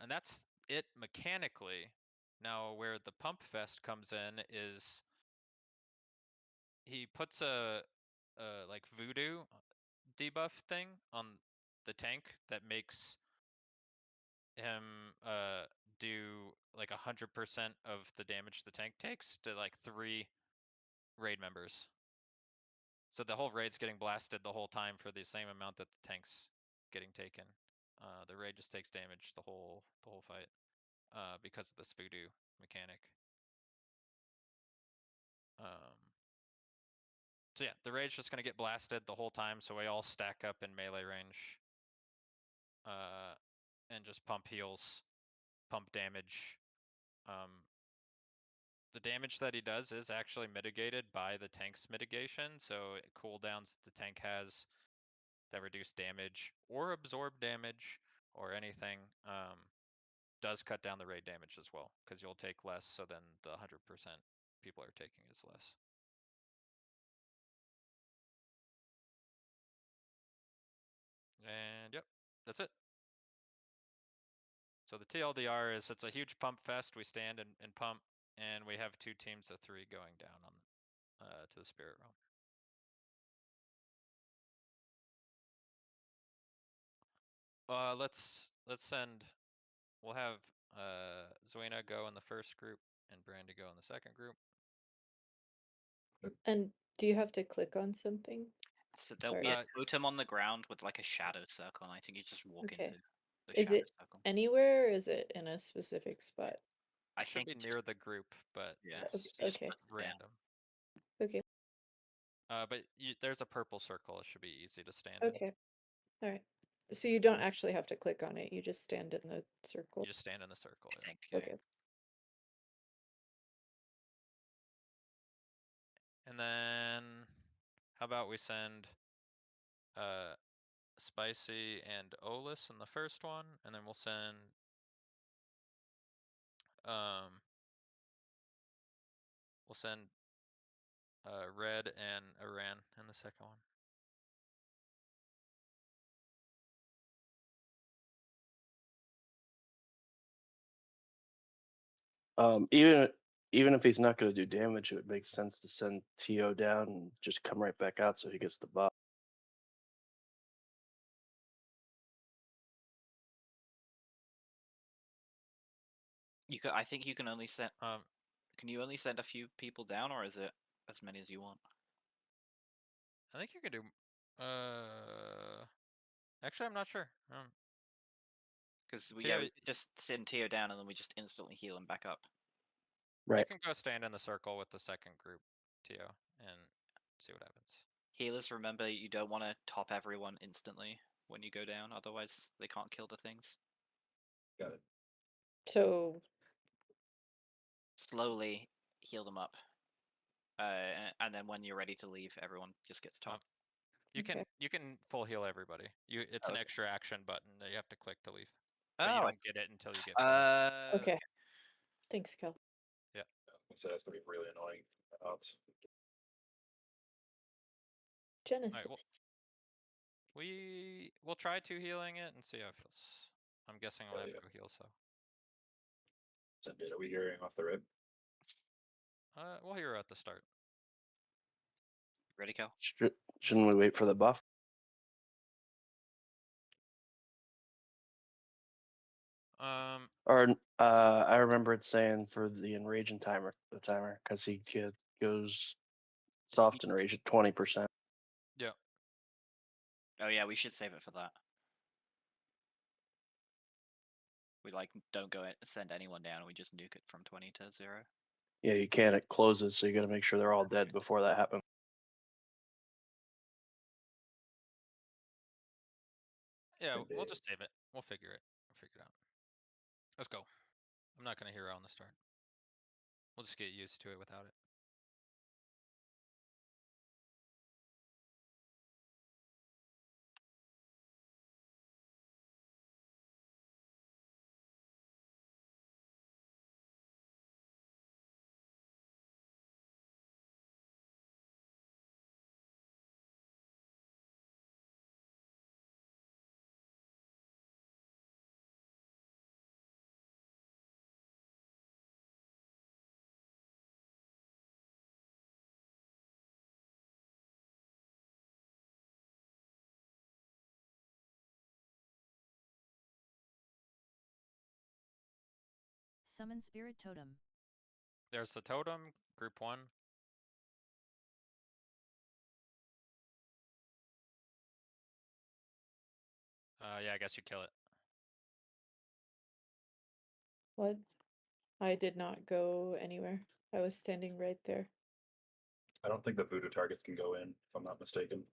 And that's it mechanically. Now, where the pump fest comes in is he puts a like voodoo debuff thing on the tank that makes him do like 100% of the damage the tank takes to like 3 raid members. So the whole raid's getting blasted the whole time for the same amount that the tank's getting taken. The raid just takes damage the whole fight because of this voodoo mechanic. So yeah, the raid's just gonna get blasted the whole time, so we all stack up in melee range. And just pump heals, pump damage. The damage that he does is actually mitigated by the tank's mitigation, so cooldowns the tank has that reduce damage or absorb damage or anything does cut down the raid damage as well, because you'll take less, so then the 100% people are taking is less. And yep, that's it. So the TLDR is it's a huge pump fest. We stand and pump, and we have 2 teams of 3 going down on to the spirit realm. Let's send. We'll have Zoena go in the first group and Brandy go in the second group. And do you have to click on something? So there'll Or- be a totem on the ground with like a shadow circle, and I think you just walk Okay. into the Is shadow it circle. anywhere or is it in a specific spot? I It should be think near the group, but yeah, it's you just okay. put it down. random. Okay. But there's a purple circle. It should be easy to stand in. Okay. All right. So you don't actually have to click on it. You just stand in the circle. You just stand in the circle. I Yeah. think. Yeah. Okay. And then how about we send Spicy and Olus in the first one, and then we'll send we'll send Red and Iran in the second one. Even if he's not going to do damage, it would make sense to send To down and just come right back out so he gets the buff. You could. I think you can only send. Can you only send a few people down, or is it as many as you want? I think you could do. Actually, I'm not sure. Because Tio, we just send Tio down and then we just instantly heal him back up. You can go stand in the circle with the second group, Tio, and see what happens. Healers, remember you don't want to top everyone instantly when you go down, otherwise they can't kill the things. Got it. So slowly heal them up, and then when you're ready to leave, everyone just gets top. You can full heal everybody. It's an Okay. extra action button that you have to click to leave. Oh, But you I don't get it until you get full. okay. Thanks, Kel. Yeah. So that's gonna be really annoying. Odds. Genesis. Alright, we'll try to healing it and see how it feels. I'm guessing I'll have to heal, so. So are we hearing off the rip? We'll hear at the start. Ready, Cal? Shouldn't we wait for the buff? Or I remember it saying for the enraging timer, because he goes soft enrage at 20%. Yeah. Oh yeah, we should save it for that. We don't go send anyone down. We just nuke it from 20 to 0. Yeah, you can. It closes, so you got to make sure they're all dead before that happens. Yeah, we'll just save it. We'll figure it. We'll figure it out. Let's go. I'm not gonna hero on the start. We'll just get used to it without it. Summon Spirit Totem. There's the totem, group 1. Yeah, I guess you kill it. What? I did not go anywhere. I was standing right there. I don't think the voodoo targets can go in, if I'm not mistaken.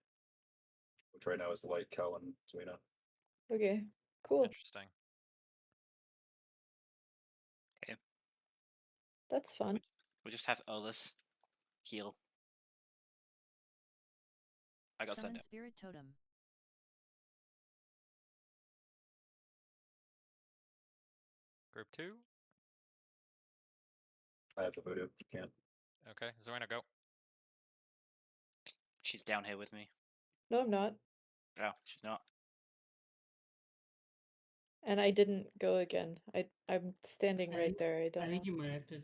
Which right now is Light, Kel, and Zwina. Okay, cool. Interesting. Okay. That's fun. We'll just have Olus heal. I got Summon sent Spirit Totem. Group 2. I have the voodoo. Can't. Okay, Zoina, go. She's down here with me. No, I'm not. No, she's not. And I didn't go again. I'm standing right there. I don't I know. think you might have to. Do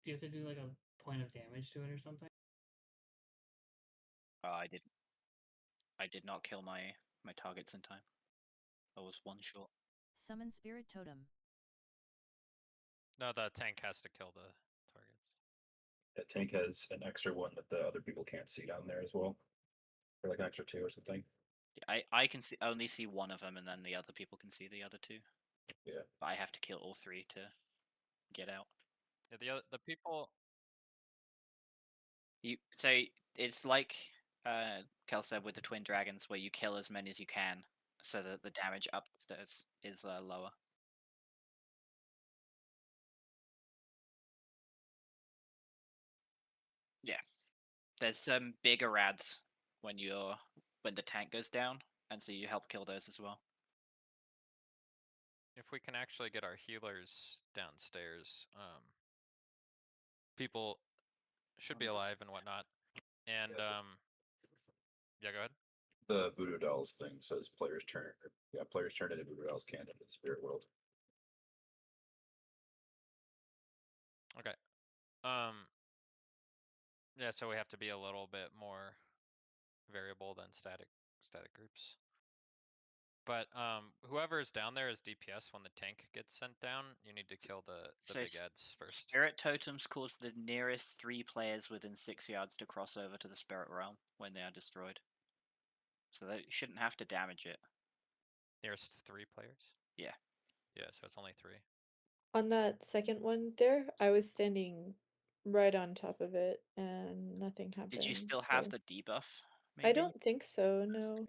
you have to do like a point of damage to it or something? I didn't. I did not kill my targets in time. I was one short. Summon Spirit Totem. No, the tank has to kill the targets. That tank has an extra one that the other people can't see down there as well. Or like an extra 2 or something. I can only see one of them, and then the other people can see the other 2. Yeah. But I have to kill all 3 to get out. Yeah, the people. So it's like Kel said with the twin dragons, where you kill as many as you can, so that the damage upstairs is lower. Yeah, there's some bigger rads when the tank goes down, and so you help kill those as well. if we can actually get our healers downstairs, people should be alive and whatnot. And yeah, go ahead. The voodoo dolls thing says players turn into voodoo dolls can't into the spirit world. Okay. Yeah, so we have to be a little bit more variable than static groups. But whoever's down there is DPS when the tank gets sent down. You need to kill the So big ads first. Spirit totems cause the nearest 3 players within 6 yards to cross over to the spirit realm when they are destroyed. So they shouldn't have to damage it. Nearest 3 players? Yeah. Yeah, so it's only 3. On that second one there, I was standing right on top of it and nothing happened. Did you still have so- the debuff? I don't think so, no.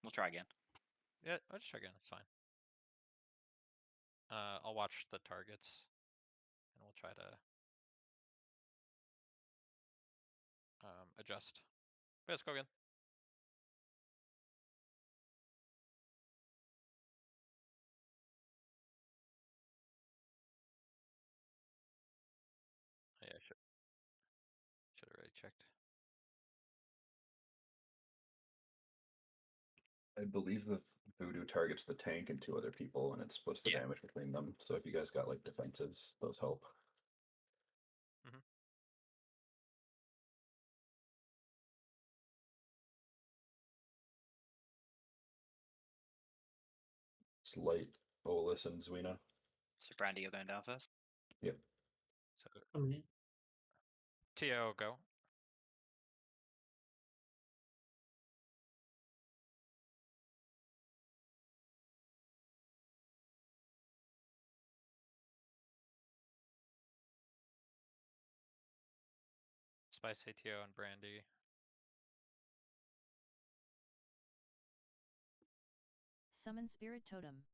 We'll try again. Yeah, I'll just try again, it's fine. I'll watch the targets and we'll try to adjust. But let's go again. Yeah, I should have already checked. I believe the voodoo targets the tank and 2 other people, and it splits the damage between them. So if you guys got like defensives, those help. It's light, Olus, and Zwina. So Brandy, you're going down first. Yep. So TO, go. Spice ATO and Brandy. Summon Spirit Totem.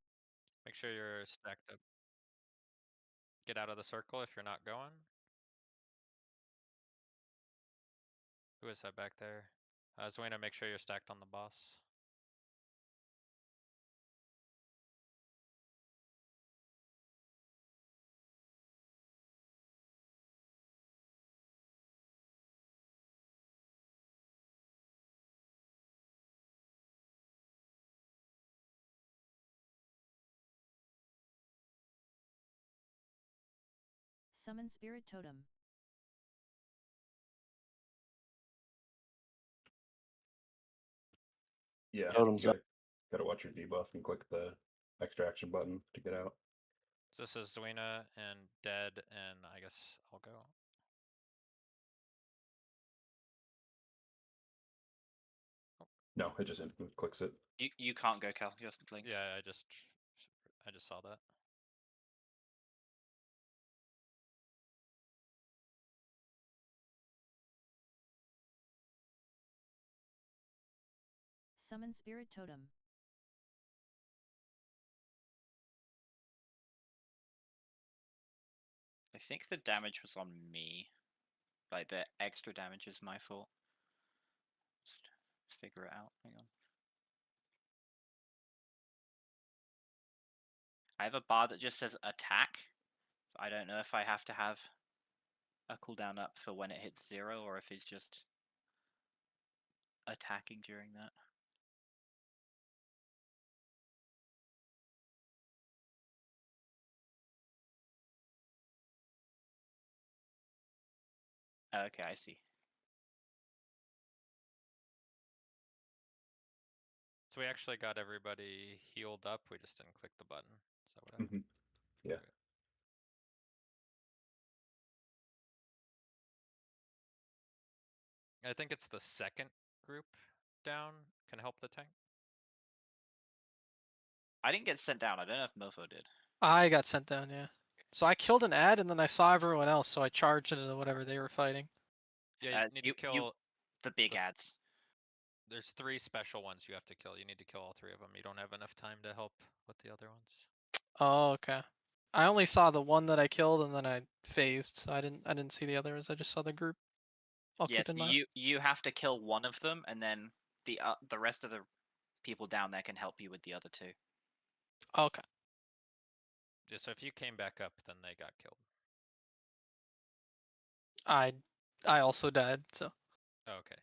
Make sure you're stacked up. Get out of the circle if you're not going. Who is that back there? Zwina, make sure you're stacked on the boss. Summon Spirit Totem. Yeah, Totem's you up. gotta watch your debuff and click the extraction button to get out. So this is Zwina and Dead, and I guess I'll go. No, it just instantly clicks it. You can't go, Cal. You're linked. Yeah, I just saw that. Summon Spirit Totem. I think the damage was on me. Like the extra damage is my fault. Let's figure it out. Hang on. I have a bar that just says attack. I don't know if I have to have a cooldown up for when it hits 0 or if it's just attacking during that. Okay, I see. So we actually got everybody healed up. We just didn't click the button. Is that what happened? Yeah. Okay. I think it's the second group down can help the tank. I didn't get sent down. I don't know if Mofo did. I got sent down, yeah. So I killed an ad and then I saw everyone else, so I charged into whatever they were fighting. Yeah, you need to kill the big ads. There's 3 special ones you have to kill. You need to kill all 3 of them. You don't have enough time to help with the other ones. Oh, okay. I only saw the one that I killed and then I phased, so I didn't see the others. I just saw the group. I'll Yes, keep in mind. you have to kill one of them, and then the rest of the people down there can help you with the other 2. Okay. Yeah, so if you came back up, then they got killed. I also died, so Okay.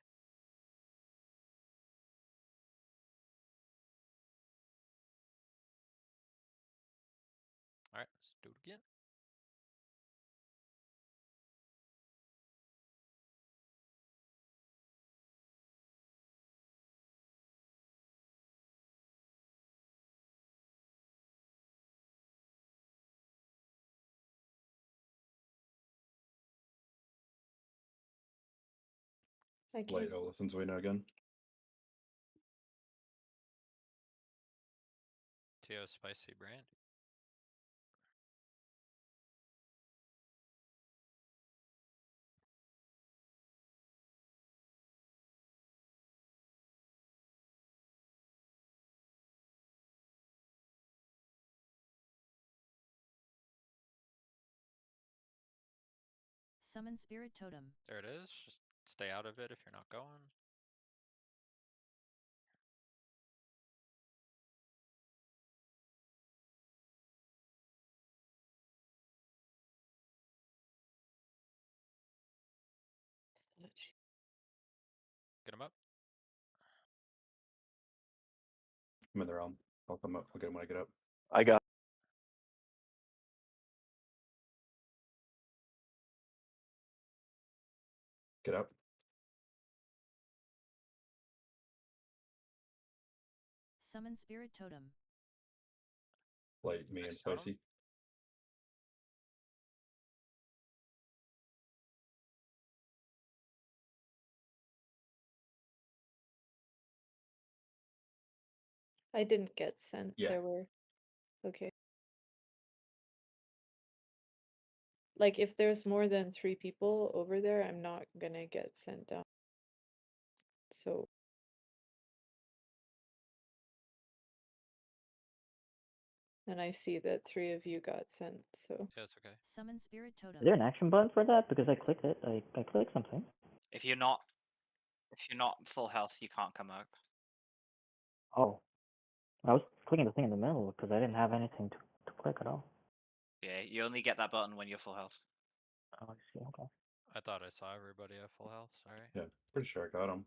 All right, let's do it again. I can. Light Olison's way now again. Tio spicy brand. Summon Spirit Totem. There it is. Just stay out of it if you're not going. Get him up. I'm in the realm. I'll come up. I'll get him when I get up. I got. Get up. Summon Spirit Totem. Light me and Nice totem. spicy. I didn't get sent. Yeah. There were. Okay. Like, if there's more than 3 people over there, I'm not gonna get sent down. So. And I see that 3 of you got sent, so. Yeah, it's okay. Summon Spirit Totem. Is there an action button for that? Because I clicked it. I clicked something. If you're not full health, you can't come up. Oh. I was clicking the thing in the middle because I didn't have anything to click at all. Yeah, you only get that button when you're full health. Oh, I see. Okay. I thought I saw everybody at full health. Sorry. Yeah, pretty sure I got him.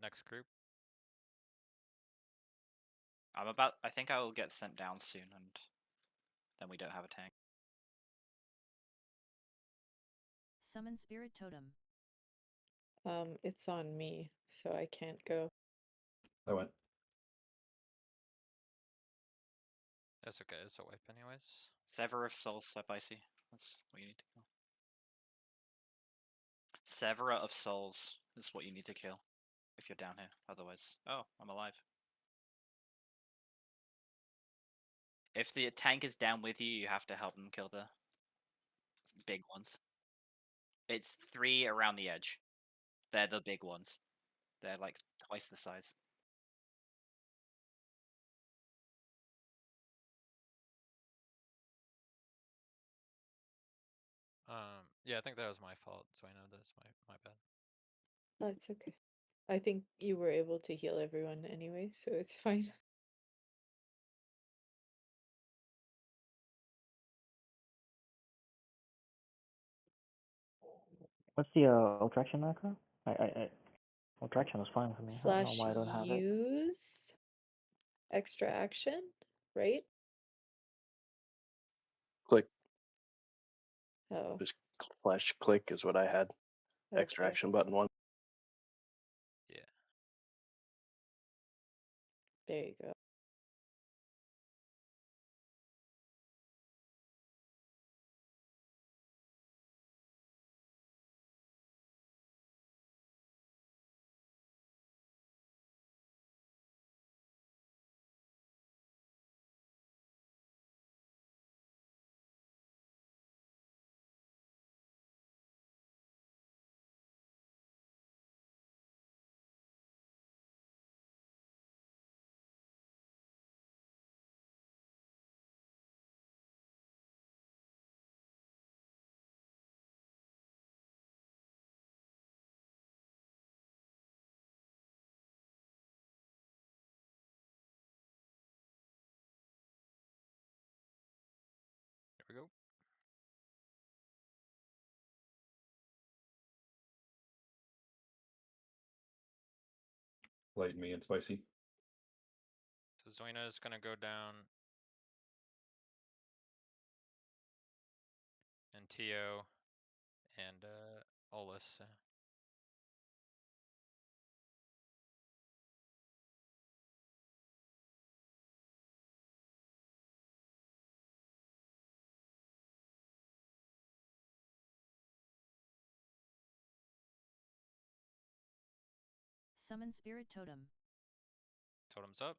Next group. I think I will get sent down soon, and then we don't have a tank. Summon Spirit Totem. It's on me, so I can't go. I went. That's okay. It's a wipe anyways. Sever of Souls, spicy. That's what you need to kill. Severer of Souls is what you need to kill if you're down here. Otherwise, oh, I'm alive. If the tank is down with you, you have to help them kill the big ones. It's 3 around the edge. They're the big ones. They're like twice the size. Yeah, I think that was my fault. So I know that's my bad. That's okay. I think you were able to heal everyone anyway, so it's fine. What's the attraction macro? Attraction was fine for me. I don't know Slash why I don't have it. use extra action, right? Click. Oh, Just flash click is what I had. Extra okay. action button 1. Yeah. There you go. Light, me, and Spicy. So Zoina is gonna go down. And Tio and Olus. Summon Spirit Totem. Totem's up.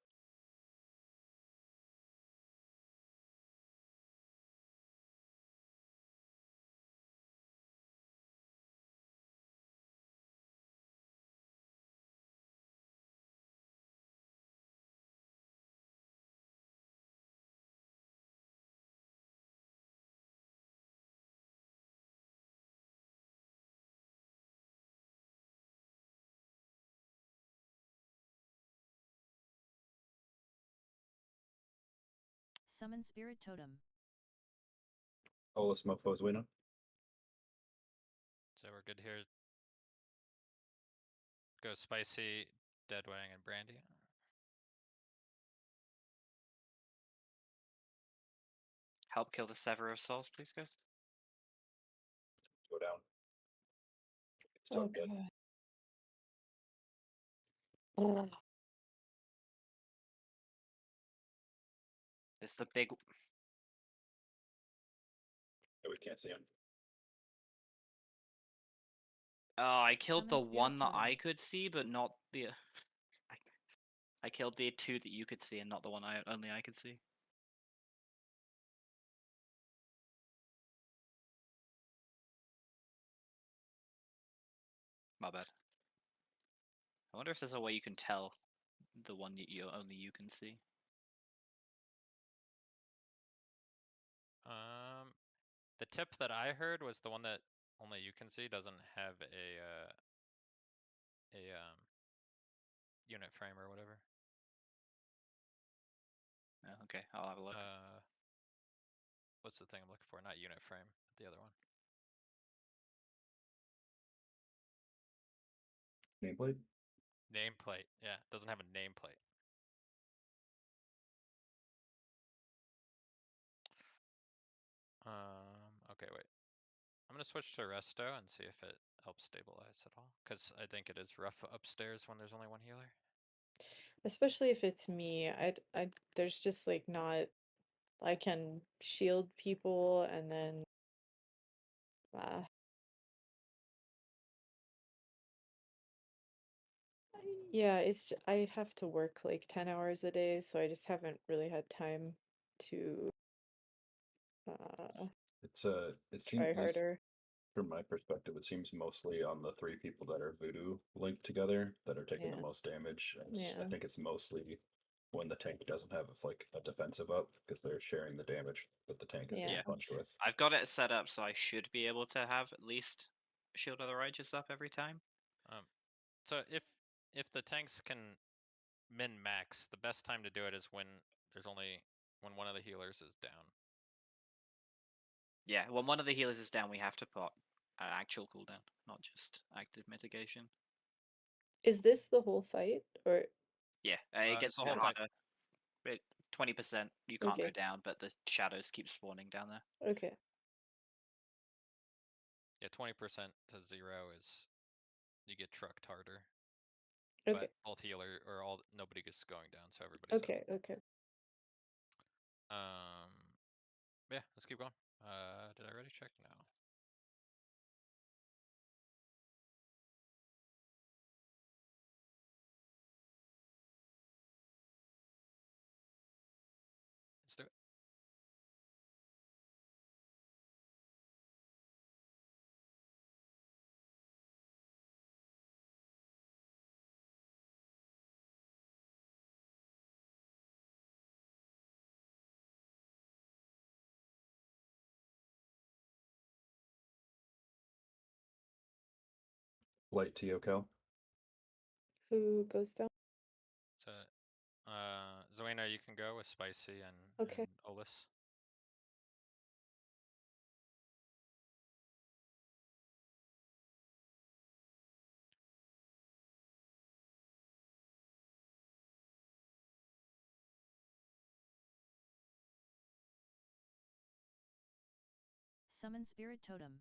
Summon Spirit Totem. Olus, Mofo, Zwina. So we're good here. Go Spicy, Deadwing, and Brandy. Help kill the Sever of Souls, please, guys. Go down. It's Oh dead. god. Ugh. It's the big. Yeah, we can't see him. Oh, I killed the Summon Spirit one that Totem. I could see, but not the. I killed the two that you could see, and not the one only I could see. My bad. I wonder if there's a way you can tell the one that only you can see. The tip that I heard was the one that only you can see doesn't have a unit frame or whatever. Oh, okay, I'll have a look. What's the thing I'm looking for? Not unit frame, the other one. Nameplate? Nameplate. Yeah, doesn't have a nameplate. Okay, wait. I'm gonna switch to Resto and see if it helps stabilize at all. Because I think it is rough upstairs when there's only one healer. Especially if it's me. There's just like not, I can shield people and then uh yeah, I have to work like 10 hours a day, so I just haven't really had time to It seems, try at least harder. from my perspective, it seems mostly on the three people that are voodoo linked together that are taking the Yeah. most damage. I Yeah. think it's mostly when the tank doesn't have like a defensive up because they're sharing the damage that the tank is Yeah. getting punched with. I've got it set up so I should be able to have at least Shield of the Righteous up every time. So if the tanks can min max, the best time to do it is when one of the healers is down. Yeah, when one of the healers is down, we have to put an actual cooldown, not just active mitigation. Is this the whole fight or Yeah, it gets it's the a bit whole fight. harder. 20%, you can't go Okay. down, but the shadows keep spawning down there. okay. Yeah, 20% to 0 is you get trucked harder. Okay. But both healer or nobody gets going down, so everybody's Okay, okay. Yeah, let's keep going. Did I already check? No. Let's do it. Light TOCal. Who goes down? So, Zoena, you can go with Spicy Okay. and Olus. Summon Spirit Totem.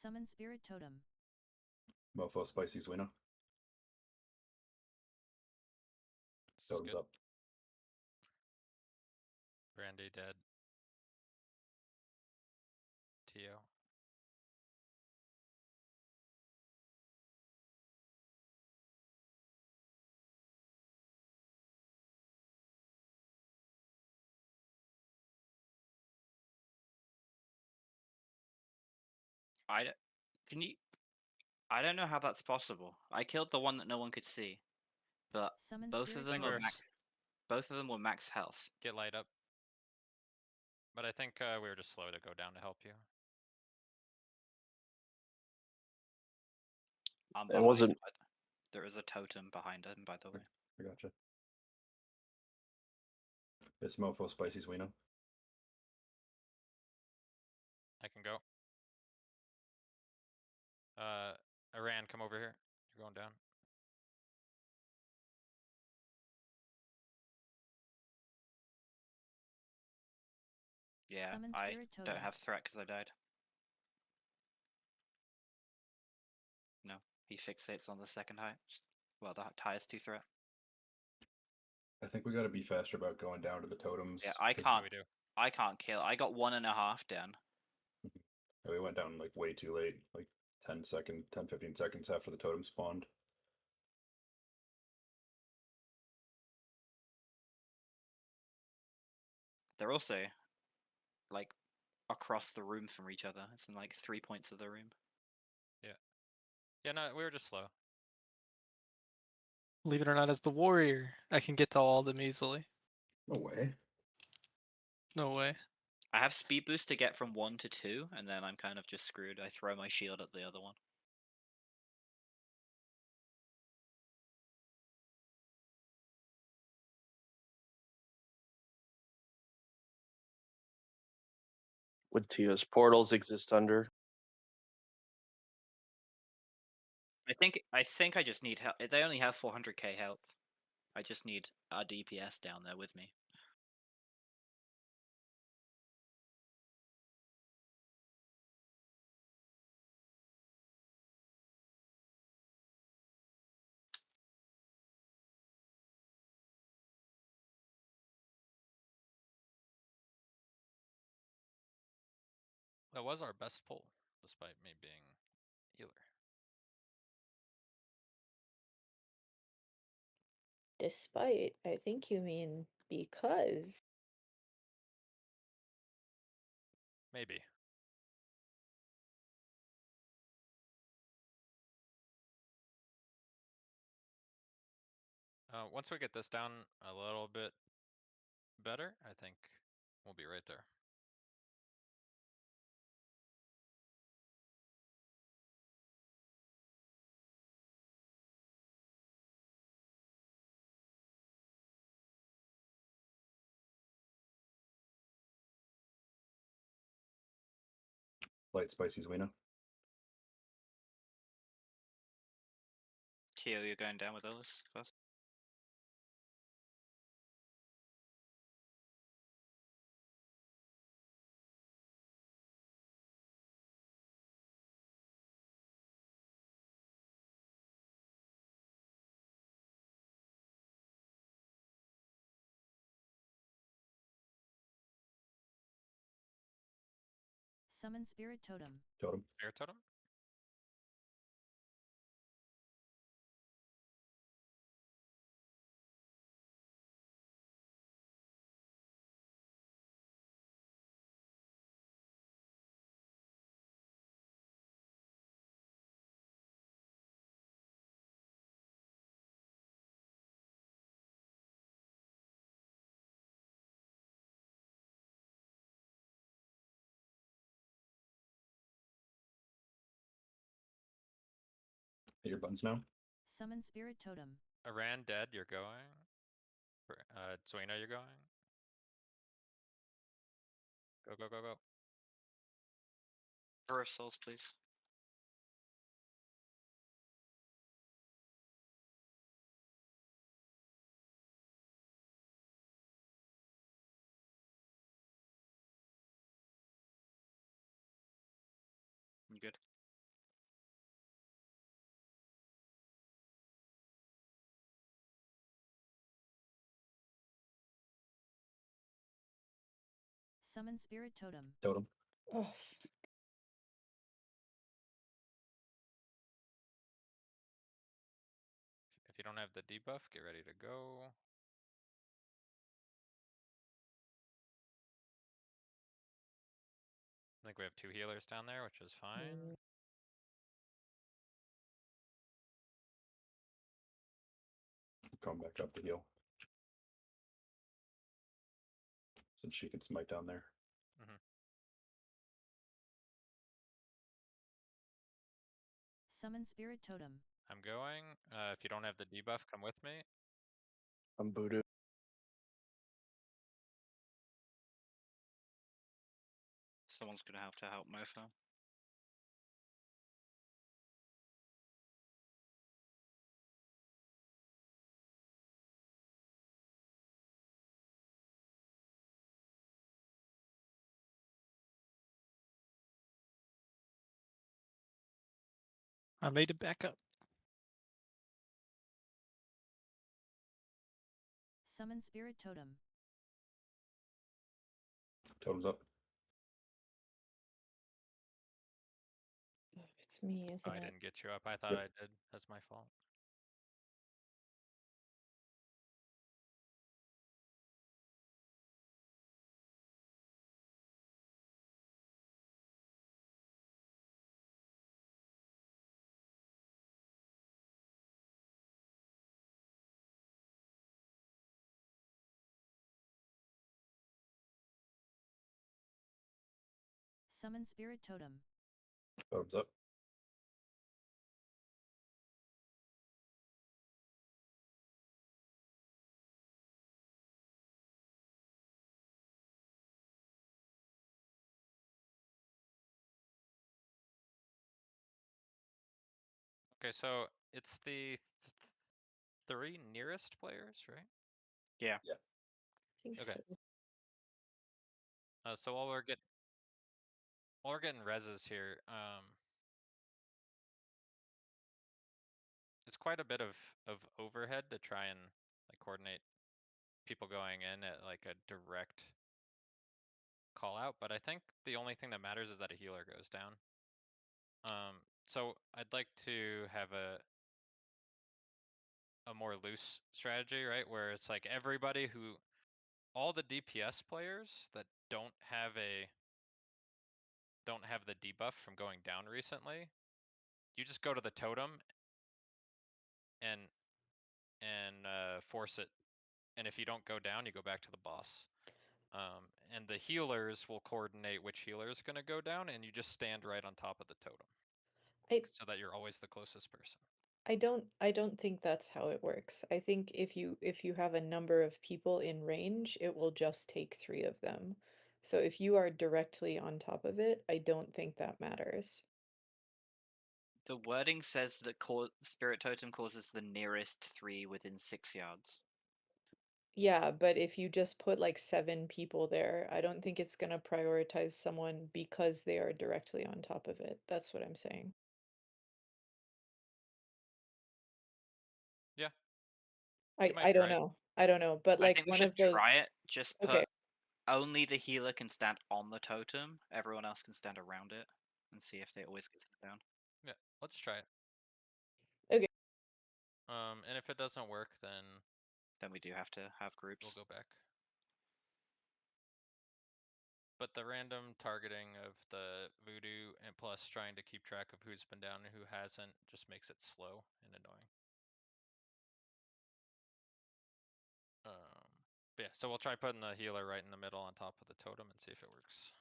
Summon Spirit Totem. Mofo Spicy's winner. Totem's Good. up. Brandy dead. Tio. Can you? I don't know how that's possible. I killed the one that no one could see, but Summon both Spirit of them Totem. are max. Both of them were max health. Get light up. But I think we were just slow to go down to help you. I'm It behind, wasn't. but there is a totem behind him, by the way. I gotcha. It's Mofo Spicy's winner. I can go. Iran, come over here. You're going down. Yeah, Summon I Spirit don't Totem. have threat because I died. No, he fixates on the second highest. Well, the highest 2 threat. I think we got to be faster about going down to the totems. Yeah, I 'cause can't. We do. I can't kill. I got 1.5 down. We went down like way too late, like 10 seconds, 15 seconds after the totem spawned. They're also like across the room from each other. It's in like 3 points of the room. Yeah. Yeah, no, we were just slow. Believe it or not, as the warrior, I can get to all of them easily. No way. No way. I have speed boost to get from 1 to 2, and then I'm kind of just screwed. I throw my shield at the other one. Would Tio's portals exist under? I think I just need help. They only have 400k health. I just need a DPS down there with me. That was our best pull, despite me being healer. Despite, I think you mean because. Maybe. Once we get this down a little bit better, I think we'll be right there. Light Spicy's winner. Tio, you're going down with those first? Summon Spirit Totem. Totem. Spirit totem? Hit your buttons now. Summon Spirit Totem. Aran dead, you're going. Zuena, you're going. Go, go, go, go. River of Souls, please. You good? Summon Spirit Totem. Totem. Oh, If you don't have the debuff, get ready to go. I think we have 2 healers down there, which is fine. Come back up the hill. Since she can smite down there. Mhm. Summon Spirit Totem. I'm going. If you don't have the debuff, come with me. I'm voodoo. Someone's gonna have to help Mofo. I made it back up. Summon Spirit Totem. Totem's up. it's me, Oh, isn't I it? didn't get you up. I thought Yep. I did. That's my fault. Summon Spirit Totem. Totem's up. Okay, so it's the 3 nearest players, right? Yeah. Yeah. I think Okay. so. So while we're getting reses here, it's quite a bit of overhead to try and like coordinate people going in at like a direct call out, but I think the only thing that matters is that a healer goes down. So I'd like to have a more loose strategy, right? Where it's like everybody all the DPS players that don't have the debuff from going down recently, you just go to the totem and force it. And if you don't go down, you go back to the boss. And the healers will coordinate which healer is going to go down, and you just stand right on top of the totem, so that you're always the closest person. I don't think that's how it works. I think if you have a number of people in range, it will just take 3 of them. So if you are directly on top of it, I don't think that matters. The wording says that Spirit Totem causes the nearest 3 within 6 yards. Yeah, but if you just put like 7 people there, I don't think it's gonna prioritize someone because they are directly on top of it. That's what I'm saying. Yeah. I You might be don't right. know. I don't know, but I like think we one should of those. try it. Just put Okay. only the healer can stand on the totem. Everyone else can stand around it, and see if they always get sent down. Yeah, let's try it. Okay. And if it doesn't work, then we do have to have groups. we'll go back. But the random targeting of the voodoo and plus trying to keep track of who's been down and who hasn't just makes it slow and annoying. But yeah, so we'll try putting the healer right in the middle on top of the totem and see if it works.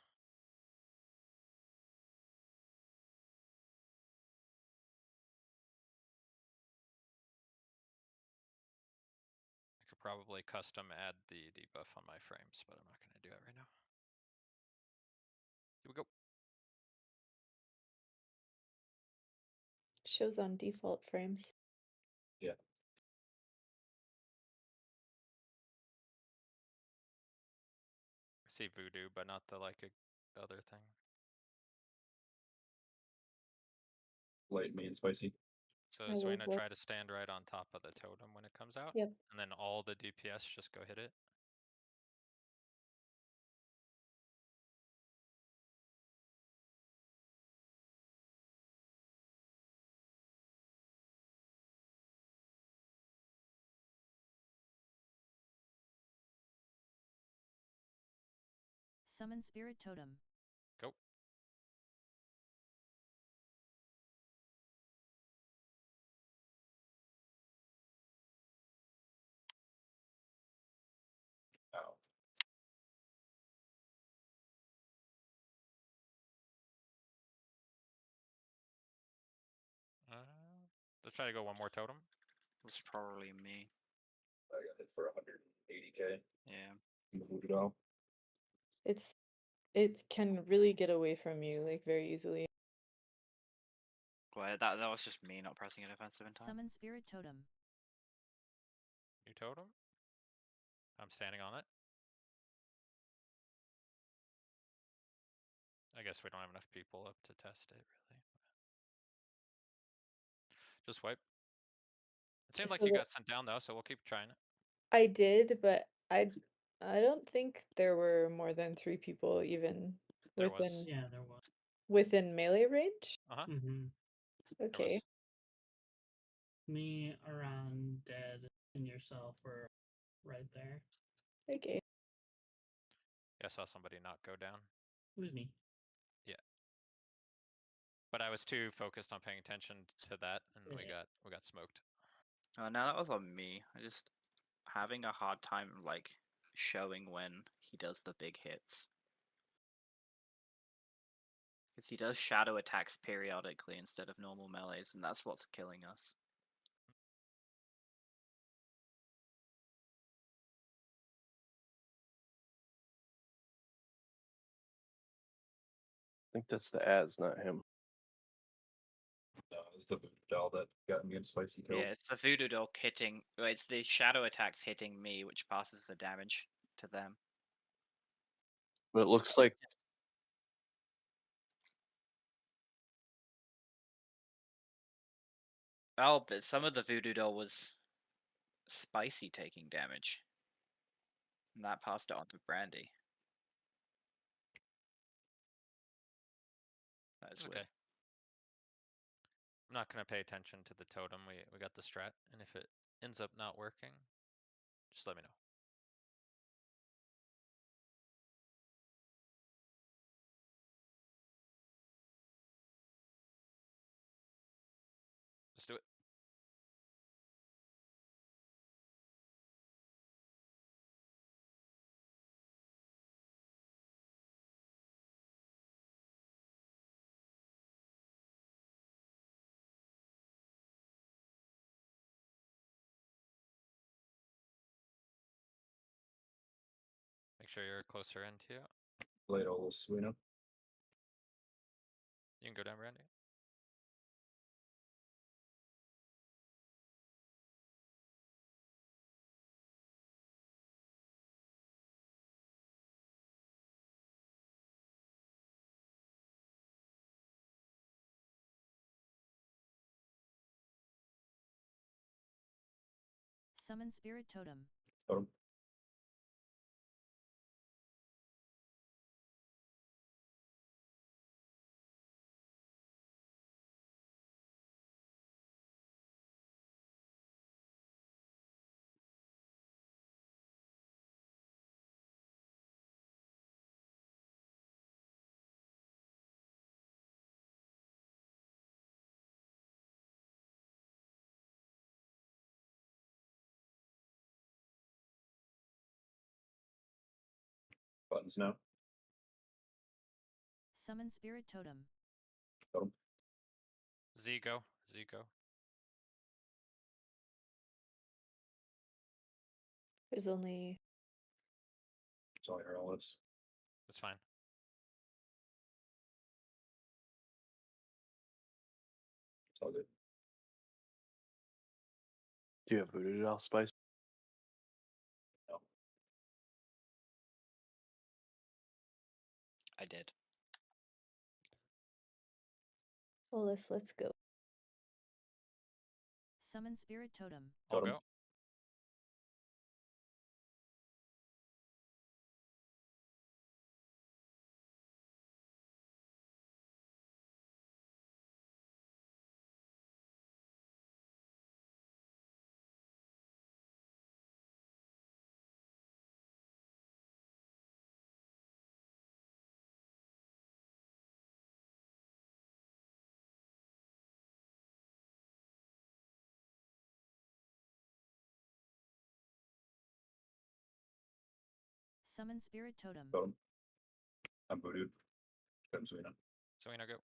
probably custom add the debuff on my frames, but I'm not gonna do it right now. Here we go. Shows on default frames. Yeah. I see voodoo, but not the like other thing. Light, medium, spicy. So I will Suina, blow. try to stand right on top of the totem when it comes out. Yep. And then all the DPS just go hit it. Summon Spirit Totem. Go. Ow. Let's try to go one more totem. It was probably me. I got hit for 180k. Yeah. Voodoo doll. It can really get away from you like very easily. Well, that was just me not pressing a defensive in time. Summon Spirit Totem. New totem. I'm standing on it. I guess we don't have enough people up to test it, really. Just wipe. It seemed like So you the- got sent down though, so we'll keep trying it. I did, but I don't think there were more than 3 people even There within was. Yeah, there was. within melee range. Uh-huh. Mm-hmm. Okay. Me, around Dead, and yourself were right there. Okay. Yeah, I saw somebody not go down. It was me. Yeah. But I was too focused on paying attention to that, and we Yeah. got smoked. Oh, no, that was on me. I just having a hard time like showing when he does the big hits. Because he does shadow attacks periodically instead of normal melees, and that's what's killing us. I think that's the ads, not him. No, it's the voodoo doll that got me in spicy kill. Yeah, it's the voodoo doll hitting. Well, it's the shadow attacks hitting me, which passes the damage to them. But it looks like Oh, but some of the voodoo doll was spicy taking damage. And that passed it on to Brandy. That is It's weird. okay. I'm not gonna pay attention to the totem. We got the strat, and if it ends up not working, just let me know. Let's do it. Make sure you're closer in to you. Blade old Suina. You can go down, Randy. Summon Spirit Totem. Totem. Buttons now. Summon Spirit Totem. Totem. Z go. Z go. There's only It's only her list. That's fine. It's all good. Do you have voodoo doll spice? No. I did. well, let's go. Summon spirit totem. I'll Totem. go. Summon spirit totem. Totem. I'm booted. Totem Serena. Serena, go.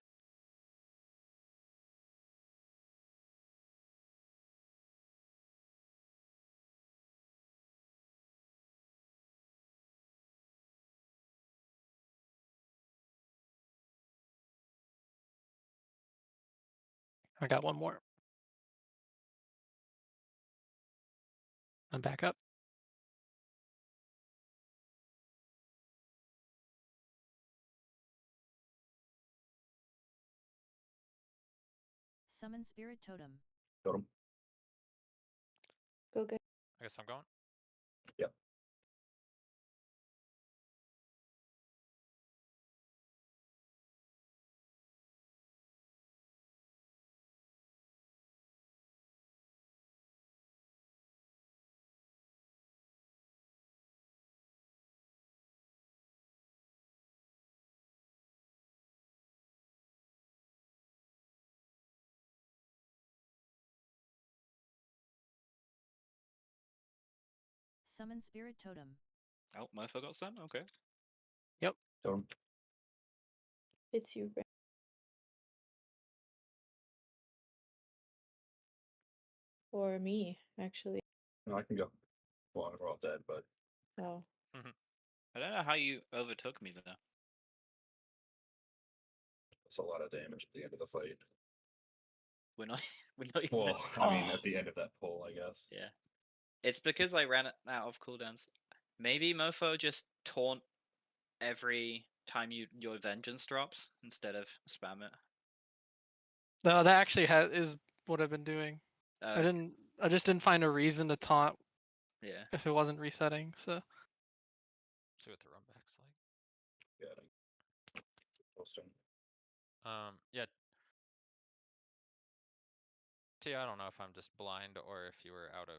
I got one more. I'm back up. Summon spirit totem. Totem. Go get. I guess I'm going. Yep. Summon spirit totem. Oh, Mofo got sent? Okay. Totem. It's you, Brand. Or me, actually. No, I can go. Well, we're all dead, but Oh, I don't know how you overtook me there. it's a lot of damage at the end of the fight. We're not. We're not even. Well, I mean, at the end of that pull, I guess. Yeah. It's because I ran out of cooldowns. Maybe Mofo just taunt every time your vengeance drops instead of spam it. No, that actually is what I've been doing. Uh, I just didn't find a reason to taunt yeah. if it wasn't resetting. So See what the run back's like. Yeah. Posting. Yeah. T, I don't know if I'm just blind or if you were out of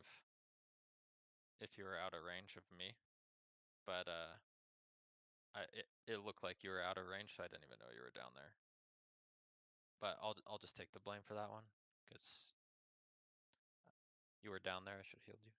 range of me, but it looked like you were out of range, so I didn't even know you were down there. But I'll just take the blame for that one, because you were down there. I should have healed you.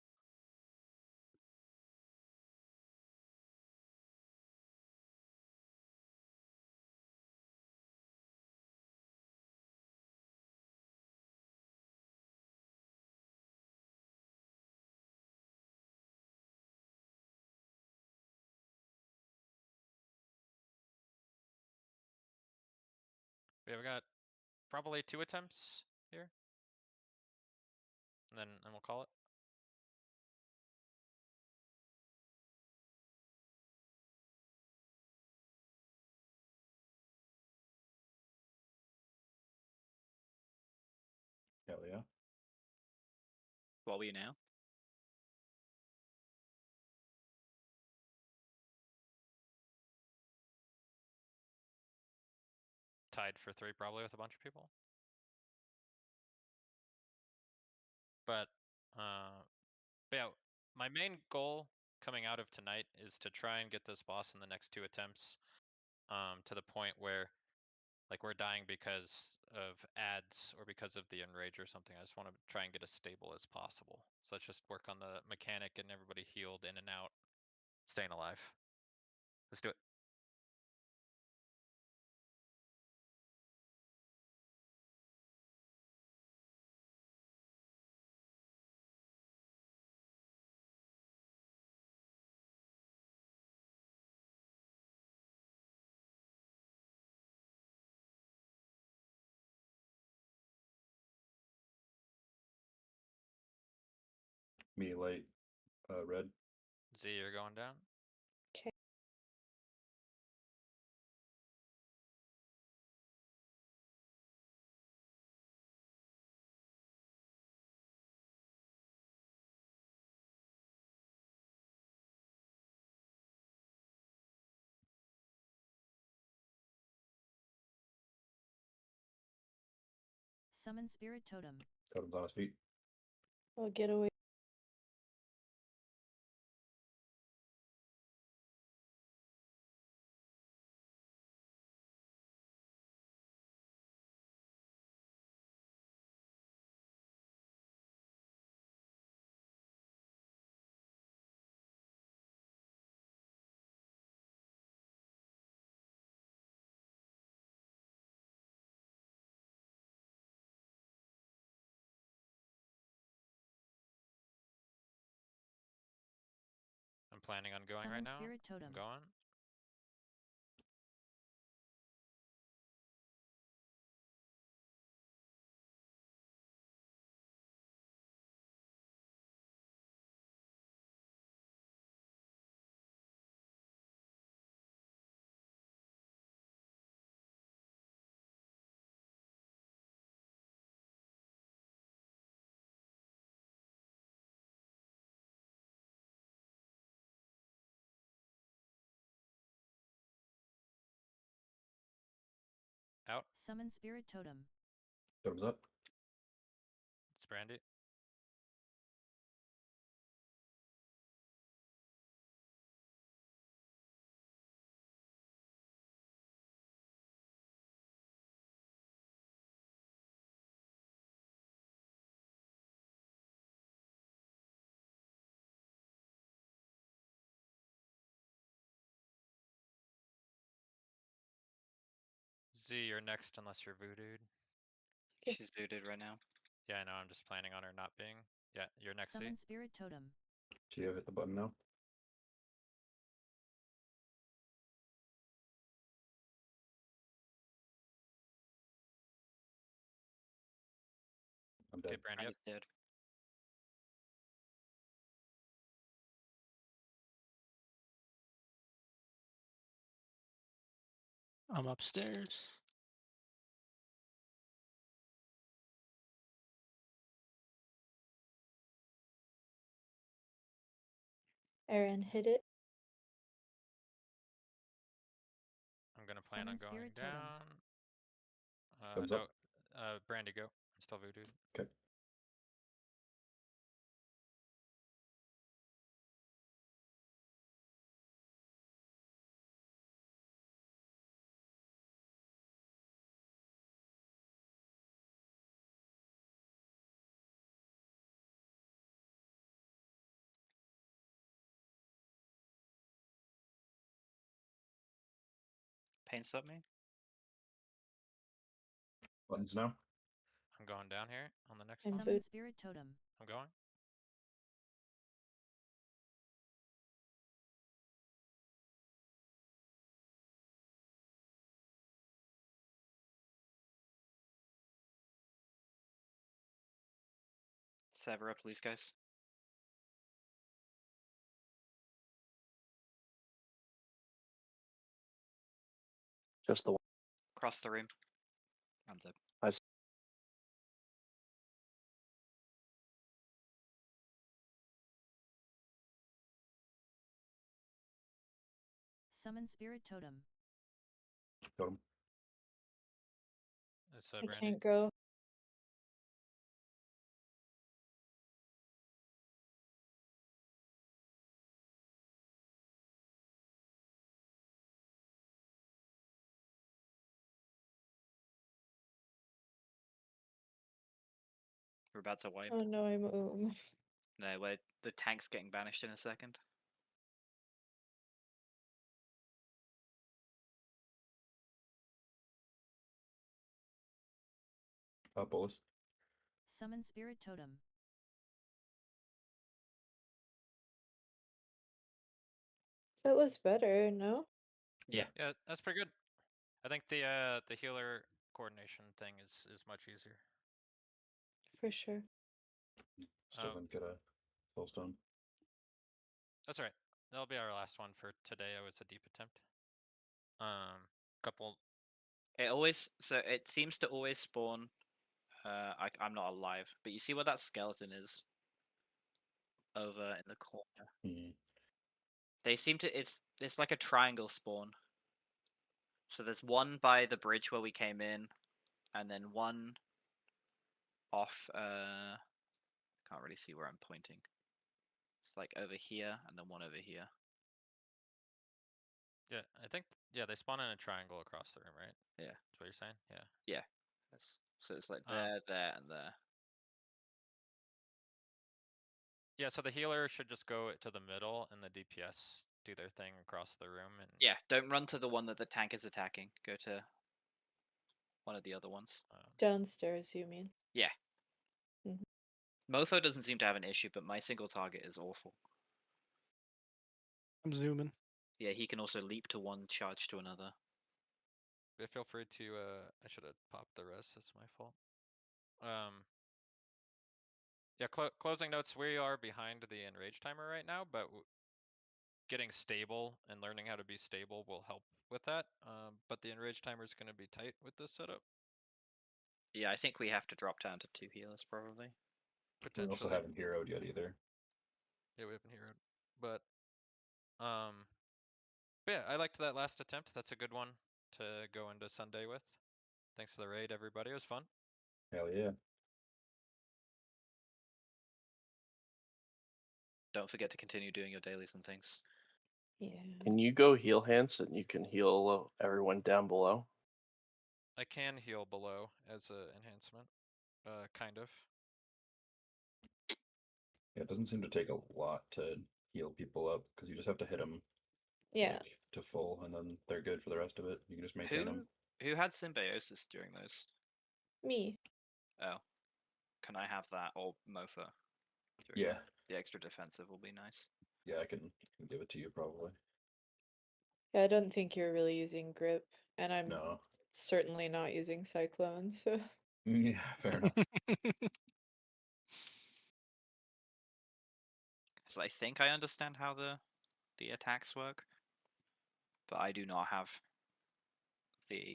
We have got probably 2 attempts here, and then we'll call it. Hell yeah. What were you now? Tied for 3 probably with a bunch of people. But yeah, my main goal coming out of tonight is to try and get this boss in the next 2 attempts to the point where like we're dying because of ads or because of the enrage or something. I just want to try and get as stable as possible. So let's just work on the mechanic, getting everybody healed in and out, staying alive. Let's do it. Me light, red. Z, you're going down. Okay. Summon Spirit Totem. Totem's on his feet. I'll get away. I'm planning on going Summon right now. Spirit Totem. I'm going. Out. Summon Spirit Totem. Totem's up. It's Brandy. Z, you're next unless you're voodooed. Okay. She's voodooed right now. Yeah, I know. I'm just planning on her not being. Yeah, you're next. Z. Summon Spirit Totem. Geo, hit the button now. I'm Okay, dead. Brandy up. Brandy's dead. I'm upstairs. Aaron, hit it. I'm gonna plan Summon on going Spirit Totem. down. Thumbs No. up. Brandy, go. I'm still voodooed. Okay. Pain sub me. Buttons now. I'm going down here on the next I'm one. Summon voodoo. Spirit Totem. I'm going. Sever up, please, guys. Just the one. Cross the room. I'm dead. Summon Spirit Totem. Totem. It's I Brandy. can't go. We're about to wipe. Oh no, I'm We're about to wipe. Oh no, I'm No, the tank's getting banished in a second. Bolus. Summon Spirit Totem. That was better, no? Yeah. Yeah, that's pretty good. I think the healer coordination thing is much easier. For sure. Still didn't get a Soulstone. That's all right. That'll be our last one for today. It was a deep attempt. Couple. It seems to always spawn. I'm not alive, but you see where that skeleton is over in the corner. Hmm. They seem to. It's like a triangle spawn. So there's one by the bridge where we came in, and then one off. Can't really see where I'm pointing. It's like over here, and then one over here. Yeah, I think. Yeah, they spawn in a triangle across the room, right? Yeah. That's what you're saying. Yeah. Yeah. So it's like there, there, and there. Yeah, so the healer should just go to the middle, and the DPS do their thing across the room. And Yeah. Don't run to the one that the tank is attacking. Go to one of the other ones. Downstairs, you mean? Yeah. Mhm. Mofo doesn't seem to have an issue, but my single target is awful. I'm zooming. Yeah, he can also leap to one, charge to another. yeah, feel free to. I should have popped the res. That's my fault. Yeah, closing notes. We are behind the enrage timer right now, but getting stable and learning how to be stable will help with that. But the enrage timer is going to be tight with this setup. Yeah, I think we have to drop down to 2 healers probably. We Potentially. also haven't heroed yet either. Yeah, we haven't heroed. But yeah, I liked that last attempt. That's a good one to go into Sunday with. Thanks for the raid, everybody. It was fun. Hell yeah. Don't forget to continue doing your dailies and things. Yeah. Can you go heal Hans and you can heal everyone down below? I can heal below as an enhancement, kind of. Yeah, it doesn't seem to take a lot to heal people up because you just have to hit them Yeah. to full, and then they're good for the rest of it. You can just maintain them. Who had symbiosis during those? Me. Oh, can I have that or Mofo? Yeah. The extra defensive will be nice. Yeah, I can give it to you probably. Yeah, I don't think you're really using grip, and I'm No. certainly not using cyclone, so Yeah, fair enough. Because I think I understand how the attacks work, but I do not have the